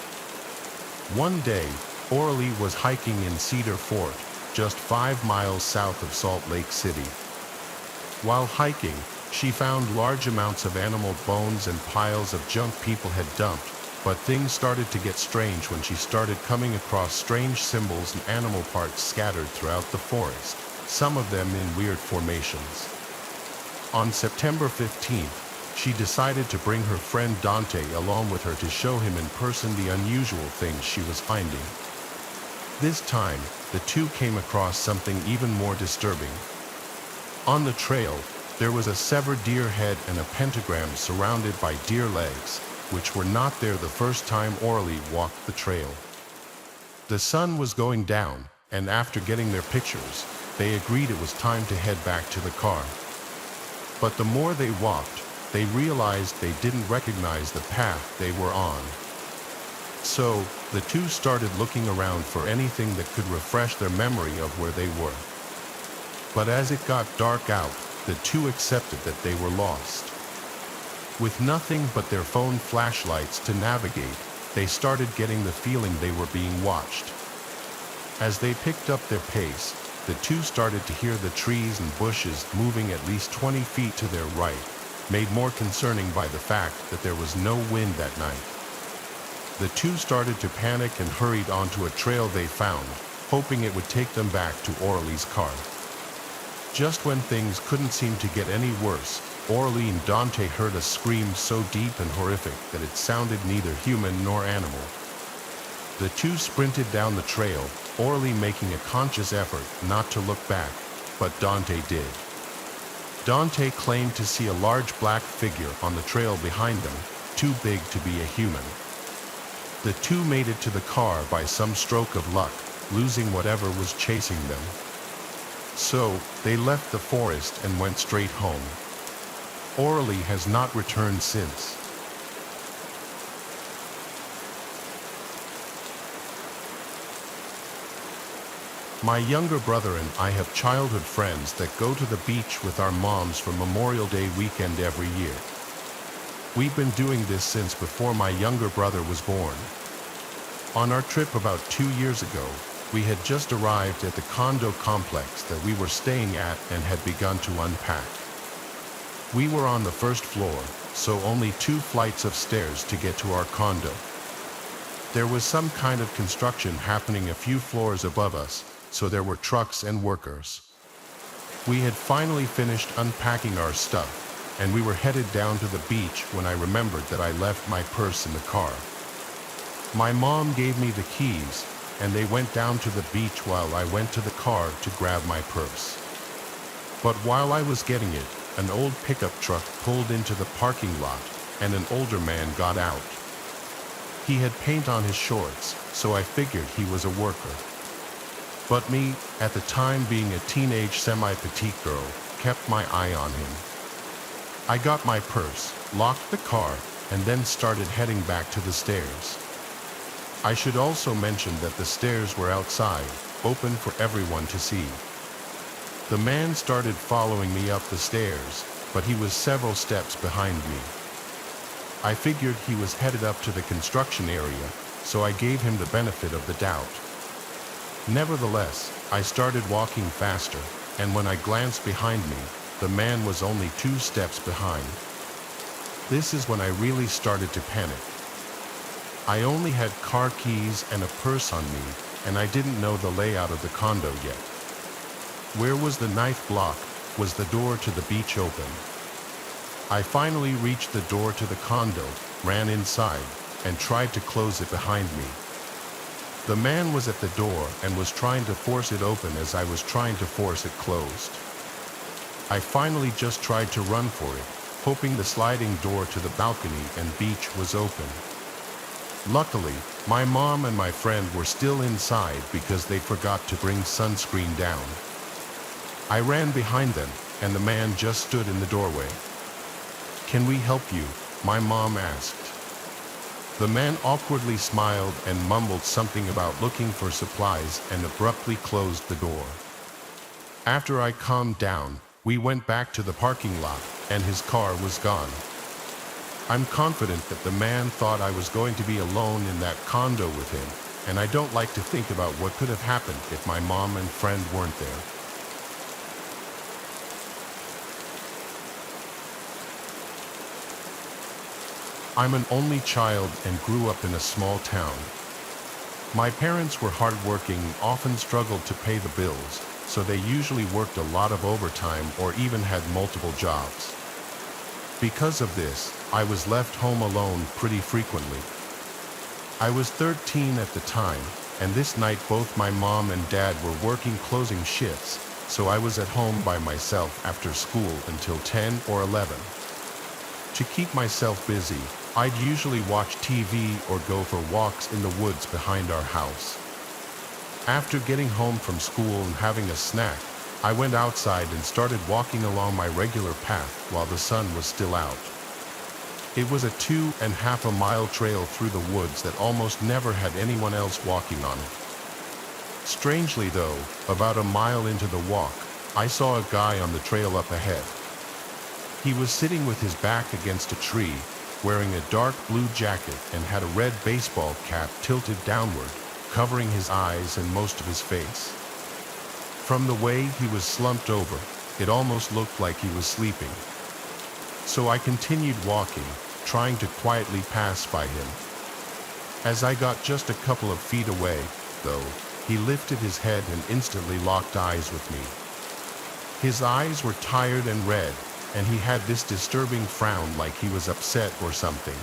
One day, Orly was hiking in Cedar Fort, just 5 miles south of Salt Lake City. While hiking, she found large amounts of animal bones and piles of junk people had dumped, but things started to get strange when she started coming across strange symbols and animal parts scattered throughout the forest, some of them in weird formations. On September 15th, she decided to bring her friend Dante along with her to show him in person the unusual things she was finding. This time, the two came across something even more disturbing. On the trail, there was a severed deer head and a pentagram surrounded by deer legs, which were not there the first time Orly walked the trail. The sun was going down, and after getting their pictures, they agreed it was time to head back to the car. But the more they walked, they realized they didn't recognize the path they were on. So, the two started looking around for anything that could refresh their memory of where they were. But as it got dark out, the two accepted that they were lost. With nothing but their phone flashlights to navigate, they started getting the feeling they were being watched. As they picked up their pace, the two started to hear the trees and bushes moving at least 20 feet to their right, made more concerning by the fact that there was no wind that night. The two started to panic and hurried onto a trail they found, hoping it would take them back to Orly's car. Just when things couldn't seem to get any worse, Orly and Dante heard a scream so deep and horrific that it sounded neither human nor animal. The two sprinted down the trail, Orly making a conscious effort not to look back, but Dante did. Dante claimed to see a large black figure on the trail behind them, too big to be a human. The two made it to the car by some stroke of luck, losing whatever was chasing them. So, they left the forest and went straight home. Orly has not returned since. My younger brother and I have childhood friends that go to the beach with our moms for Memorial Day weekend every year. We've been doing this since before my younger brother was born. On our trip about 2 years ago, we had just arrived at the condo complex that we were staying at and had begun to unpack. We were on the first floor, so only 2 flights of stairs to get to our condo. There was some kind of construction happening a few floors above us, so there were trucks and workers. We had finally finished unpacking our stuff, and we were headed down to the beach when I remembered that I left my purse in the car. My mom gave me the keys, and they went down to the beach while I went to the car to grab my purse. But while I was getting it, an old pickup truck pulled into the parking lot, and an older man got out. He had paint on his shorts, so I figured he was a worker. But me, at the time being a teenage semi-petite girl, kept my eye on him. I got my purse, locked the car, and then started heading back to the stairs. I should also mention that the stairs were outside, open for everyone to see. The man started following me up the stairs, but he was several steps behind me. I figured he was headed up to the construction area, so I gave him the benefit of the doubt. Nevertheless, I started walking faster, and when I glanced behind me, the man was only 2 steps behind. This is when I really started to panic. I only had car keys and a purse on me, and I didn't know the layout of the condo yet. Where was the ninth block? Was the door to the beach open? I finally reached the door to the condo, ran inside, and tried to close it behind me. The man was at the door and was trying to force it open as I was trying to force it closed. I finally just tried to run for it, hoping the sliding door to the balcony and beach was open. Luckily, my mom and my friend were still inside because they forgot to bring sunscreen down. I ran behind them, and the man just stood in the doorway. "Can we help you?" my mom asked. The man awkwardly smiled and mumbled something about looking for supplies and abruptly closed the door. After I calmed down, we went back to the parking lot, and his car was gone. I'm confident that the man thought I was going to be alone in that condo with him, and I don't like to think about what could have happened if my mom and friend weren't there. I'm an only child and grew up in a small town. My parents were hardworking, often struggled to pay the bills, so they usually worked a lot of overtime or even had multiple jobs. Because of this, I was left home alone pretty frequently. I was 13 at the time, and this night both my mom and dad were working closing shifts, so I was at home by myself after school until 10 or 11. To keep myself busy, I'd usually watch TV or go for walks in the woods behind our house. After getting home from school and having a snack, I went outside and started walking along my regular path while the sun was still out. It was a 2.5 mile trail through the woods that almost never had anyone else walking on it. Strangely though, about a mile into the walk, I saw a guy on the trail up ahead. He was sitting with his back against a tree, wearing a dark blue jacket and had a red baseball cap tilted downward, covering his eyes and most of his face. From the way he was slumped over, it almost looked like he was sleeping. So I continued walking, trying to quietly pass by him. As I got just a couple of feet away, though, he lifted his head and instantly locked eyes with me. His eyes were tired and red, and he had this disturbing frown like he was upset or something.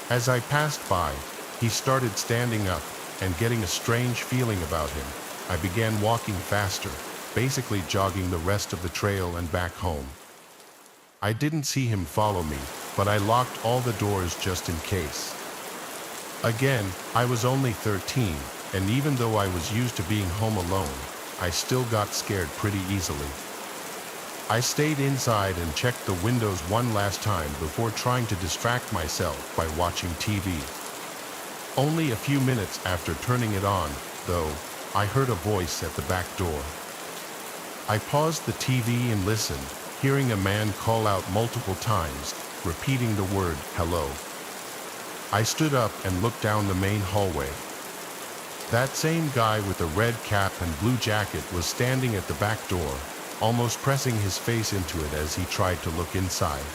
As I passed by, he started standing up and getting a strange feeling about him. I began walking faster, basically jogging the rest of the trail and back home. I didn't see him follow me, but I locked all the doors just in case. Again, I was only 13, and even though I was used to being home alone, I still got scared pretty easily. I stayed inside and checked the windows one last time before trying to distract myself by watching TV. Only a few minutes after turning it on, though, I heard a voice at the back door. I paused the TV and listened, hearing a man call out multiple times, repeating the word, "Hello." I stood up and looked down the main hallway. That same guy with the red cap and blue jacket was standing at the back door, almost pressing his face into it as he tried to look inside.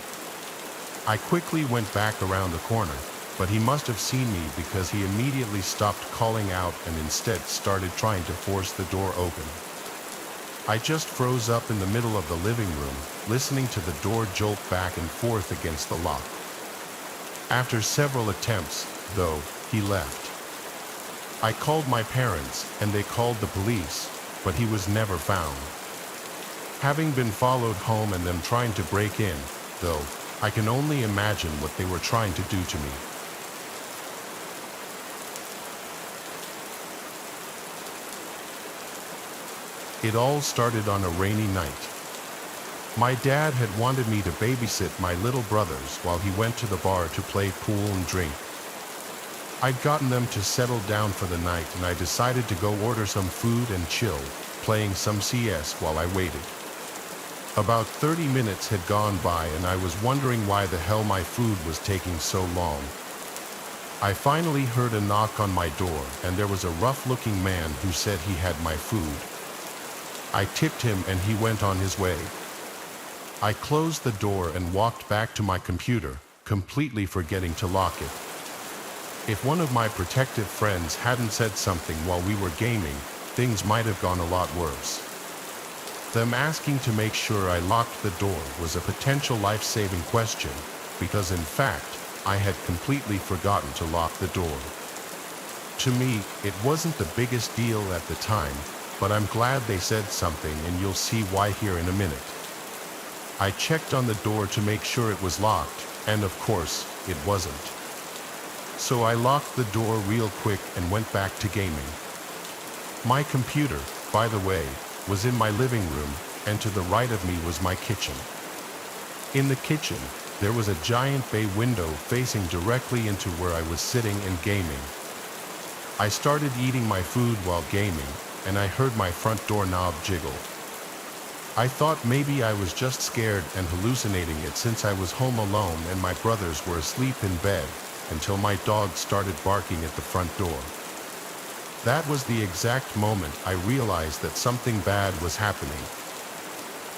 I quickly went back around the corner, but he must have seen me because he immediately stopped calling out and instead started trying to force the door open. I just froze up in the middle of the living room, listening to the door jolt back and forth against the lock. After several attempts, though, he left. I called my parents, and they called the police, but he was never found. Having been followed home and them trying to break in, though, I can only imagine what they were trying to do to me. It all started on a rainy night. My dad had wanted me to babysit my little brothers while he went to the bar to play pool and drink. I'd gotten them to settle down for the night and I decided to go order some food and chill, playing some CS while I waited. About 30 minutes had gone by and I was wondering why the hell my food was taking so long. I finally heard a knock on my door and there was a rough-looking man who said he had my food. I tipped him and he went on his way. I closed the door and walked back to my computer, completely forgetting to lock it. If one of my protective friends hadn't said something while we were gaming, things might have gone a lot worse. Them asking to make sure I locked the door was a potential life-saving question, because in fact, I had completely forgotten to lock the door. To me, it wasn't the biggest deal at the time, but I'm glad they said something and you'll see why here in a minute. I checked on the door to make sure it was locked, and of course, it wasn't. So I locked the door real quick and went back to gaming. My computer, by the way, was in my living room, and to the right of me was my kitchen. In the kitchen, There was a giant bay window facing directly into where I was sitting and gaming. I started eating my food while gaming, and I heard my front door knob jiggle. I thought maybe I was just scared and hallucinating it since I was home alone and my brothers were asleep in bed, until my dog started barking at the front door. That was the exact moment I realized that something bad was happening.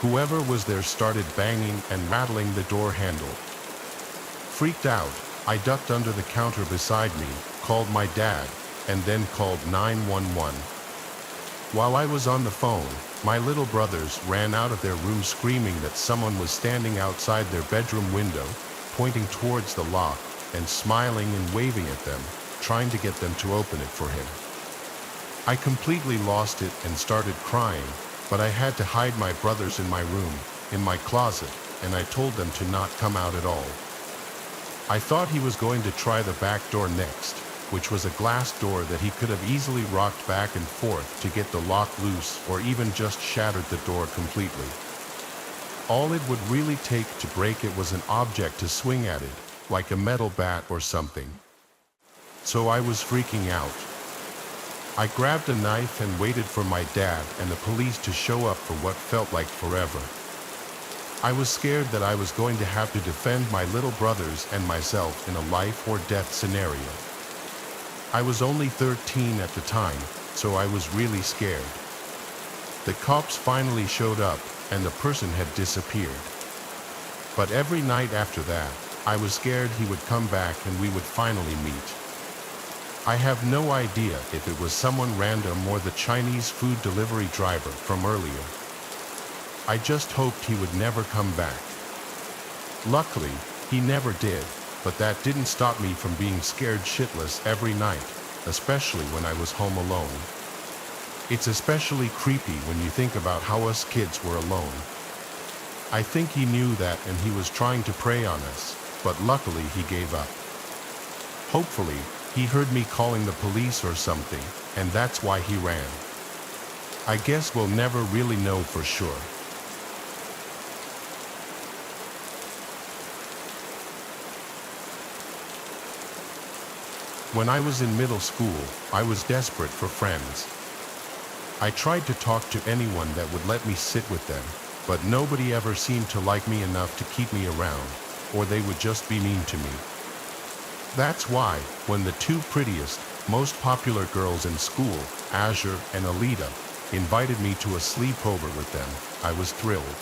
Whoever was there started banging and rattling the door handle. Freaked out, I ducked under the counter beside me, called my dad, and then called 911. While I was on the phone, my little brothers ran out of their room screaming that someone was standing outside their bedroom window, pointing towards the lock, and smiling and waving at them, trying to get them to open it for him. I completely lost it and started crying, but I had to hide my brothers in my room, in my closet, and I told them to not come out at all. I thought he was going to try the back door next, which was a glass door that he could have easily rocked back and forth to get the lock loose or even just shattered the door completely. All it would really take to break it was an object to swing at it, like a metal bat or something. So I was freaking out. I grabbed a knife and waited for my dad and the police to show up for what felt like forever. I was scared that I was going to have to defend my little brothers and myself in a life or death scenario. I was only 13 at the time, so I was really scared. The cops finally showed up, and the person had disappeared. But every night after that, I was scared he would come back and we would finally meet. I have no idea if it was someone random or the Chinese food delivery driver from earlier. I just hoped he would never come back. Luckily, he never did. But that didn't stop me from being scared shitless every night, especially when I was home alone. It's especially creepy when you think about how us kids were alone. I think he knew that and he was trying to prey on us, but luckily he gave up. Hopefully, he heard me calling the police or something, and that's why he ran. I guess we'll never really know for sure. When I was in middle school, I was desperate for friends. I tried to talk to anyone that would let me sit with them, but nobody ever seemed to like me enough to keep me around, or they would just be mean to me. That's why, when the two prettiest, most popular girls in school, Azure and Alita, invited me to a sleepover with them, I was thrilled.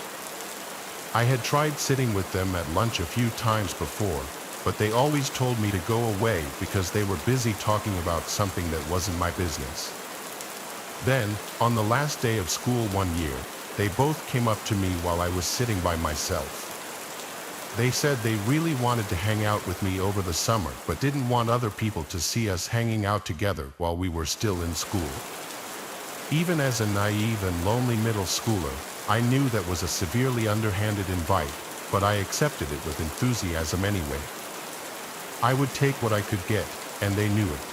I had tried sitting with them at lunch a few times before, but they always told me to go away because they were busy talking about something that wasn't my business. Then, on the last day of school one year, they both came up to me while I was sitting by myself. They said they really wanted to hang out with me over the summer, but didn't want other people to see us hanging out together while we were still in school. Even as a naive and lonely middle schooler, I knew that was a severely underhanded invite, but I accepted it with enthusiasm anyway. I would take what I could get, and they knew it.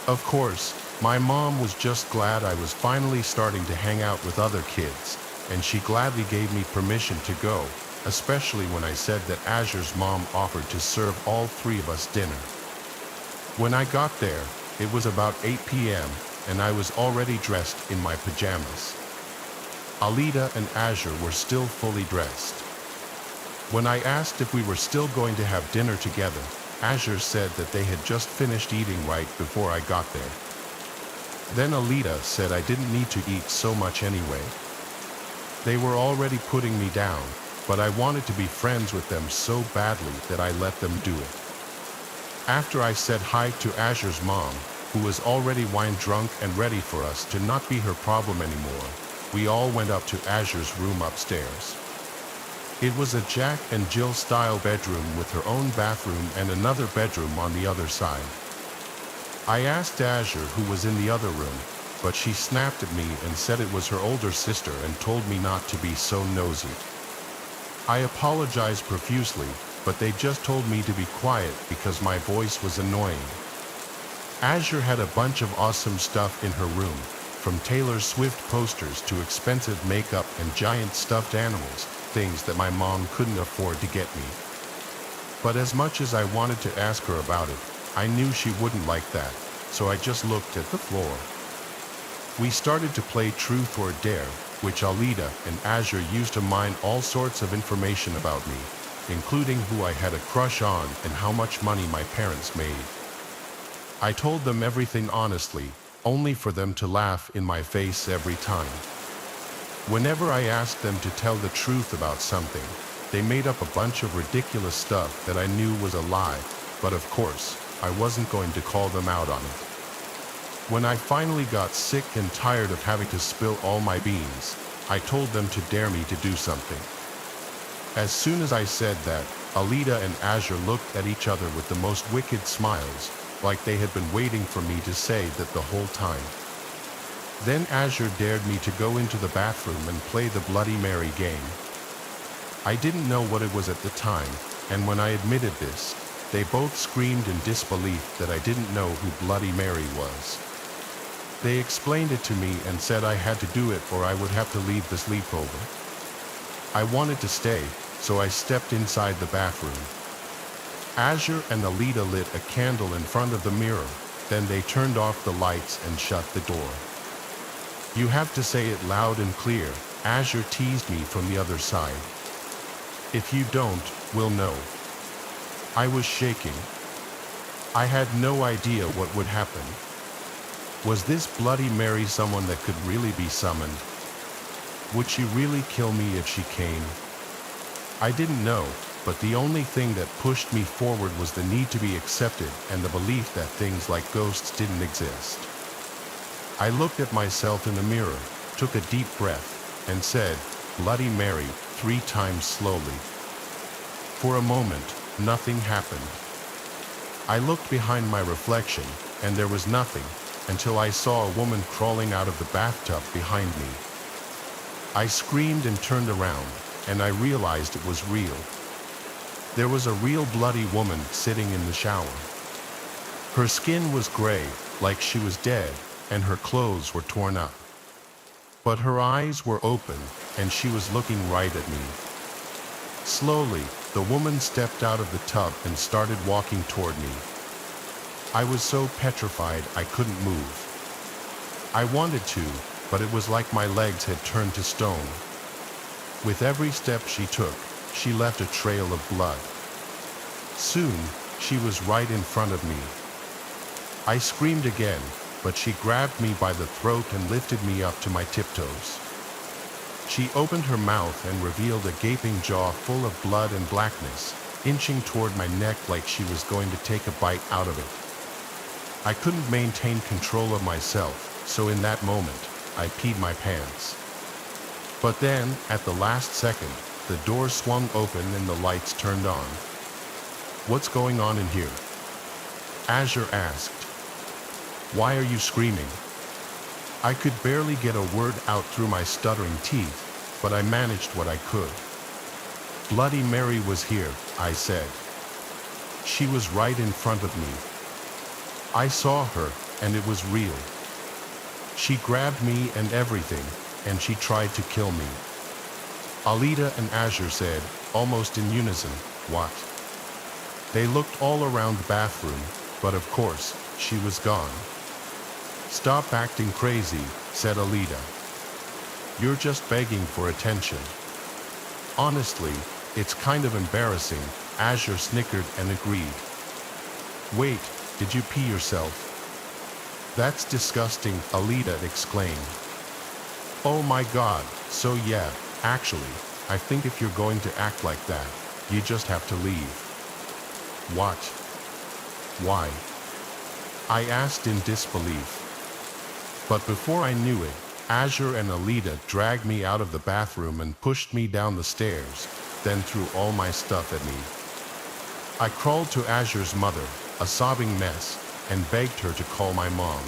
Of course, my mom was just glad I was finally starting to hang out with other kids, and she gladly gave me permission to go, especially when I said that Azure's mom offered to serve all three of us dinner. When I got there, it was about 8 p.m., and I was already dressed in my pajamas. Alita and Azure were still fully dressed. When I asked if we were still going to have dinner together, Azure said that they had just finished eating right before I got there. Then Alita said I didn't need to eat so much anyway. They were already putting me down, but I wanted to be friends with them so badly that I let them do it. After I said hi to Azure's mom, who was already wine drunk and ready for us to not be her problem anymore, we all went up to Azure's room upstairs. It was a Jack and Jill style bedroom with her own bathroom and another bedroom on the other side. I asked Azure who was in the other room, but she snapped at me and said it was her older sister and told me not to be so nosy. I apologized profusely, but they just told me to be quiet because my voice was annoying. Azure had a bunch of awesome stuff in her room, from Taylor Swift posters to expensive makeup and giant stuffed animals, things that my mom couldn't afford to get me. But as much as I wanted to ask her about it, I knew she wouldn't like that, so I just looked at the floor. We started to play Truth or Dare, which Alida and Azure used to mine all sorts of information about me, including who I had a crush on and how much money my parents made. I told them everything honestly, only for them to laugh in my face every time. Whenever I asked them to tell the truth about something, they made up a bunch of ridiculous stuff that I knew was a lie, but of course, I wasn't going to call them out on it. When I finally got sick and tired of having to spill all my beans, I told them to dare me to do something. As soon as I said that, Alida and Azure looked at each other with the most wicked smiles, like they had been waiting for me to say that the whole time. Then Azure dared me to go into the bathroom and play the Bloody Mary game. I didn't know what it was at the time, and when I admitted this, they both screamed in disbelief that I didn't know who Bloody Mary was. They explained it to me and said I had to do it or I would have to leave the sleepover. I wanted to stay, so I stepped inside the bathroom. Azure and Alida lit a candle in front of the mirror, then they turned off the lights and shut the door. "You have to say it loud and clear," Azure teased me from the other side. "If you don't, we'll know." I was shaking. I had no idea what would happen. Was this Bloody Mary someone that could really be summoned? Would she really kill me if she came? I didn't know, but the only thing that pushed me forward was the need to be accepted and the belief that things like ghosts didn't exist. I looked at myself in the mirror, took a deep breath, and said, "Bloody Mary," 3 times slowly. For a moment, nothing happened. I looked behind my reflection, and there was nothing, until I saw a woman crawling out of the bathtub behind me. I screamed and turned around, and I realized it was real. There was a real bloody woman sitting in the shower. Her skin was gray, like she was dead, and her clothes were torn up. But her eyes were open, and she was looking right at me. Slowly, the woman stepped out of the tub and started walking toward me. I was so petrified I couldn't move. I wanted to, but it was like my legs had turned to stone. With every step she took, she left a trail of blood. Soon, she was right in front of me. I screamed again, but she grabbed me by the throat and lifted me up to my tiptoes. She opened her mouth and revealed a gaping jaw full of blood and blackness, inching toward my neck like she was going to take a bite out of it. I couldn't maintain control of myself, so in that moment, I peed my pants. But then, at the last second, the door swung open and the lights turned on. "What's going on in here?" Azure asked. "Why are you screaming?" I could barely get a word out through my stuttering teeth, but I managed what I could. "Bloody Mary was here," I said. "She was right in front of me. I saw her, and it was real. She grabbed me and everything, and she tried to kill me." Alida and Azure said, almost in unison, "What?" They looked all around the bathroom, but of course, she was gone. "Stop acting crazy," said Alida. "You're just begging for attention." "Honestly, it's kind of embarrassing," Azure snickered and agreed. "Wait, did you pee yourself?" "That's disgusting," Alida exclaimed. "Oh my God, so yeah, actually, I think if you're going to act like that, you just have to leave." "What? Why?" I asked in disbelief. But before I knew it, Azure and Alida dragged me out of the bathroom and pushed me down the stairs, then threw all my stuff at me. I crawled to Azure's mother, a sobbing mess, and begged her to call my mom.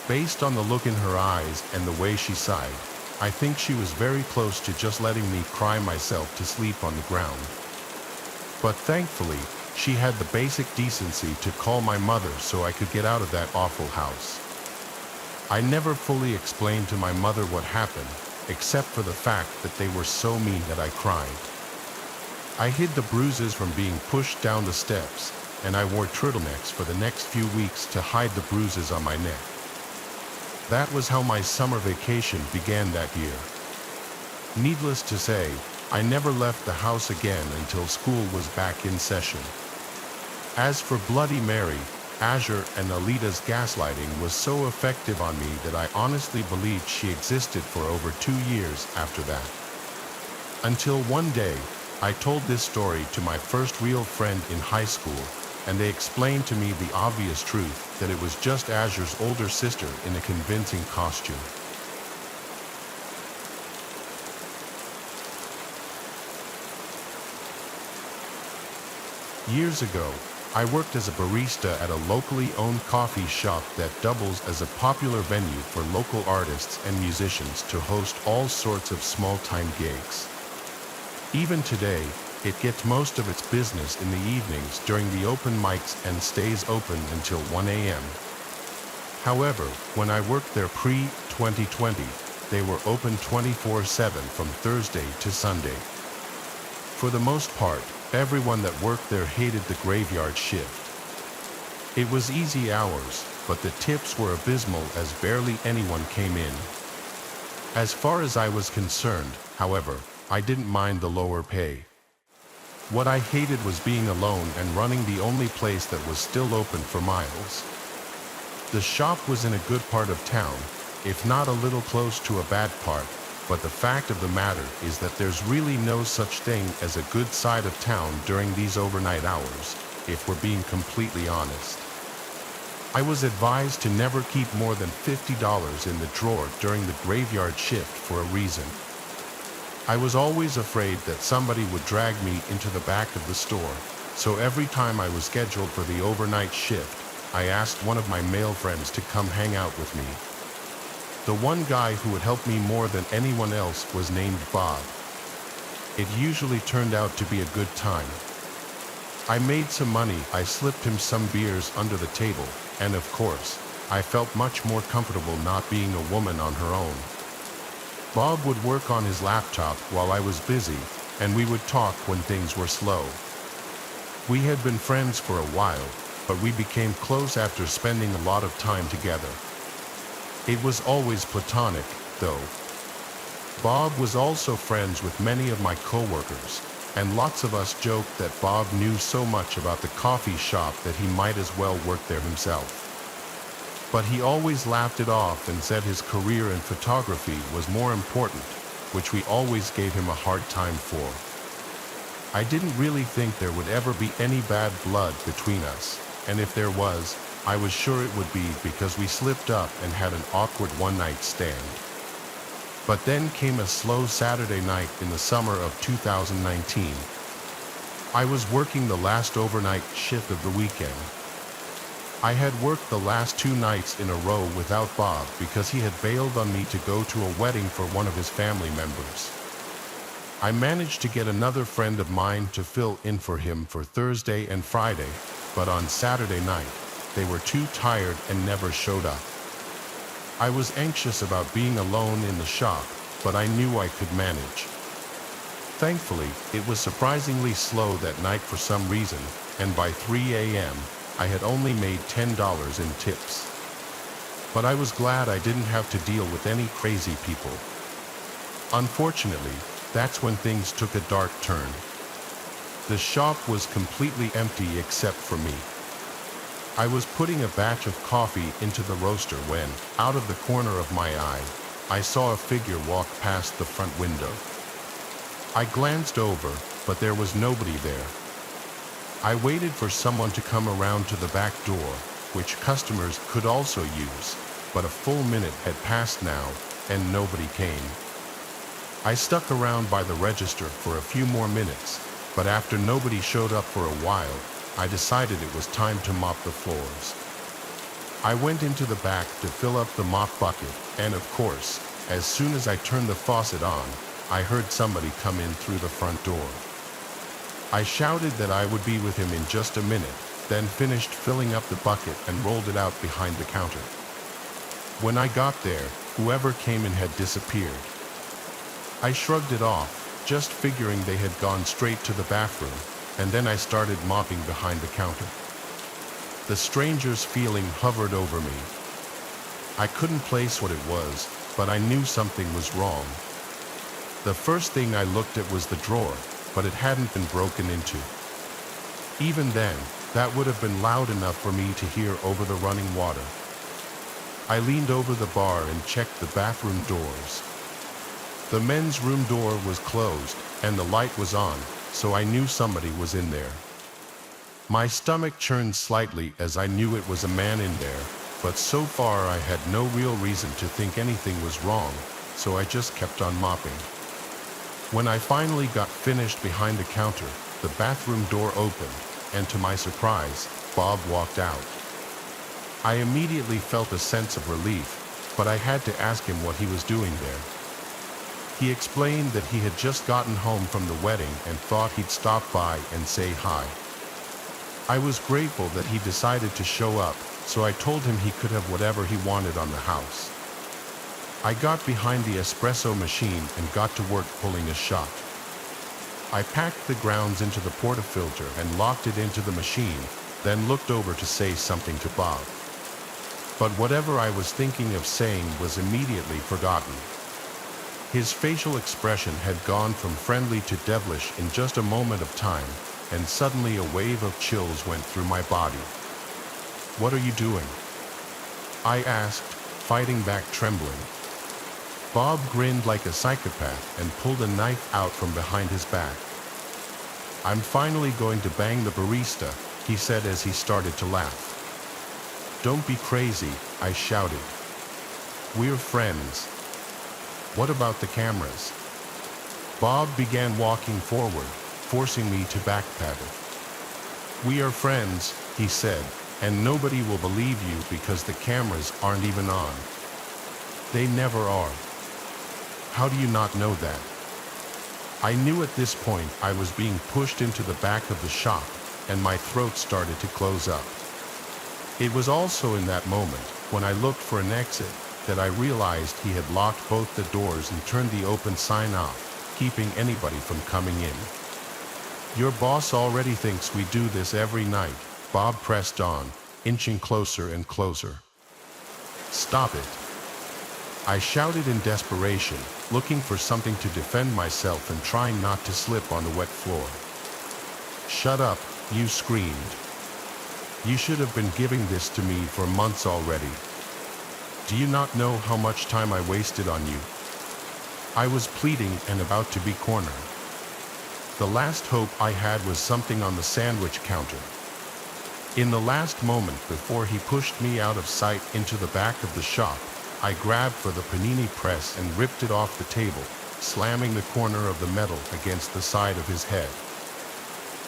Based on the look in her eyes and the way she sighed, I think she was very close to just letting me cry myself to sleep on the ground. But thankfully, she had the basic decency to call my mother so I could get out of that awful house. I never fully explained to my mother what happened, except for the fact that they were so mean that I cried. I hid the bruises from being pushed down the steps, and I wore turtlenecks for the next few weeks to hide the bruises on my neck. That was how my summer vacation began that year. Needless to say, I never left the house again until school was back in session. As for Bloody Mary, Azure and Alita's gaslighting was so effective on me that I honestly believed she existed for over 2 years after that. Until one day, I told this story to my first real friend in high school, and they explained to me the obvious truth that it was just Azure's older sister in a convincing costume. Years ago, I worked as a barista at a locally owned coffee shop that doubles as a popular venue for local artists and musicians to host all sorts of small-time gigs. Even today, it gets most of its business in the evenings during the open mics and stays open until 1 a.m. However, when I worked there pre-2020, they were open 24/7 from Thursday to Sunday. For the most part, everyone that worked there hated the graveyard shift. It was easy hours, but the tips were abysmal as barely anyone came in. As far as I was concerned, however, I didn't mind the lower pay. What I hated was being alone and running the only place that was still open for miles. The shop was in a good part of town, if not a little close to a bad part, but the fact of the matter is that there's really no such thing as a good side of town during these overnight hours, if we're being completely honest. I was advised to never keep more than $50 in the drawer during the graveyard shift for a reason. I was always afraid that somebody would drag me into the back of the store, so every time I was scheduled for the overnight shift, I asked one of my male friends to come hang out with me. The one guy who would help me more than anyone else was named Bob. It usually turned out to be a good time. I made some money, I slipped him some beers under the table, and of course, I felt much more comfortable not being a woman on her own. Bob would work on his laptop while I was busy, and we would talk when things were slow. We had been friends for a while, but we became close after spending a lot of time together. It was always platonic, though. Bob was also friends with many of my coworkers, and lots of us joked that Bob knew so much about the coffee shop that he might as well work there himself. But he always laughed it off and said his career in photography was more important, which we always gave him a hard time for. I didn't really think there would ever be any bad blood between us, and if there was, I was sure it would be because we slipped up and had an awkward one-night stand. But then came a slow Saturday night in the summer of 2019. I was working the last overnight shift of the weekend. I had worked the last 2 nights in a row without Bob because he had bailed on me to go to a wedding for one of his family members. I managed to get another friend of mine to fill in for him for Thursday and Friday, but on Saturday night, they were too tired and never showed up. I was anxious about being alone in the shop, but I knew I could manage. Thankfully, it was surprisingly slow that night for some reason, and by 3 a.m., I had only made $10 in tips. But I was glad I didn't have to deal with any crazy people. Unfortunately, that's when things took a dark turn. The shop was completely empty except for me. I was putting a batch of coffee into the roaster when, out of the corner of my eye, I saw a figure walk past the front window. I glanced over, but there was nobody there. I waited for someone to come around to the back door, which customers could also use, but a full minute had passed now, and nobody came. I stuck around by the register for a few more minutes, but after nobody showed up for a while, I decided it was time to mop the floors. I went into the back to fill up the mop bucket, and of course, as soon as I turned the faucet on, I heard somebody come in through the front door. I shouted that I would be with him in just a minute, then finished filling up the bucket and rolled it out behind the counter. When I got there, whoever came in had disappeared. I shrugged it off, just figuring they had gone straight to the bathroom, and then I started mopping behind the counter. The stranger's feeling hovered over me. I couldn't place what it was, but I knew something was wrong. The first thing I looked at was the drawer, but it hadn't been broken into. Even then, that would have been loud enough for me to hear over the running water. I leaned over the bar and checked the bathroom doors. The men's room door was closed, and the light was on, so I knew somebody was in there. My stomach churned slightly as I knew it was a man in there, but so far I had no real reason to think anything was wrong, so I just kept on mopping. When I finally got finished behind the counter, the bathroom door opened, and to my surprise, Bob walked out. I immediately felt a sense of relief, but I had to ask him what he was doing there. He explained that he had just gotten home from the wedding and thought he'd stop by and say hi. I was grateful that he decided to show up, so I told him he could have whatever he wanted on the house. I got behind the espresso machine and got to work pulling a shot. I packed the grounds into the portafilter and locked it into the machine, then looked over to say something to Bob. But whatever I was thinking of saying was immediately forgotten. His facial expression had gone from friendly to devilish in just a moment of time, and suddenly a wave of chills went through my body. "What are you doing?" I asked, fighting back trembling. Bob grinned like a psychopath and pulled a knife out from behind his back. "I'm finally going to bang the barista," he said as he started to laugh. "Don't be crazy," I shouted. "We're friends." "What about the cameras?" Bob began walking forward, forcing me to backpedal. "We are friends," he said, "and nobody will believe you because the cameras aren't even on. They never are." "How do you not know that?" I knew at this point I was being pushed into the back of the shop, and my throat started to close up. It was also in that moment, when I looked for an exit, that I realized he had locked both the doors and turned the open sign off, keeping anybody from coming in. "Your boss already thinks we do this every night," Bob pressed on, inching closer and closer. "Stop it." I shouted in desperation, looking for something to defend myself and trying not to slip on the wet floor. "Shut up," you screamed. "You should have been giving this to me for months already. Do you not know how much time I wasted on you?" I was pleading and about to be cornered. The last hope I had was something on the sandwich counter. In the last moment before he pushed me out of sight into the back of the shop, I grabbed for the panini press and ripped it off the table, slamming the corner of the metal against the side of his head.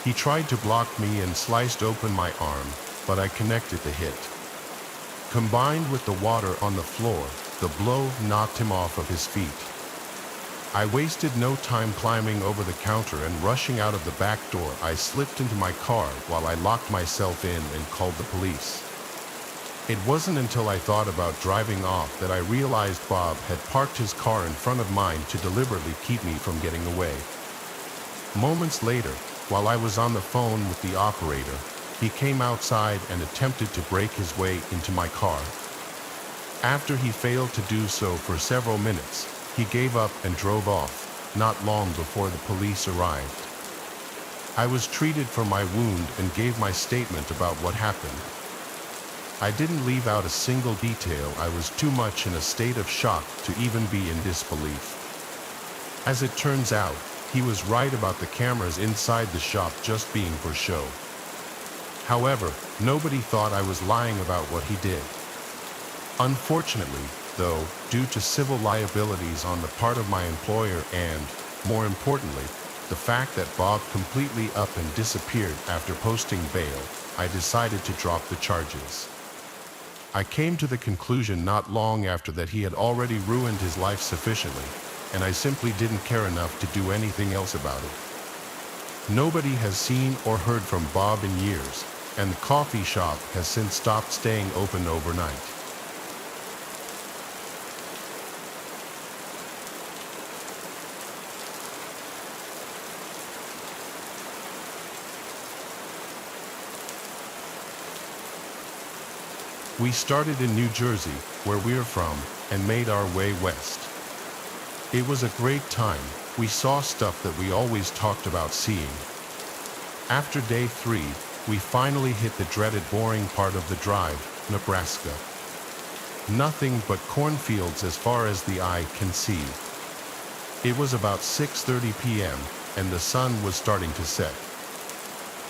He tried to block me and sliced open my arm, but I connected the hit. Combined with the water on the floor, the blow knocked him off of his feet. I wasted no time climbing over the counter and rushing out of the back door. I slipped into my car while I locked myself in and called the police. It wasn't until I thought about driving off that I realized Bob had parked his car in front of mine to deliberately keep me from getting away. Moments later, while I was on the phone with the operator, he came outside and attempted to break his way into my car. After he failed to do so for several minutes, he gave up and drove off, not long before the police arrived. I was treated for my wound and gave my statement about what happened. I didn't leave out a single detail. I was too much in a state of shock to even be in disbelief. As it turns out, he was right about the cameras inside the shop just being for show. However, nobody thought I was lying about what he did. Unfortunately, though, due to civil liabilities on the part of my employer and, more importantly, the fact that Bob completely up and disappeared after posting bail, I decided to drop the charges. I came to the conclusion not long after that he had already ruined his life sufficiently, and I simply didn't care enough to do anything else about it. Nobody has seen or heard from Bob in years, and the coffee shop has since stopped staying open overnight. We started in New Jersey, where we're from, and made our way west. It was a great time. We saw stuff that we always talked about seeing. After day 3, we finally hit the dreaded boring part of the drive, Nebraska. Nothing but cornfields as far as the eye can see. It was about 6:30 p.m., and the sun was starting to set.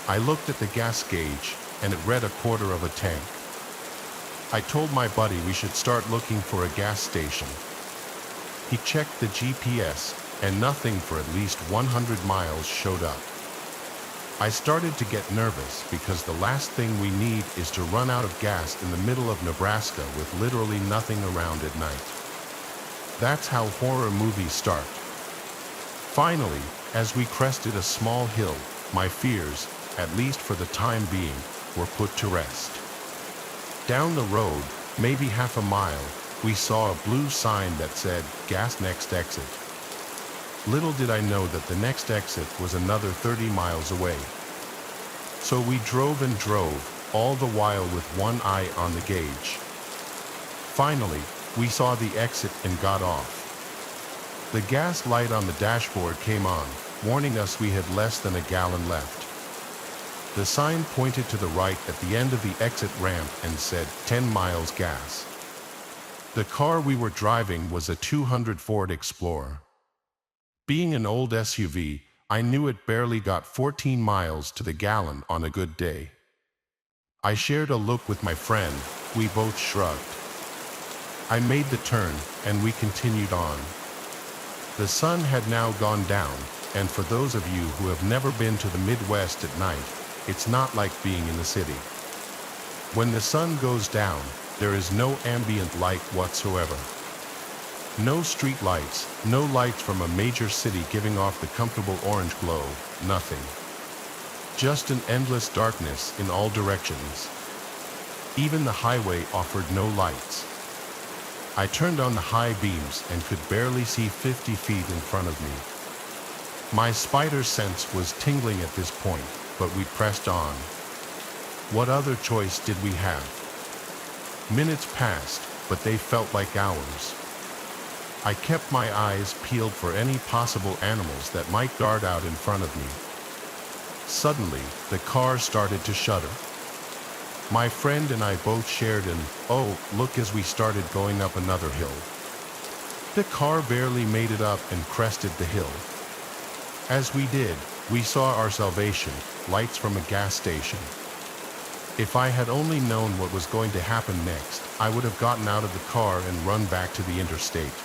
I looked at the gas gauge, and it read 1/4 of a tank. I told my buddy we should start looking for a gas station. He checked the GPS, and nothing for at least 100 miles showed up. I started to get nervous because the last thing we need is to run out of gas in the middle of Nebraska with literally nothing around at night. That's how horror movies start. Finally, as we crested a small hill, my fears, at least for the time being, were put to rest. Down the road, maybe half a mile, we saw a blue sign that said, "Gas next exit." Little did I know that the next exit was another 30 miles away. So we drove and drove, all the while with one eye on the gauge. Finally, we saw the exit and got off. The gas light on the dashboard came on, warning us we had less than a gallon left. The sign pointed to the right at the end of the exit ramp and said 10 miles gas. The car we were driving was a 200 Ford Explorer. Being an old SUV, I knew it barely got 14 miles to the gallon on a good day. I shared a look with my friend. We both shrugged. I made the turn, and we continued on. The sun had now gone down, and for those of you who have never been to the Midwest at night, it's not like being in the city. When the sun goes down, there is no ambient light whatsoever. No street lights, no lights from a major city giving off the comfortable orange glow, nothing. Just an endless darkness in all directions. Even the highway offered no lights. I turned on the high beams and could barely see 50 feet in front of me. My spider sense was tingling at this point, but we pressed on. What other choice did we have? Minutes passed, but they felt like hours. I kept my eyes peeled for any possible animals that might dart out in front of me. Suddenly, the car started to shudder. My friend and I both shared an "oh, look" as we started going up another hill. The car barely made it up and crested the hill. As we did, we saw our salvation, lights from a gas station. If I had only known what was going to happen next, I would have gotten out of the car and run back to the interstate.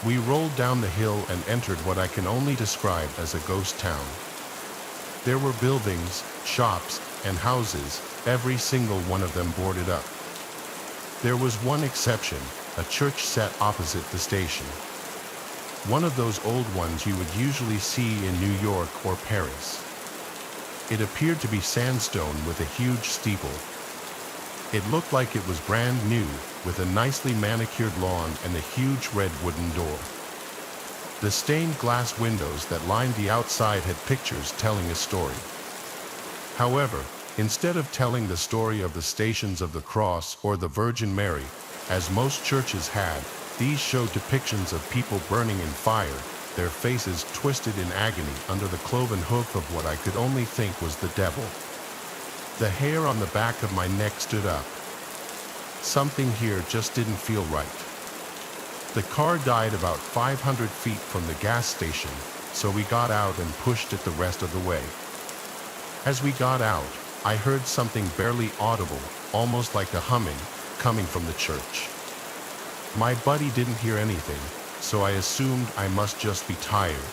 We rolled down the hill and entered what I can only describe as a ghost town. There were buildings, shops, and houses, every single one of them boarded up. There was one exception, a church set opposite the station. One of those old ones you would usually see in New York or Paris. It appeared to be sandstone with a huge steeple. It looked like it was brand new, with a nicely manicured lawn and a huge red wooden door. The stained glass windows that lined the outside had pictures telling a story. However, instead of telling the story of the Stations of the Cross or the Virgin Mary, as most churches had, these showed depictions of people burning in fire, their faces twisted in agony under the cloven hoof of what I could only think was the devil. The hair on the back of my neck stood up. Something here just didn't feel right. The car died about 500 feet from the gas station, so we got out and pushed it the rest of the way. As we got out, I heard something barely audible, almost like a humming, coming from the church. My buddy didn't hear anything, so I assumed I must just be tired.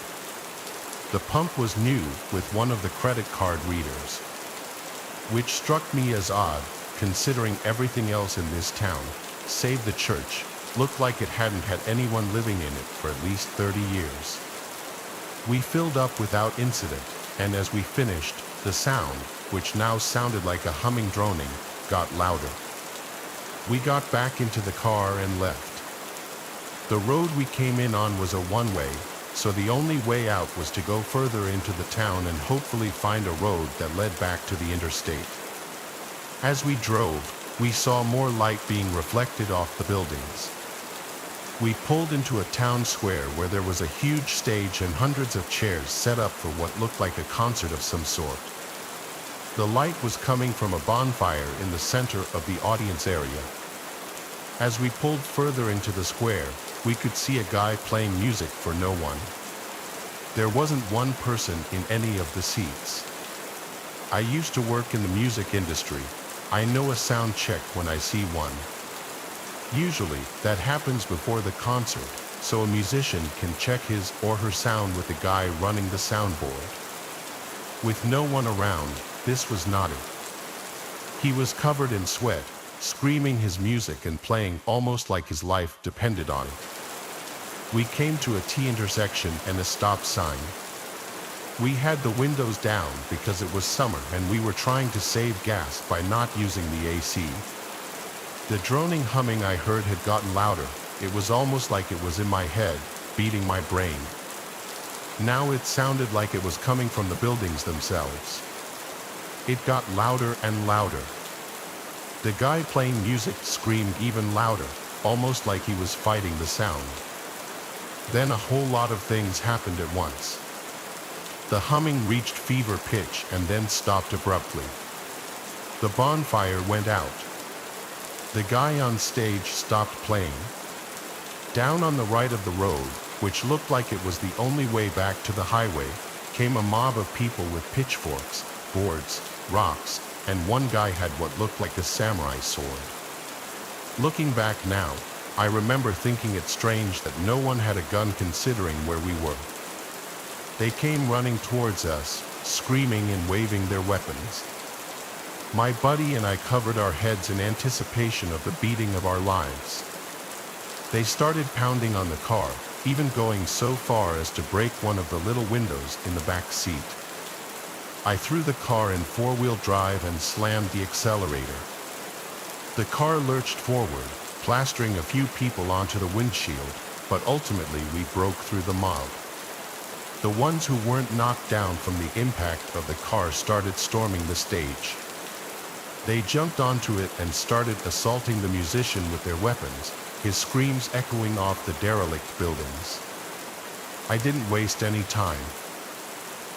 The pump was new with one of the credit card readers, which struck me as odd, considering everything else in this town, save the church, looked like it hadn't had anyone living in it for at least 30 years. We filled up without incident, and as we finished, the sound, which now sounded like a humming droning, got louder. We got back into the car and left. The road we came in on was a one-way, so the only way out was to go further into the town and hopefully find a road that led back to the interstate. As we drove, We saw more light being reflected off the buildings. We pulled into a town square where there was a huge stage and hundreds of chairs set up for what looked like a concert of some sort. The light was coming from a bonfire in the center of the audience area. As we pulled further into the square, we could see a guy playing music for no one. There wasn't one person in any of the seats. I used to work in the music industry. I know a sound check when I see one. Usually, that happens before the concert, so a musician can check his or her sound with the guy running the soundboard. With no one around, this was not it. He was covered in sweat, screaming his music and playing almost like his life depended on it. We came to a T intersection and a stop sign. We had the windows down because it was summer and we were trying to save gas by not using the AC. The droning humming I heard had gotten louder. It was almost like it was in my head, beating my brain. Now it sounded like it was coming from the buildings themselves. It got louder and louder. The guy playing music screamed even louder, almost like he was fighting the sound. Then a whole lot of things happened at once. The humming reached fever pitch and then stopped abruptly. The bonfire went out. The guy on stage stopped playing. Down on the right of the road, which looked like it was the only way back to the highway, came a mob of people with pitchforks, boards, rocks, and one guy had what looked like a samurai sword. Looking back now, I remember thinking it strange that no one had a gun considering where we were. They came running towards us, screaming and waving their weapons. My buddy and I covered our heads in anticipation of the beating of our lives. They started pounding on the car, even going so far as to break one of the little windows in the back seat. I threw the car in four-wheel drive and slammed the accelerator. The car lurched forward, plastering a few people onto the windshield, but ultimately we broke through the mob. The ones who weren't knocked down from the impact of the car started storming the stage. They jumped onto it and started assaulting the musician with their weapons, his screams echoing off the derelict buildings. I didn't waste any time.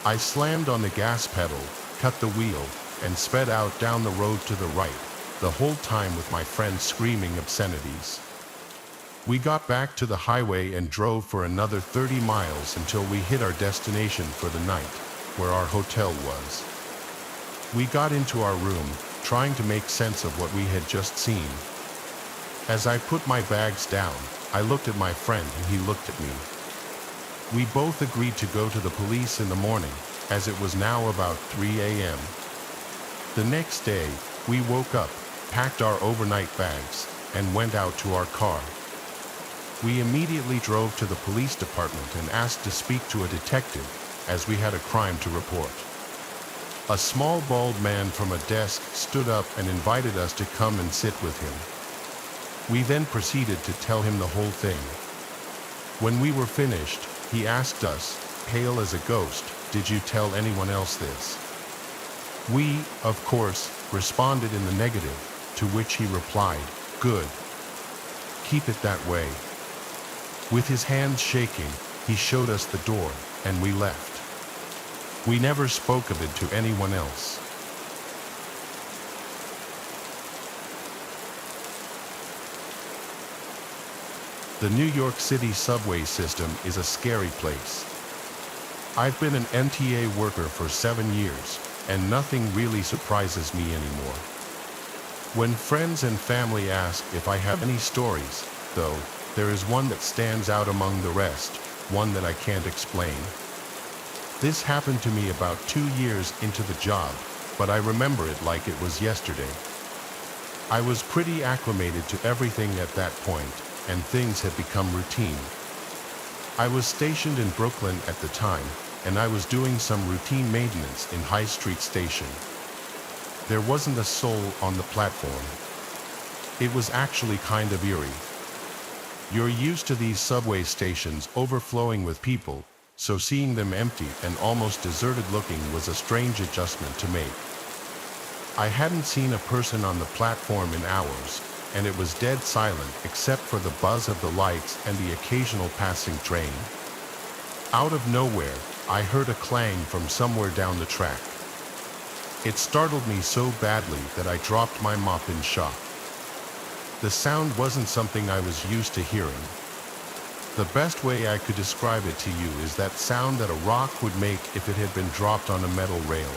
I slammed on the gas pedal, cut the wheel, and sped out down the road to the right, the whole time with my friend screaming obscenities. We got back to the highway and drove for another 30 miles until we hit our destination for the night, where our hotel was. We got into our room, trying to make sense of what we had just seen. As I put my bags down, I looked at my friend and he looked at me. We both agreed to go to the police in the morning, as it was now about 3 a.m. The next day, we woke up, packed our overnight bags, and went out to our car. We immediately drove to the police department and asked to speak to a detective, as we had a crime to report. A small bald man from a desk stood up and invited us to come and sit with him. We then proceeded to tell him the whole thing. When we were finished, he asked us, pale as a ghost, "Did you tell anyone else this?" We, of course, responded in the negative, to which he replied, "Good. Keep it that way." With his hands shaking, he showed us the door, and we left. We never spoke of it to anyone else. The New York City subway system is a scary place. I've been an MTA worker for 7 years, and nothing really surprises me anymore. When friends and family ask if I have any stories, though, there is one that stands out among the rest, one that I can't explain. This happened to me about 2 years into the job, but I remember it like it was yesterday. I was pretty acclimated to everything at that point, and things had become routine. I was stationed in Brooklyn at the time, and I was doing some routine maintenance in High Street Station. There wasn't a soul on the platform. It was actually kind of eerie. You're used to these subway stations overflowing with people, so seeing them empty and almost deserted looking was a strange adjustment to make. I hadn't seen a person on the platform in hours, and it was dead silent except for the buzz of the lights and the occasional passing train. Out of nowhere, I heard a clang from somewhere down the track. It startled me so badly that I dropped my mop in shock. The sound wasn't something I was used to hearing. The best way I could describe it to you is that sound that a rock would make if it had been dropped on a metal rail.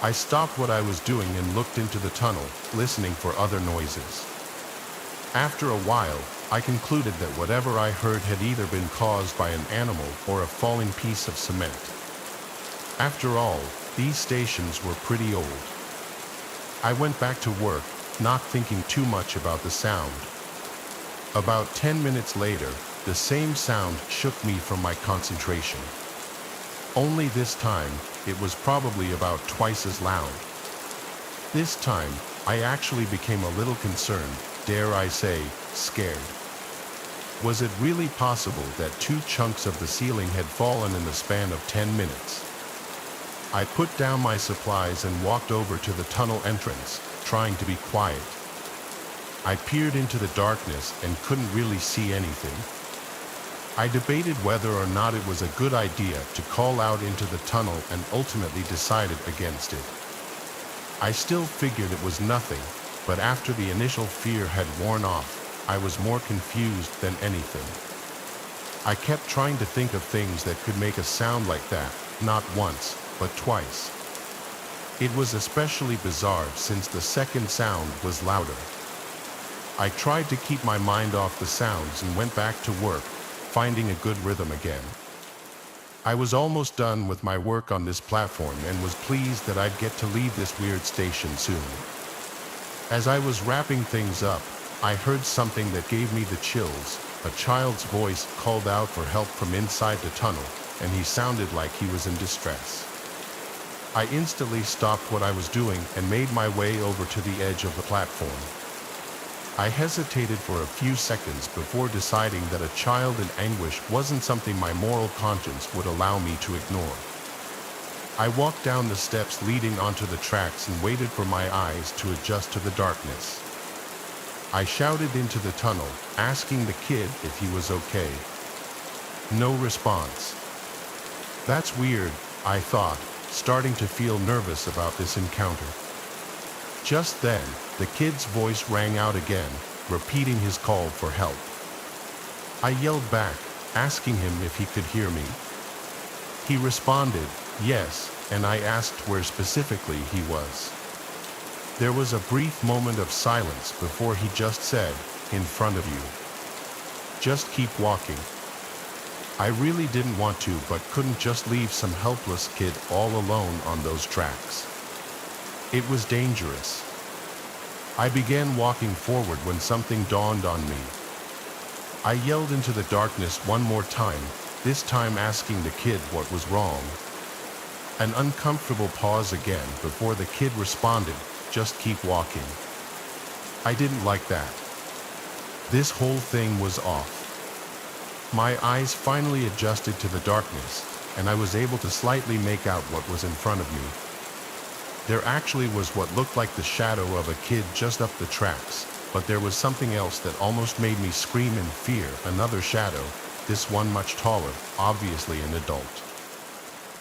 I stopped what I was doing and looked into the tunnel, listening for other noises. After a while, I concluded that whatever I heard had either been caused by an animal or a falling piece of cement. After all, these stations were pretty old. I went back to work, not thinking too much about the sound. About 10 minutes later, the same sound shook me from my concentration. Only this time, it was probably about twice as loud. This time, I actually became a little concerned, dare I say, scared. Was it really possible that 2 chunks of the ceiling had fallen in the span of 10 minutes? I put down my supplies and walked over to the tunnel entrance, trying to be quiet. I peered into the darkness and couldn't really see anything. I debated whether or not it was a good idea to call out into the tunnel and ultimately decided against it. I still figured it was nothing, but after the initial fear had worn off, I was more confused than anything. I kept trying to think of things that could make a sound like that, not once, but twice. It was especially bizarre since the second sound was louder. I tried to keep my mind off the sounds and went back to work, finding a good rhythm again. I was almost done with my work on this platform and was pleased that I'd get to leave this weird station soon. As I was wrapping things up, I heard something that gave me the chills. A child's voice called out for help from inside the tunnel, and he sounded like he was in distress. I instantly stopped what I was doing and made my way over to the edge of the platform. I hesitated for a few seconds before deciding that a child in anguish wasn't something my moral conscience would allow me to ignore. I walked down the steps leading onto the tracks and waited for my eyes to adjust to the darkness. I shouted into the tunnel, asking the kid if he was okay. No response. That's weird, I thought, starting to feel nervous about this encounter. Just then, the kid's voice rang out again, repeating his call for help. I yelled back, asking him if he could hear me. He responded, yes, and I asked where specifically he was. There was a brief moment of silence before he just said, in front of you. Just keep walking. I really didn't want to, but couldn't just leave some helpless kid all alone on those tracks. It was dangerous. I began walking forward when something dawned on me. I yelled into the darkness one more time, this time asking the kid what was wrong. An uncomfortable pause again before the kid responded, just keep walking. I didn't like that. This whole thing was off. My eyes finally adjusted to the darkness, and I was able to slightly make out what was in front of me. There actually was what looked like the shadow of a kid just up the tracks, but there was something else that almost made me scream in fear, another shadow, this one much taller, obviously an adult.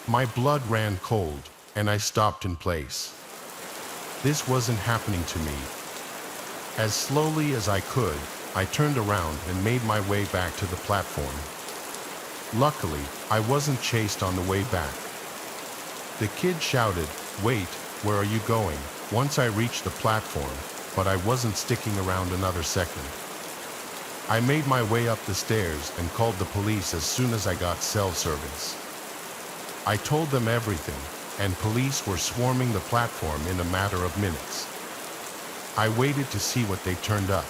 My blood ran cold, and I stopped in place. This wasn't happening to me. As slowly as I could, I turned around and made my way back to the platform. Luckily, I wasn't chased on the way back. The kid shouted, "Wait, where are you going?" once I reached the platform, but I wasn't sticking around another second. I made my way up the stairs and called the police as soon as I got cell service. I told them everything, and police were swarming the platform in a matter of minutes. I waited to see what they turned up.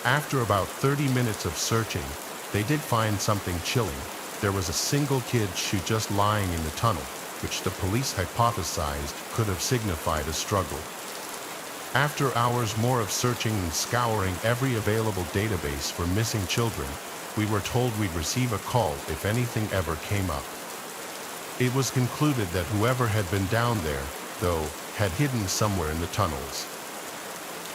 After about 30 minutes of searching, they did find something chilling. There was a single kid shoe just lying in the tunnel, which the police hypothesized could have signified a struggle. After hours more of searching and scouring every available database for missing children, we were told we'd receive a call if anything ever came up. It was concluded that whoever had been down there, though, had hidden somewhere in the tunnels.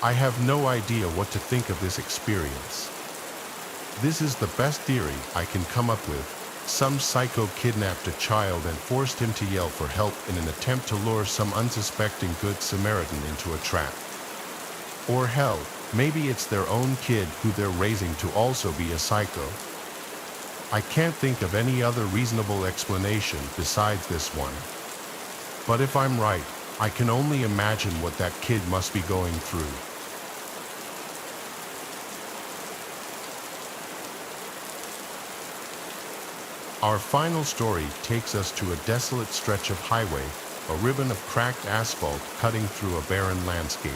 I have no idea what to think of this experience. This is the best theory I can come up with. Some psycho kidnapped a child and forced him to yell for help in an attempt to lure some unsuspecting Good Samaritan into a trap. Or hell, maybe it's their own kid who they're raising to also be a psycho. I can't think of any other reasonable explanation besides this one. But if I'm right, I can only imagine what that kid must be going through. Our final story takes us to a desolate stretch of highway, a ribbon of cracked asphalt cutting through a barren landscape.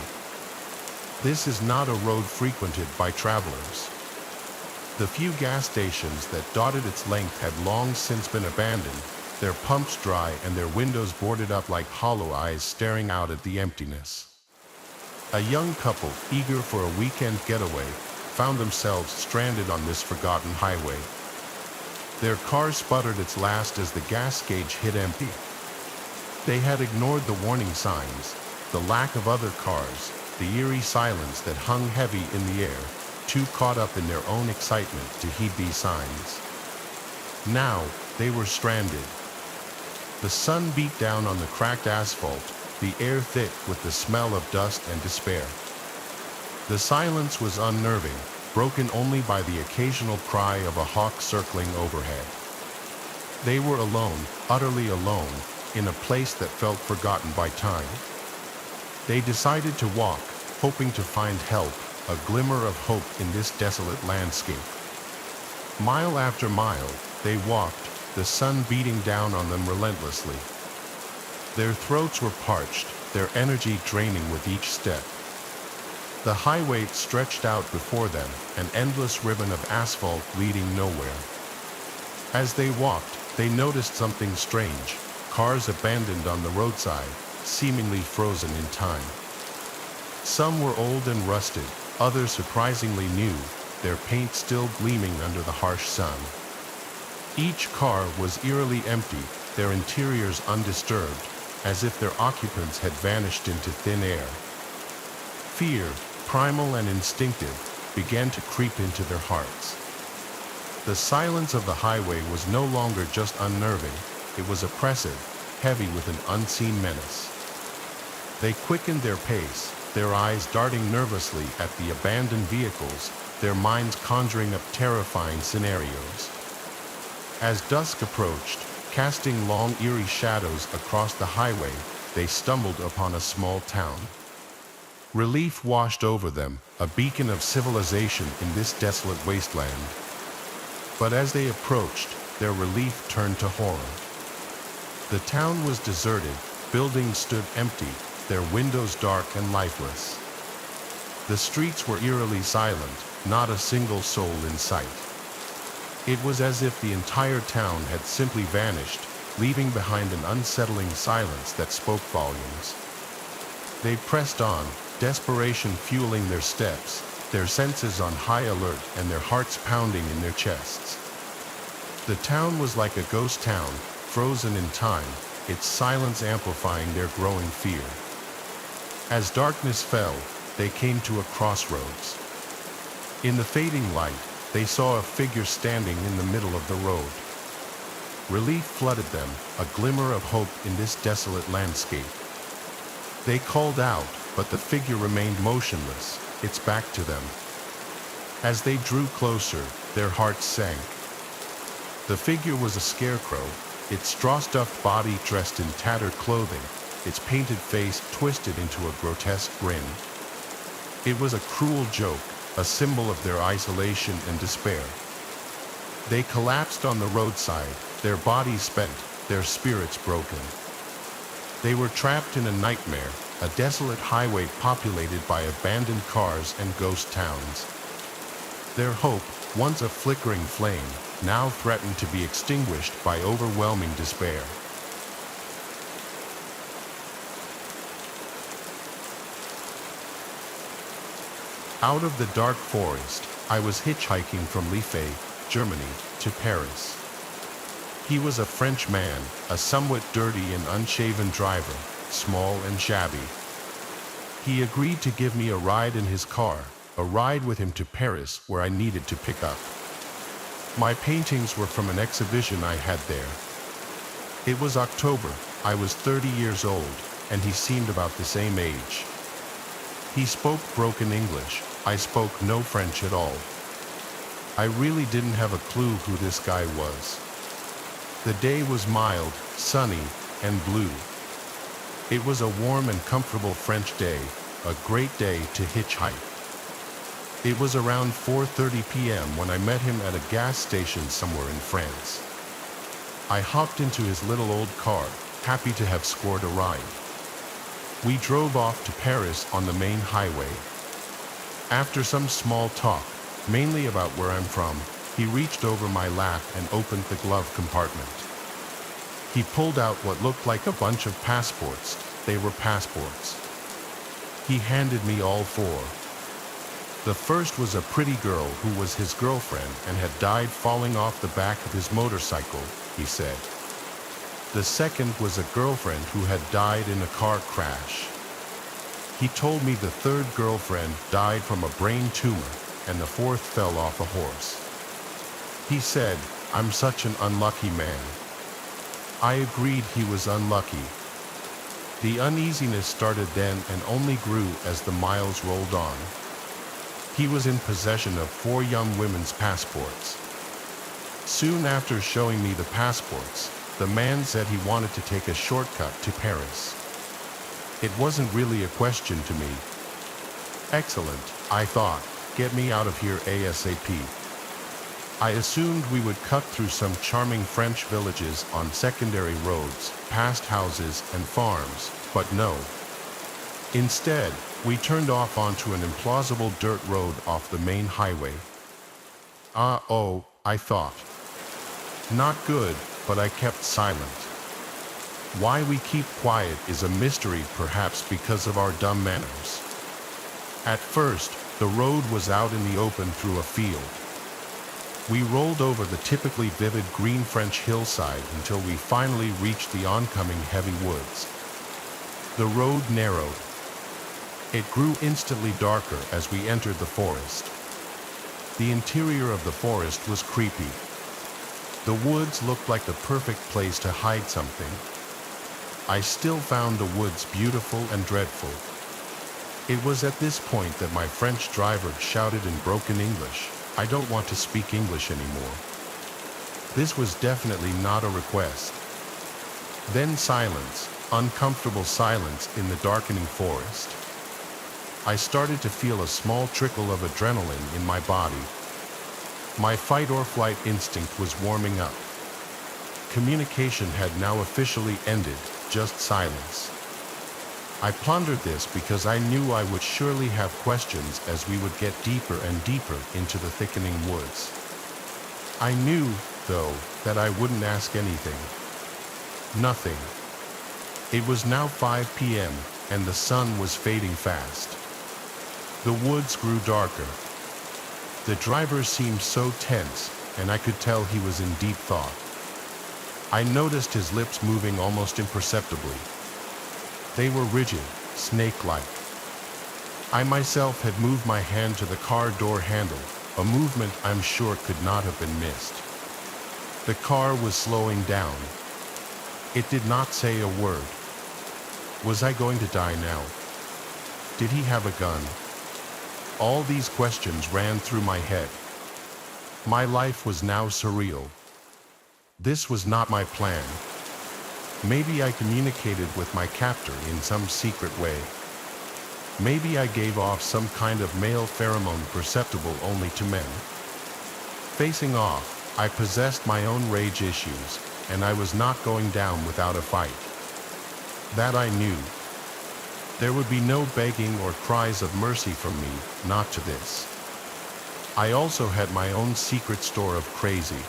This is not a road frequented by travelers. The few gas stations that dotted its length had long since been abandoned, their pumps dry and their windows boarded up like hollow eyes staring out at the emptiness. A young couple, eager for a weekend getaway, found themselves stranded on this forgotten highway. Their car sputtered its last as the gas gauge hit empty. They had ignored the warning signs, the lack of other cars, the eerie silence that hung heavy in the air, too caught up in their own excitement to heed these signs. Now, they were stranded. The sun beat down on the cracked asphalt, the air thick with the smell of dust and despair. The silence was unnerving, broken only by the occasional cry of a hawk circling overhead. They were alone, utterly alone, in a place that felt forgotten by time. They decided to walk, hoping to find help, a glimmer of hope in this desolate landscape. Mile after mile, they walked, the sun beating down on them relentlessly. Their throats were parched, their energy draining with each step. The highway stretched out before them, an endless ribbon of asphalt leading nowhere. As they walked, they noticed something strange, cars abandoned on the roadside, seemingly frozen in time. Some were old and rusted, others surprisingly new, their paint still gleaming under the harsh sun. Each car was eerily empty, their interiors undisturbed, as if their occupants had vanished into thin air. Fear, primal and instinctive, began to creep into their hearts. The silence of the highway was no longer just unnerving, it was oppressive, heavy with an unseen menace. They quickened their pace, their eyes darting nervously at the abandoned vehicles, their minds conjuring up terrifying scenarios. As dusk approached, casting long eerie shadows across the highway, they stumbled upon a small town. Relief washed over them, a beacon of civilization in this desolate wasteland. But as they approached, their relief turned to horror. The town was deserted, buildings stood empty, their windows dark and lifeless. The streets were eerily silent, not a single soul in sight. It was as if the entire town had simply vanished, leaving behind an unsettling silence that spoke volumes. They pressed on, desperation fueling their steps, their senses on high alert and their hearts pounding in their chests. The town was like a ghost town, frozen in time, its silence amplifying their growing fear. As darkness fell, they came to a crossroads. In the fading light, they saw a figure standing in the middle of the road. Relief flooded them, a glimmer of hope in this desolate landscape. They called out, but the figure remained motionless, its back to them. As they drew closer, their hearts sank. The figure was a scarecrow, its straw-stuffed body dressed in tattered clothing, its painted face twisted into a grotesque grin. It was a cruel joke, a symbol of their isolation and despair. They collapsed on the roadside, their bodies spent, their spirits broken. They were trapped in a nightmare, a desolate highway populated by abandoned cars and ghost towns. Their hope, once a flickering flame, now threatened to be extinguished by overwhelming despair. Out of the dark forest, I was hitchhiking from Liège, Germany, to Paris. He was a French man, a somewhat dirty and unshaven driver, small and shabby. He agreed to give me a ride in his car, a ride with him to Paris where I needed to pick up. My paintings were from an exhibition I had there. It was October, I was 30 years old, and he seemed about the same age. He spoke broken English, I spoke no French at all. I really didn't have a clue who this guy was. The day was mild, sunny, and blue. It was a warm and comfortable French day, a great day to hitchhike. It was around 4:30 p.m. when I met him at a gas station somewhere in France. I hopped into his little old car, happy to have scored a ride. We drove off to Paris on the main highway. After some small talk, mainly about where I'm from, he reached over my lap and opened the glove compartment. He pulled out what looked like a bunch of passports. They were passports. He handed me all four. The first was a pretty girl who was his girlfriend and had died falling off the back of his motorcycle, he said. The second was a girlfriend who had died in a car crash. He told me the third girlfriend died from a brain tumor and the fourth fell off a horse. He said, "I'm such an unlucky man." I agreed he was unlucky. The uneasiness started then and only grew as the miles rolled on. He was in possession of 4 young women's passports. Soon after showing me the passports, the man said he wanted to take a shortcut to Paris. It wasn't really a question to me. Excellent, I thought, get me out of here ASAP. I assumed we would cut through some charming French villages on secondary roads, past houses and farms, but no. Instead, we turned off onto an implausible dirt road off the main highway. Oh, I thought. Not good, but I kept silent. Why we keep quiet is a mystery, perhaps because of our dumb manners. At first, the road was out in the open through a field. We rolled over the typically vivid green French hillside until we finally reached the oncoming heavy woods. The road narrowed. It grew instantly darker as we entered the forest. The interior of the forest was creepy. The woods looked like the perfect place to hide something. I still found the woods beautiful and dreadful. It was at this point that my French driver shouted in broken English, "I don't want to speak English anymore." This was definitely not a request. Then silence, uncomfortable silence in the darkening forest. I started to feel a small trickle of adrenaline in my body. My fight or flight instinct was warming up. Communication had now officially ended, just silence. I pondered this because I knew I would surely have questions as we would get deeper and deeper into the thickening woods. I knew, though, that I wouldn't ask anything. Nothing. It was now 5 p.m., and the sun was fading fast. The woods grew darker. The driver seemed so tense, and I could tell he was in deep thought. I noticed his lips moving almost imperceptibly. They were rigid, snake-like. I myself had moved my hand to the car door handle, a movement I'm sure could not have been missed. The car was slowing down. It did not say a word. Was I going to die now? Did he have a gun? All these questions ran through my head. My life was now surreal. This was not my plan. Maybe I communicated with my captor in some secret way. Maybe I gave off some kind of male pheromone perceptible only to men. Facing off, I possessed my own rage issues, and I was not going down without a fight. That I knew. There would be no begging or cries of mercy from me, not to this. I also had my own secret store of crazy.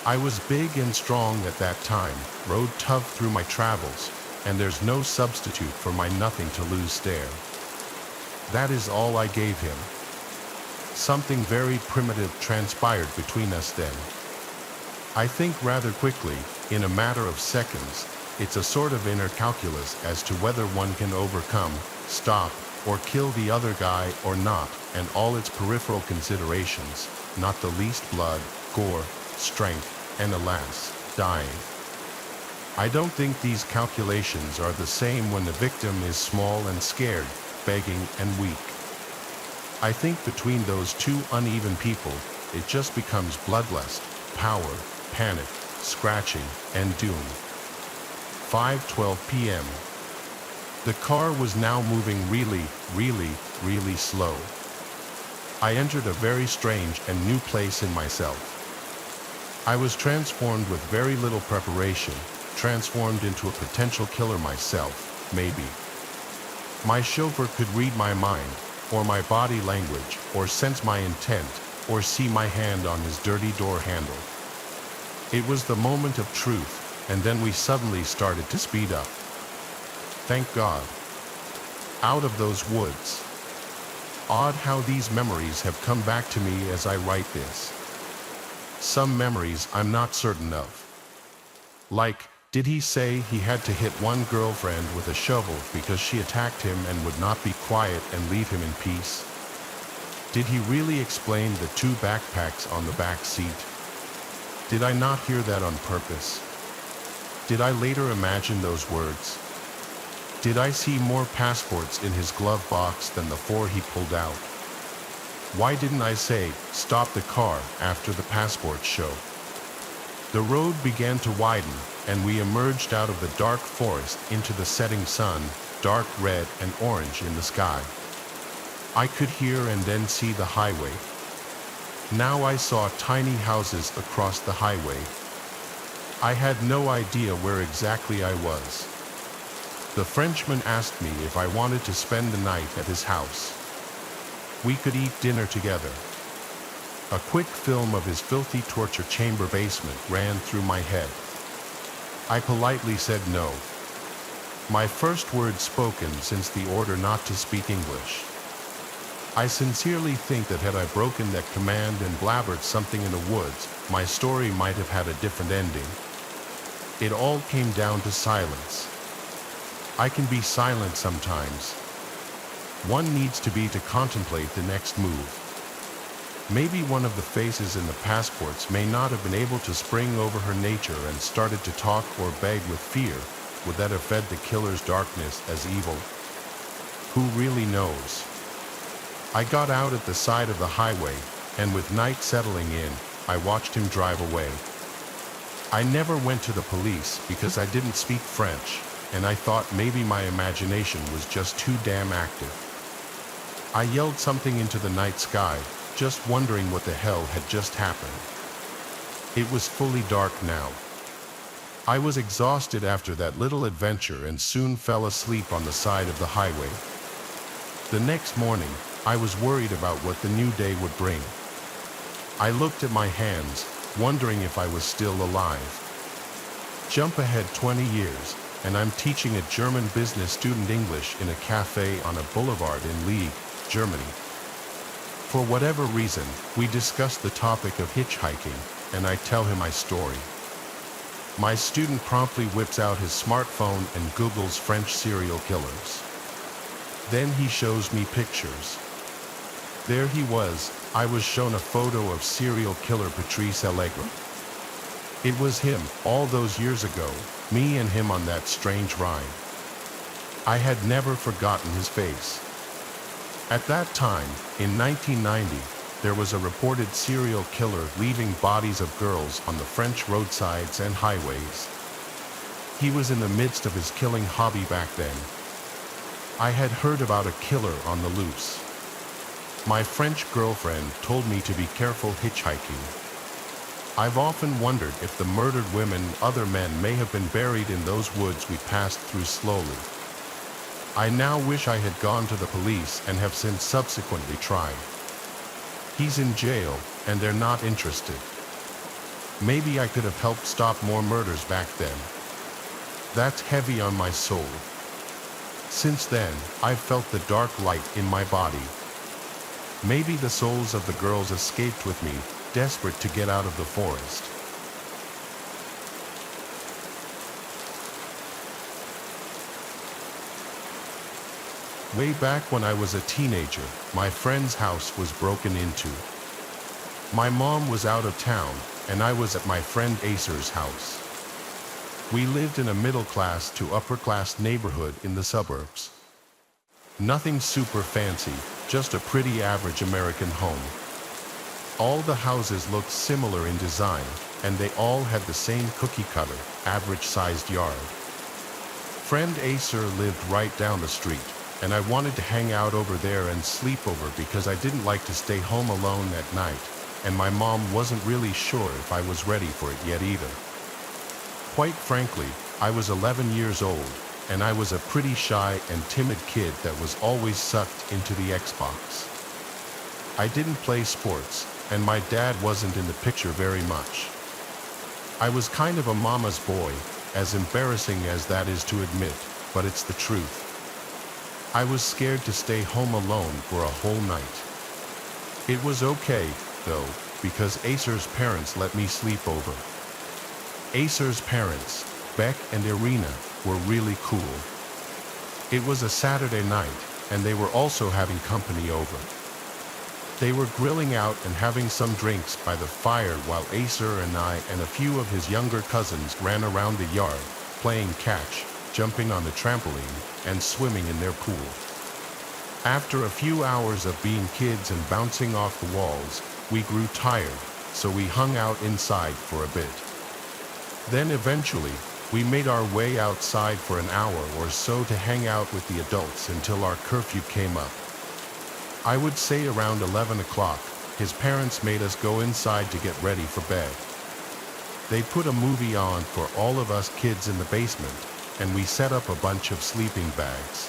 I was big and strong at that time, rode tough through my travels, and there's no substitute for my nothing-to-lose stare. That is all I gave him. Something very primitive transpired between us then. I think rather quickly, in a matter of seconds, It's a sort of inner calculus as to whether one can overcome, stop, or kill the other guy or not, and all its peripheral considerations, not the least blood, gore, strength, and alas, dying. I don't think these calculations are the same when the victim is small and scared, begging and weak. I think between those two uneven people, it just becomes bloodlust, power, panic, scratching, and doom. 5:12 p.m. The car was now moving really slow. I entered a very strange and new place in myself. I was transformed with very little preparation, transformed into a potential killer myself, maybe. My chauffeur could read my mind, or my body language, or sense my intent, or see my hand on his dirty door handle. It was the moment of truth, and then we suddenly started to speed up. Thank God. Out of those woods. Odd how these memories have come back to me as I write this. Some memories I'm not certain of. Like, did he say he had to hit one girlfriend with a shovel because she attacked him and would not be quiet and leave him in peace? Did he really explain the 2 backpacks on the back seat? Did I not hear that on purpose? Did I later imagine those words? Did I see more passports in his glove box than the 4 he pulled out? Why didn't I say, stop the car, after the passport show? The road began to widen, and we emerged out of the dark forest into the setting sun, dark red and orange in the sky. I could hear and then see the highway. Now I saw tiny houses across the highway. I had no idea where exactly I was. The Frenchman asked me if I wanted to spend the night at his house. We could eat dinner together. A quick film of his filthy torture chamber basement ran through my head. I politely said no. My first words spoken since the order not to speak English. I sincerely think that had I broken that command and blabbered something in the woods, my story might have had a different ending. It all came down to silence. I can be silent sometimes. One needs to be to contemplate the next move. Maybe one of the faces in the passports may not have been able to spring over her nature and started to talk or beg with fear. Would that have fed the killer's darkness as evil? Who really knows? I got out at the side of the highway, and with night settling in, I watched him drive away. I never went to the police because I didn't speak French, and I thought maybe my imagination was just too damn active. I yelled something into the night sky, just wondering what the hell had just happened. It was fully dark now. I was exhausted after that little adventure and soon fell asleep on the side of the highway. The next morning, I was worried about what the new day would bring. I looked at my hands, wondering if I was still alive. Jump ahead 20 years, and I'm teaching a German business student English in a cafe on a boulevard in Liege, Germany. For whatever reason, we discussed the topic of hitchhiking, and I tell him my story. My student promptly whips out his smartphone and Googles French serial killers. Then he shows me pictures. There he was. I was shown a photo of serial killer Patrice Allegre. It was him, all those years ago, me and him on that strange ride. I had never forgotten his face. At that time, in 1990, there was a reported serial killer leaving bodies of girls on the French roadsides and highways. He was in the midst of his killing hobby back then. I had heard about a killer on the loose. My French girlfriend told me to be careful hitchhiking. I've often wondered if the murdered women and other men may have been buried in those woods we passed through slowly. I now wish I had gone to the police and have since subsequently tried. He's in jail, and they're not interested. Maybe I could have helped stop more murders back then. That's heavy on my soul. Since then, I've felt the dark light in my body. Maybe the souls of the girls escaped with me, desperate to get out of the forest. Way back when I was a teenager, my friend's house was broken into. My mom was out of town, and I was at my friend Acer's house. We lived in a middle-class to upper-class neighborhood in the suburbs. Nothing super fancy, just a pretty average American home. All the houses looked similar in design, and they all had the same cookie-cutter, average-sized yard. Friend Acer lived right down the street, and I wanted to hang out over there and sleep over because I didn't like to stay home alone at night, and my mom wasn't really sure if I was ready for it yet either. Quite frankly, I was 11 years old, and I was a pretty shy and timid kid that was always sucked into the Xbox. I didn't play sports, and my dad wasn't in the picture very much. I was kind of a mama's boy, as embarrassing as that is to admit, but it's the truth. I was scared to stay home alone for a whole night. It was okay, though, because Acer's parents let me sleep over. Acer's parents, Beck and Irina, were really cool. It was a Saturday night, and they were also having company over. They were grilling out and having some drinks by the fire while Acer and I and a few of his younger cousins ran around the yard, playing catch, jumping on the trampoline, and swimming in their pool. After a few hours of being kids and bouncing off the walls, we grew tired, so we hung out inside for a bit. Then eventually, we made our way outside for an hour or so to hang out with the adults until our curfew came up. I would say around 11 o'clock, his parents made us go inside to get ready for bed. They put a movie on for all of us kids in the basement, and we set up a bunch of sleeping bags.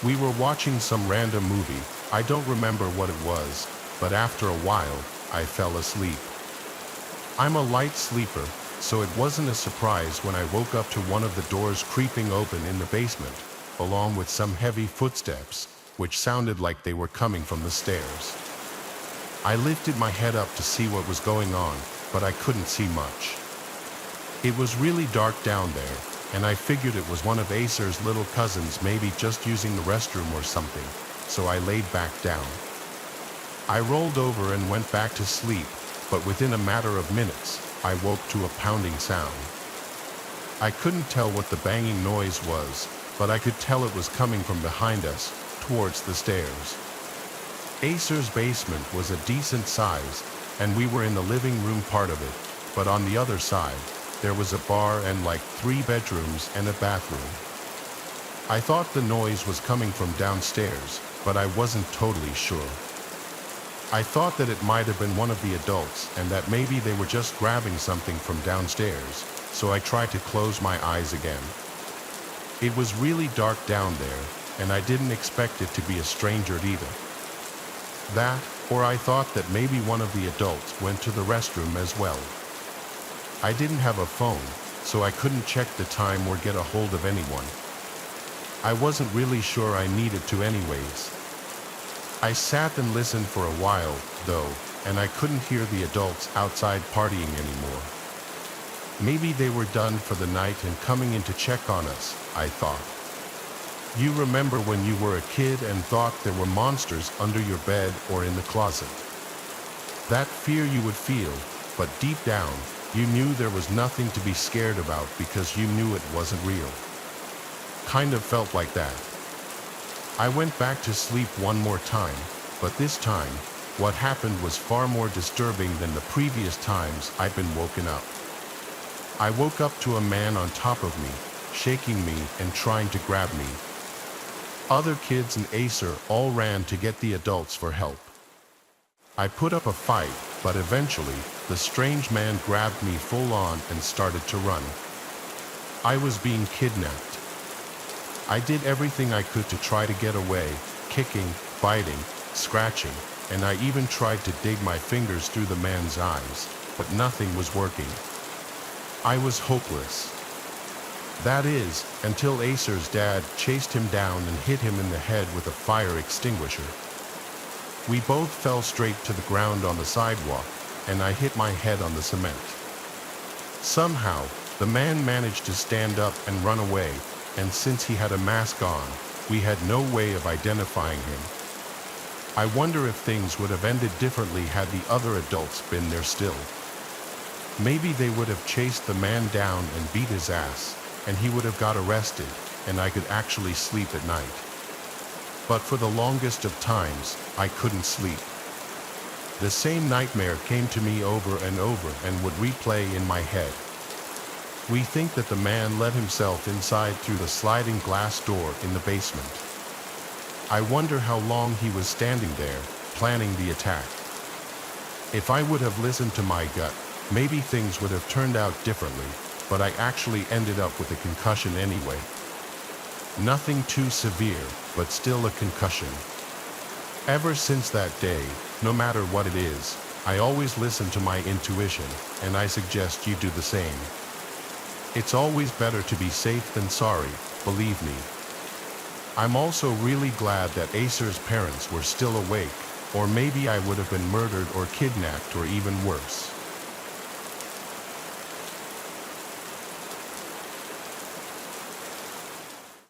We were watching some random movie, I don't remember what it was, but after a while, I fell asleep. I'm a light sleeper, so it wasn't a surprise when I woke up to one of the doors creeping open in the basement, along with some heavy footsteps, which sounded like they were coming from the stairs. I lifted my head up to see what was going on, but I couldn't see much. It was really dark down there, and I figured it was one of Acer's little cousins maybe just using the restroom or something, so I laid back down. I rolled over and went back to sleep, but within a matter of minutes, I woke to a pounding sound. I couldn't tell what the banging noise was, but I could tell it was coming from behind us, towards the stairs. Acer's basement was a decent size, and we were in the living room part of it, but on the other side, there was a bar and like 3 bedrooms and a bathroom. I thought the noise was coming from downstairs, but I wasn't totally sure. I thought that it might have been one of the adults and that maybe they were just grabbing something from downstairs, so I tried to close my eyes again. It was really dark down there, and I didn't expect it to be a stranger either. That, or I thought that maybe one of the adults went to the restroom as well. I didn't have a phone, so I couldn't check the time or get a hold of anyone. I wasn't really sure I needed to anyways. I sat and listened for a while, though, and I couldn't hear the adults outside partying anymore. Maybe they were done for the night and coming in to check on us, I thought. You remember when you were a kid and thought there were monsters under your bed or in the closet? That fear you would feel, but deep down, you knew there was nothing to be scared about because you knew it wasn't real. Kind of felt like that. I went back to sleep one more time, but this time, what happened was far more disturbing than the previous times I'd been woken up. I woke up to a man on top of me, shaking me and trying to grab me. Other kids and Acer all ran to get the adults for help. I put up a fight, but eventually, the strange man grabbed me full on and started to run. I was being kidnapped. I did everything I could to try to get away, kicking, biting, scratching, and I even tried to dig my fingers through the man's eyes, but nothing was working. I was hopeless. That is, until Acer's dad chased him down and hit him in the head with a fire extinguisher. We both fell straight to the ground on the sidewalk, and I hit my head on the cement. Somehow, the man managed to stand up and run away, and since he had a mask on, We had no way of identifying him. I wonder if things would have ended differently had the other adults been there still. Maybe they would have chased the man down and beat his ass, and he would have got arrested, and I could actually sleep at night. But for the longest of times, I couldn't sleep. The same nightmare came to me over and over and would replay in my head. We think that the man let himself inside through the sliding glass door in the basement. I wonder how long he was standing there, planning the attack. If I would have listened to my gut, maybe things would have turned out differently, but I actually ended up with a concussion anyway. Nothing too severe, but still a concussion. Ever since that day, no matter what it is, I always listen to my intuition, and I suggest you do the same. It's always better to be safe than sorry, believe me. I'm also really glad that Acer's parents were still awake, or maybe I would have been murdered or kidnapped or even worse.